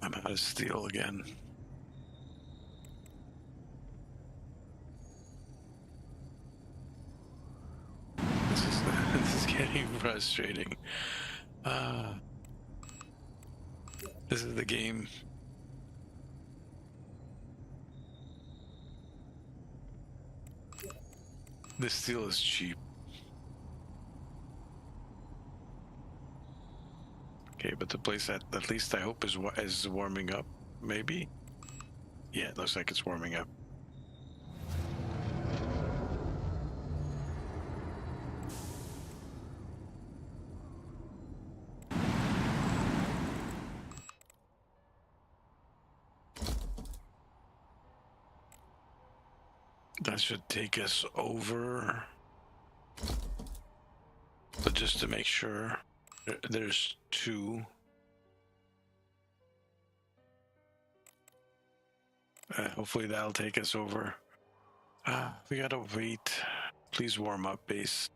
I'm out of steel again. This is getting frustrating. This is the game. This steel is cheap. Okay, but the place at least I hope is warming up. Maybe. Yeah, it looks like it's warming up. That should take us over. But just to make sure, there's 2. Hopefully that'll take us over. We gotta wait. Please warm up, base.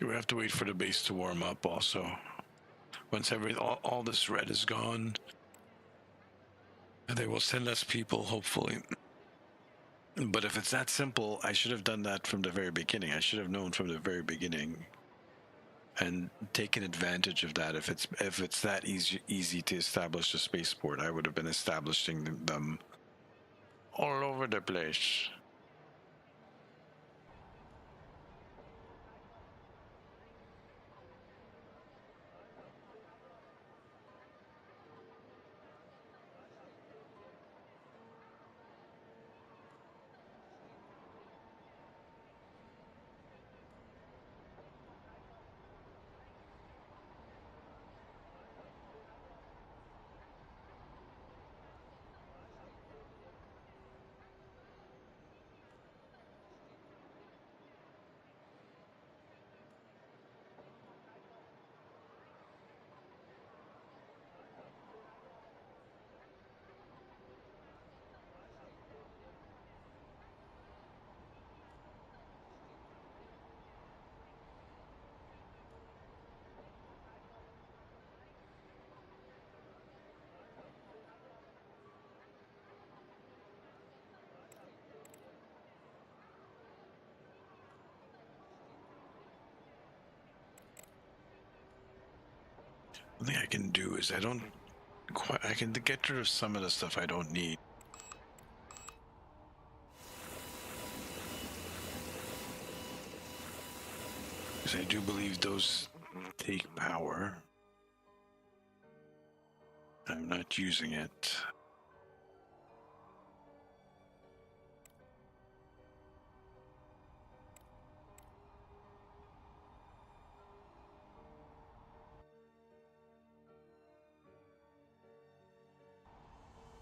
We have to wait for the base to warm up also. Once all this red is gone, they will send us people, hopefully. But if it's that simple, I should have done that from the very beginning. I should have known from the very beginning and taken advantage of that. If it's that easy to establish a spaceport, I would have been establishing them all over the place. The thing I can do is I can get rid of some of the stuff I don't need. Because I do believe those take power. I'm not using it.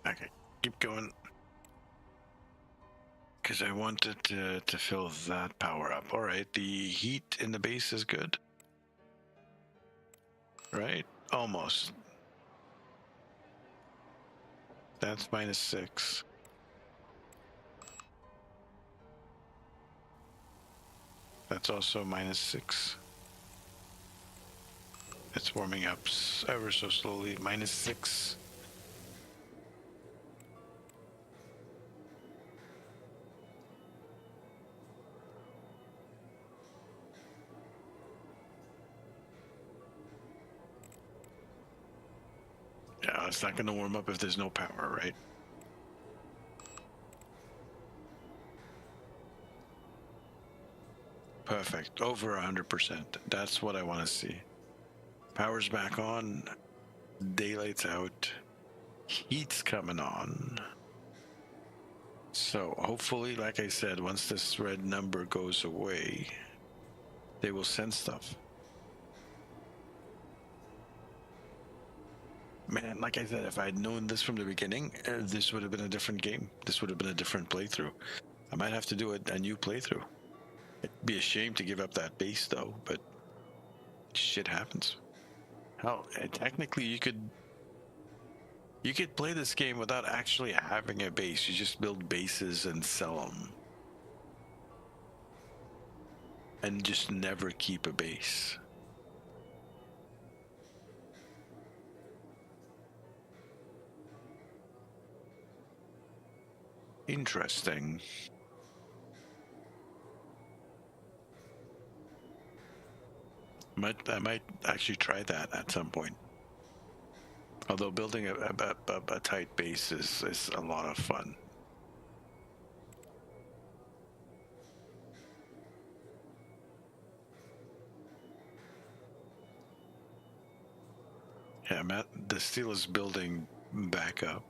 Okay, keep going. Because I wanted to fill that power up. All right, the heat in the base is good. Right? Almost. That's -6. That's also -6. It's warming up ever so slowly. -6. Yeah, it's not going to warm up if there's no power, right? Perfect. Over 100%. That's what I want to see. Power's back on. Daylight's out. Heat's coming on. So hopefully, like I said, once this red number goes away, they will send stuff. Man, like I said, if I'd known this from the beginning, this would have been a different game. This would have been a different playthrough. I might have to do a new playthrough. It'd be a shame to give up that base, though, but shit happens. Hell, technically, you could play this game without actually having a base. You just build bases and sell them, and just never keep a base. Interesting. I might actually try that at some point. Although building a tight base is a lot of fun. Yeah, Matt, the steel is building back up.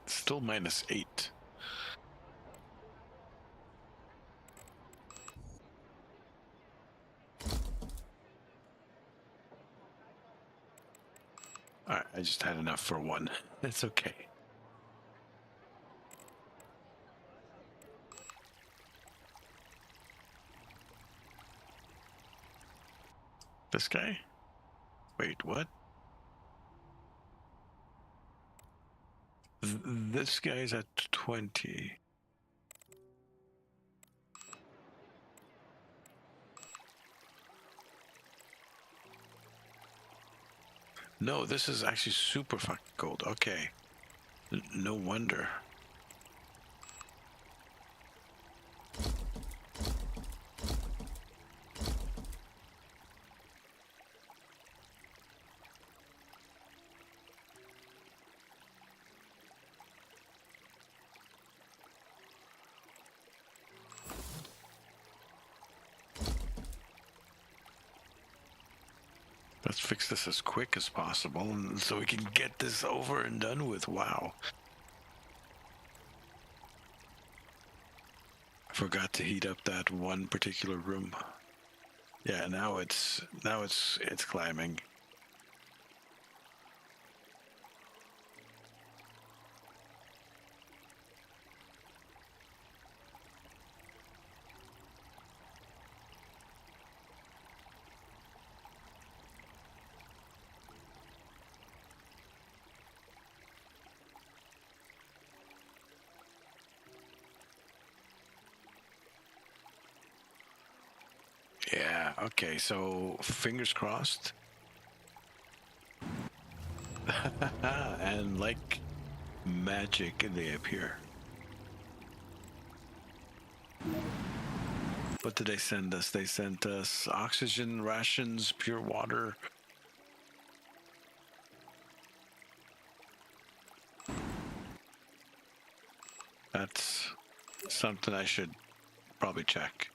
Still -8. Alright, I just had enough for one. It's okay. This guy? Wait, what? This guy's at 20. No, this is actually super fucking cold. Okay. No wonder. Let's fix this as quick as possible and so we can get this over and done with. Wow. I forgot to heat up that one particular room. Yeah, now it's climbing. Yeah, okay, so fingers crossed. And like magic, they appear. What did they send us? They sent us oxygen rations, pure water. That's something I should probably check.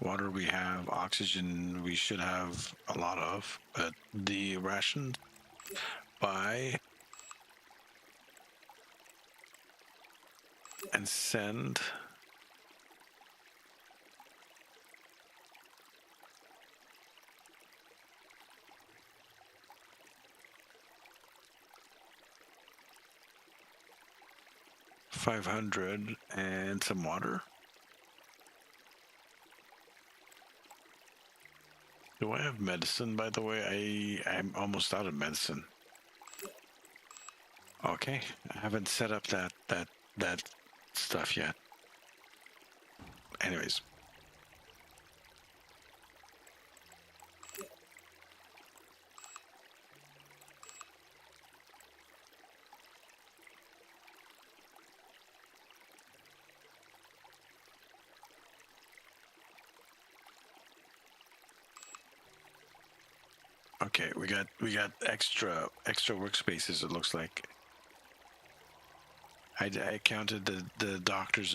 Water we have, oxygen we should have a lot of, but the rations buy and send. $500 and some water. Do I have medicine, by the way? I'm almost out of medicine. Okay, I haven't set up that stuff yet. Anyways. Okay, we got extra workspaces. It looks like I counted the doctors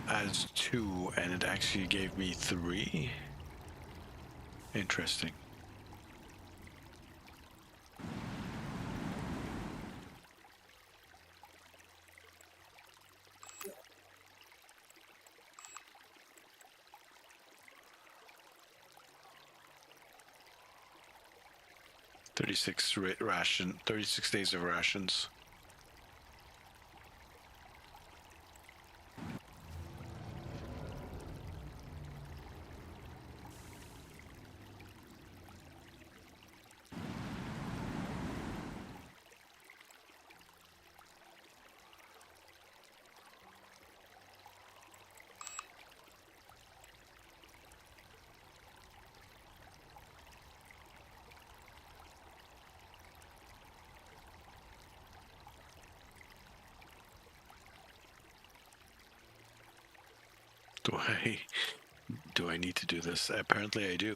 as 2, and it actually gave me 3. Interesting. Ration, 36 days of rations. Do I need to do this? Apparently I do.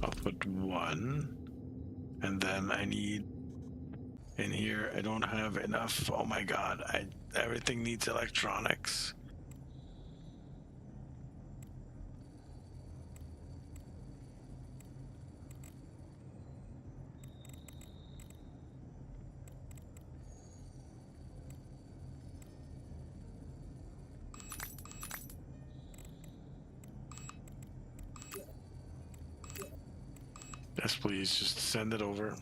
I'll put 1, and then I need in here. I don't have enough. Oh my god! Everything needs electronics. Yes, please, just send it over.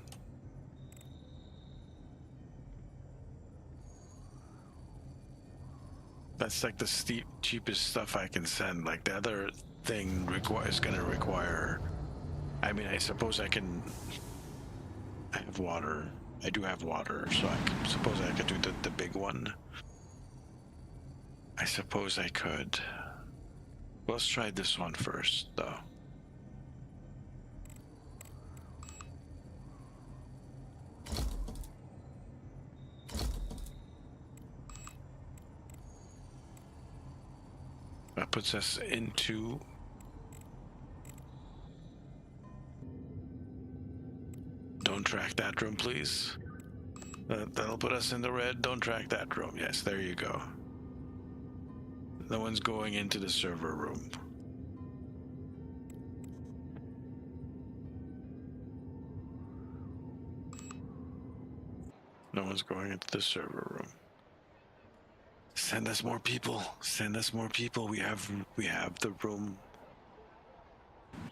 That's like the cheapest stuff I can send. Like the other thing is going to require. I mean, I suppose I can. I have water. I do have water, so I suppose I could do the big one. I suppose I could. Let's try this one first, though. That puts us into... Don't track that room, please. That'll put us in the red. Don't track that room. Yes, there you go. No one's going into the server room. No one's going into the server room. Send us more people. Send us more people. We have the room.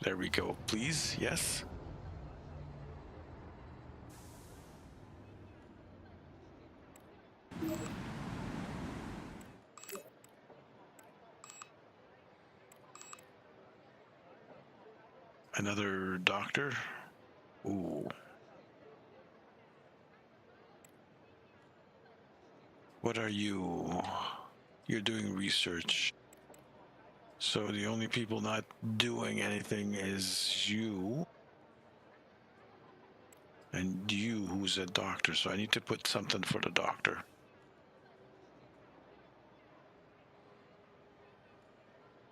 There we go. Please, yes. Another doctor. Ooh. What are you? You're doing research. So the only people not doing anything is you. And you, who's a doctor. So I need to put something for the doctor.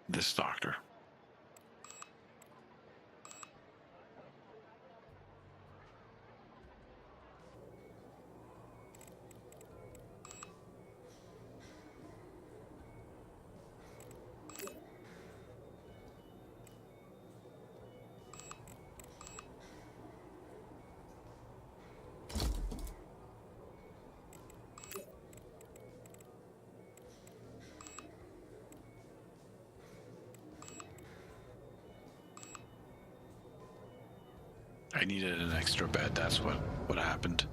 This doctor. I needed an extra bed. That's what happened.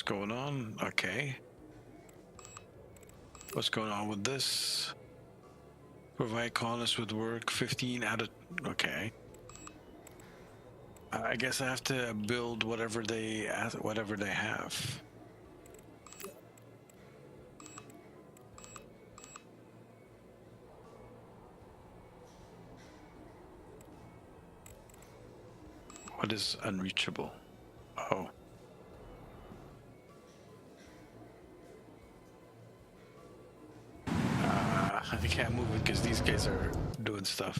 going on? Okay. What's going on with this? Provide colonists with work. 15 out of... Okay. I guess I have to build whatever they have. What is unreachable? Oh. I can't move it because these guys are doing stuff.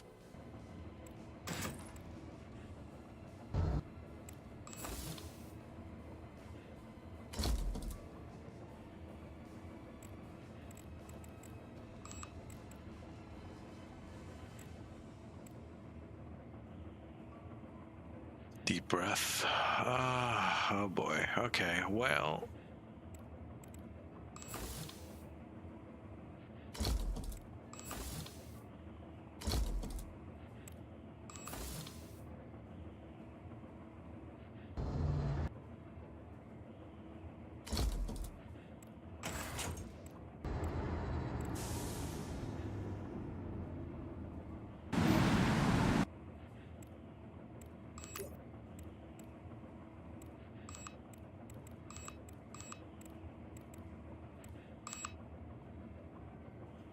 Deep breath. Oh boy. Okay, well.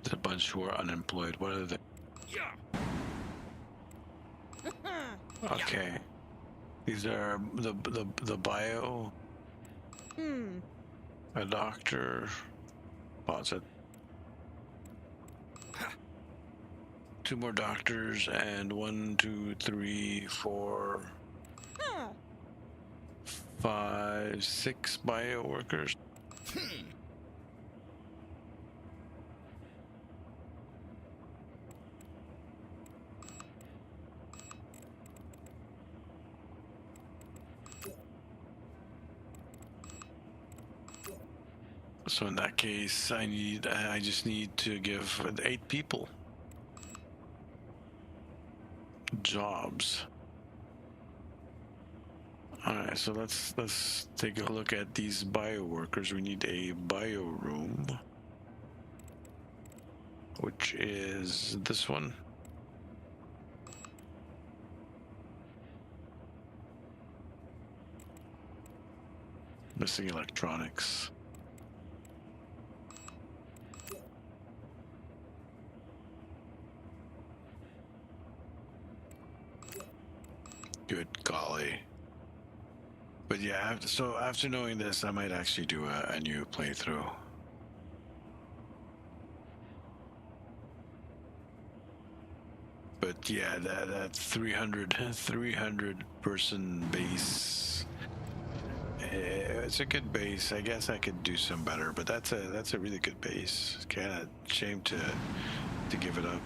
There's a bunch who are unemployed. What are they? Yeah. Okay. These are the bio. A doctor. Pause it. 2 more doctors and 1, 2, 3, 4, 5, 6 bio workers. So in that case, I just need to give 8 people jobs. All right, so let's take a look at these bio workers. We need a bio room, which is this one. Missing electronics. Good golly. But yeah, so after knowing this, I might actually do a new playthrough. But yeah, that 300 person base, it's a good base. I guess I could do some better, but that's a really good base. It's kind of shame to give it up.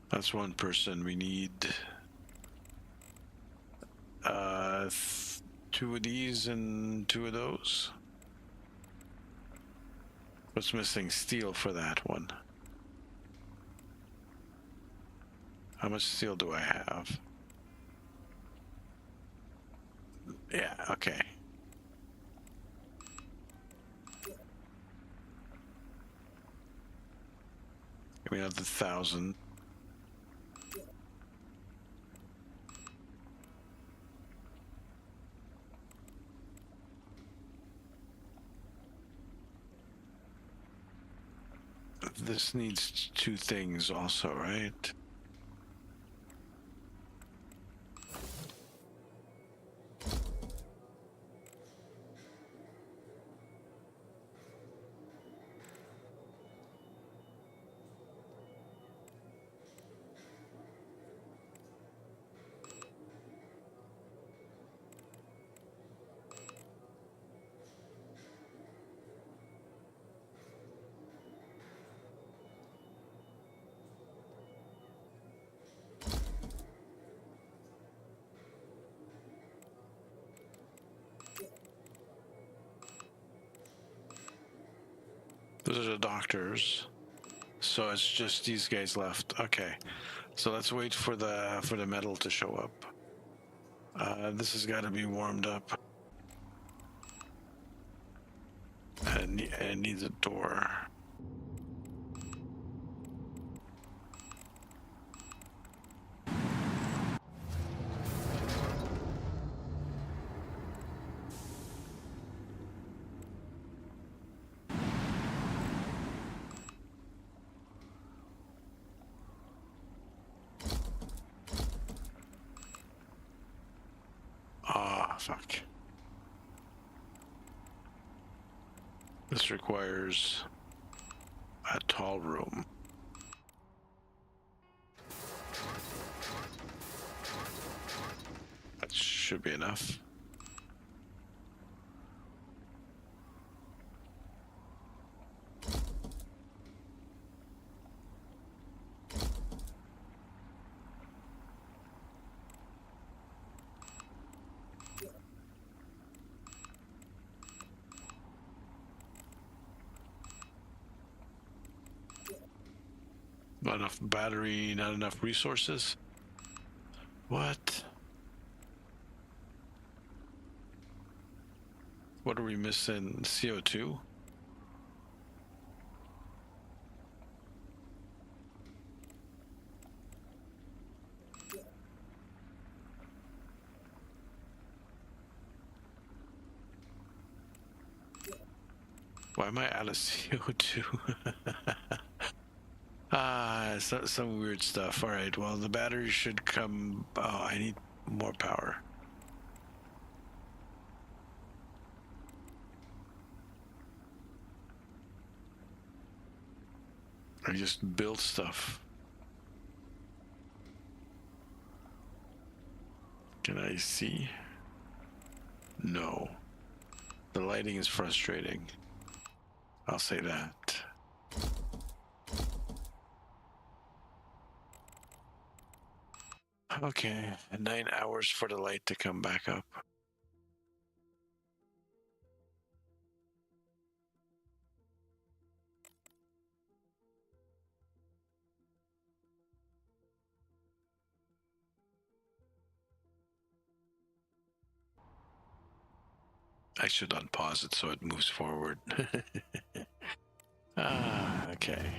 That's one person. We need 2 of these and 2 of those. What's missing? Steel for that one. How much steel do I have? Yeah, okay. Give me another 1,000. This needs 2 things also, right? Those are the doctors. So it's just these guys left. Okay. So let's wait for the metal to show up. This has got to be warmed up. And it needs a door. Ah, fuck. This requires a tall room. That should be enough. Not enough battery, not enough resources. What? What are we missing? CO2? Why am I out of CO2? Some weird stuff. All right, well, the battery should come. Oh, I need more power. I just built stuff. Can I see? No. The lighting is frustrating. I'll say that. Okay, 9 hours for the light to come back up. I should unpause it so it moves forward. Okay.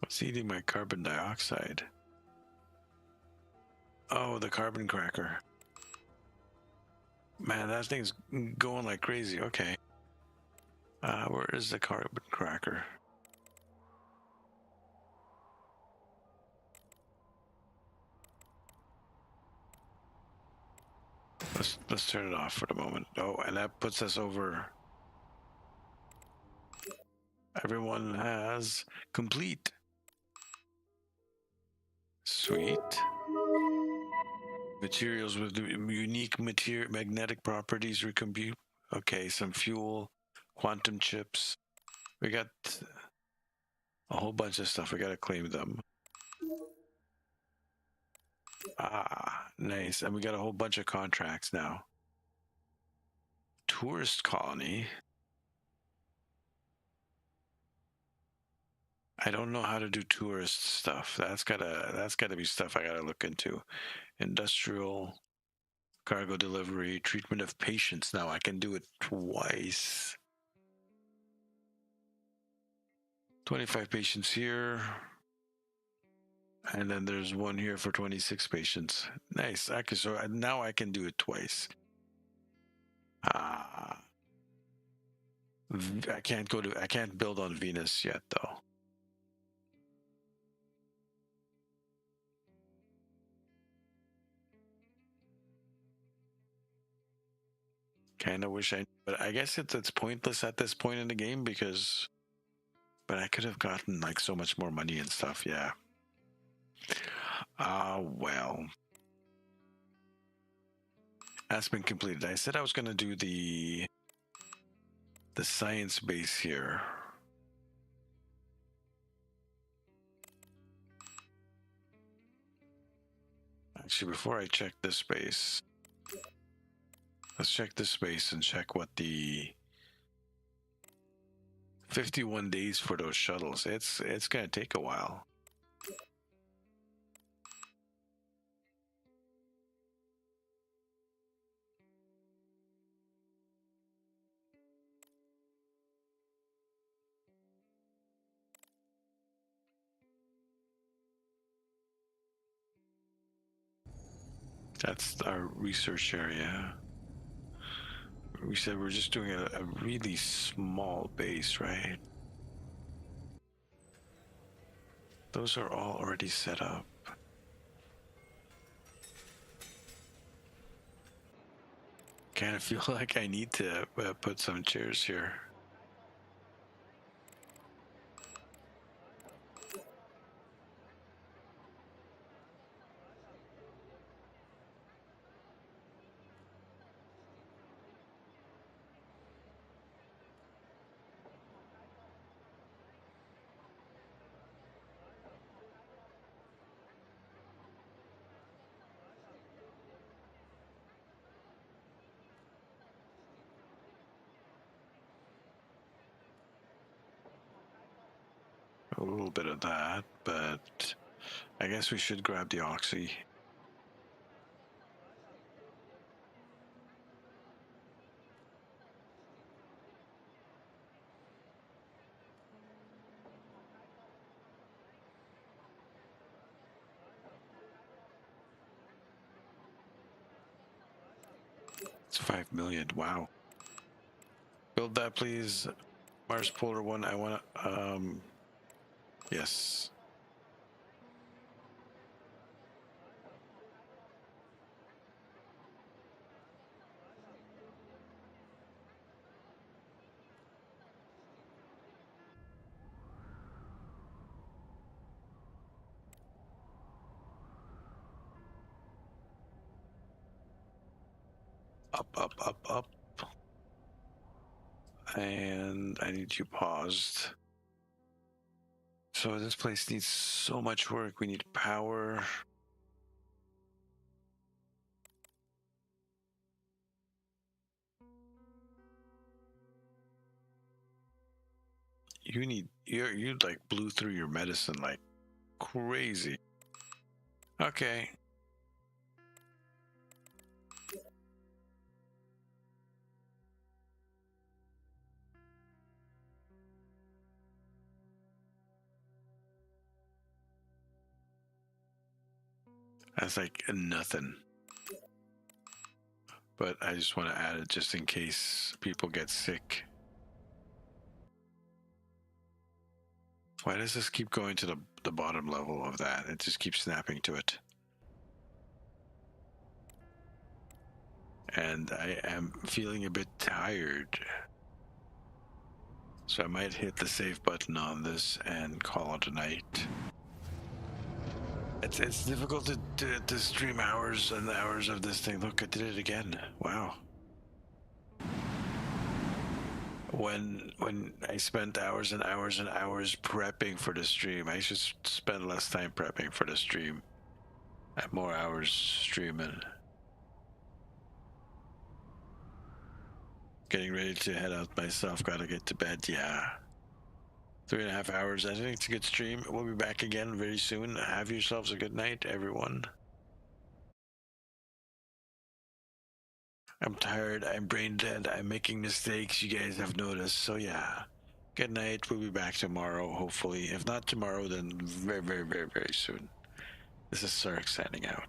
What's eating my carbon dioxide? Oh, the carbon cracker. Man, that thing's going like crazy. Okay. Where is the carbon cracker? Let's turn it off for the moment. Oh, and that puts us over. Everyone has complete. Sweet. Materials with unique magnetic properties recompute. Okay, some fuel, quantum chips. We got a whole bunch of stuff. We got to claim them. Ah, nice. And we got a whole bunch of contracts now. Tourist colony. I don't know how to do tourist stuff. That's gotta be stuff I gotta look into. Industrial cargo delivery, treatment of patients. Now I can do it twice. 25 patients here. And then there's one here for 26 patients. Nice. Okay, so now I can do it twice. I can't build on Venus yet though. Kind of wish but I guess it's pointless at this point in the game because, but I could have gotten like so much more money and stuff. Yeah. Well. has been completed. I said I was going to do the science base here. Actually, before I check this base, let's check this base and check what the 51 days for those shuttles. It's going to take a while. That's our research area. We said we're just doing a really small base, right? Those are all already set up. Kind of feel like I need to put some chairs here. A little bit of that, but I guess we should grab the oxy. It's 5 million. Wow. Build that, please. Mars Polar 1. I want to. Yes. Up, up, up, up. And I need you paused. So this place needs so much work. We need power. You like blew through your medicine like crazy. Okay. That's like nothing. But I just want to add it just in case people get sick. Why does this keep going to the bottom level of that? It just keeps snapping to it. And I am feeling a bit tired. So I might hit the save button on this and call it a night. It's difficult to stream hours and hours of this thing. Look, I did it again. Wow. When I spent hours and hours and hours prepping for the stream, I should spend less time prepping for the stream. Have more hours streaming. Getting ready to head out myself. Gotta get to bed. Yeah. 3.5 hours. I think it's a good stream. We'll be back again very soon. Have yourselves a good night, everyone. I'm tired. I'm brain dead. I'm making mistakes. You guys have noticed. So yeah. Good night. We'll be back tomorrow, hopefully. If not tomorrow, then very, very, very, very soon. This is Sark signing out.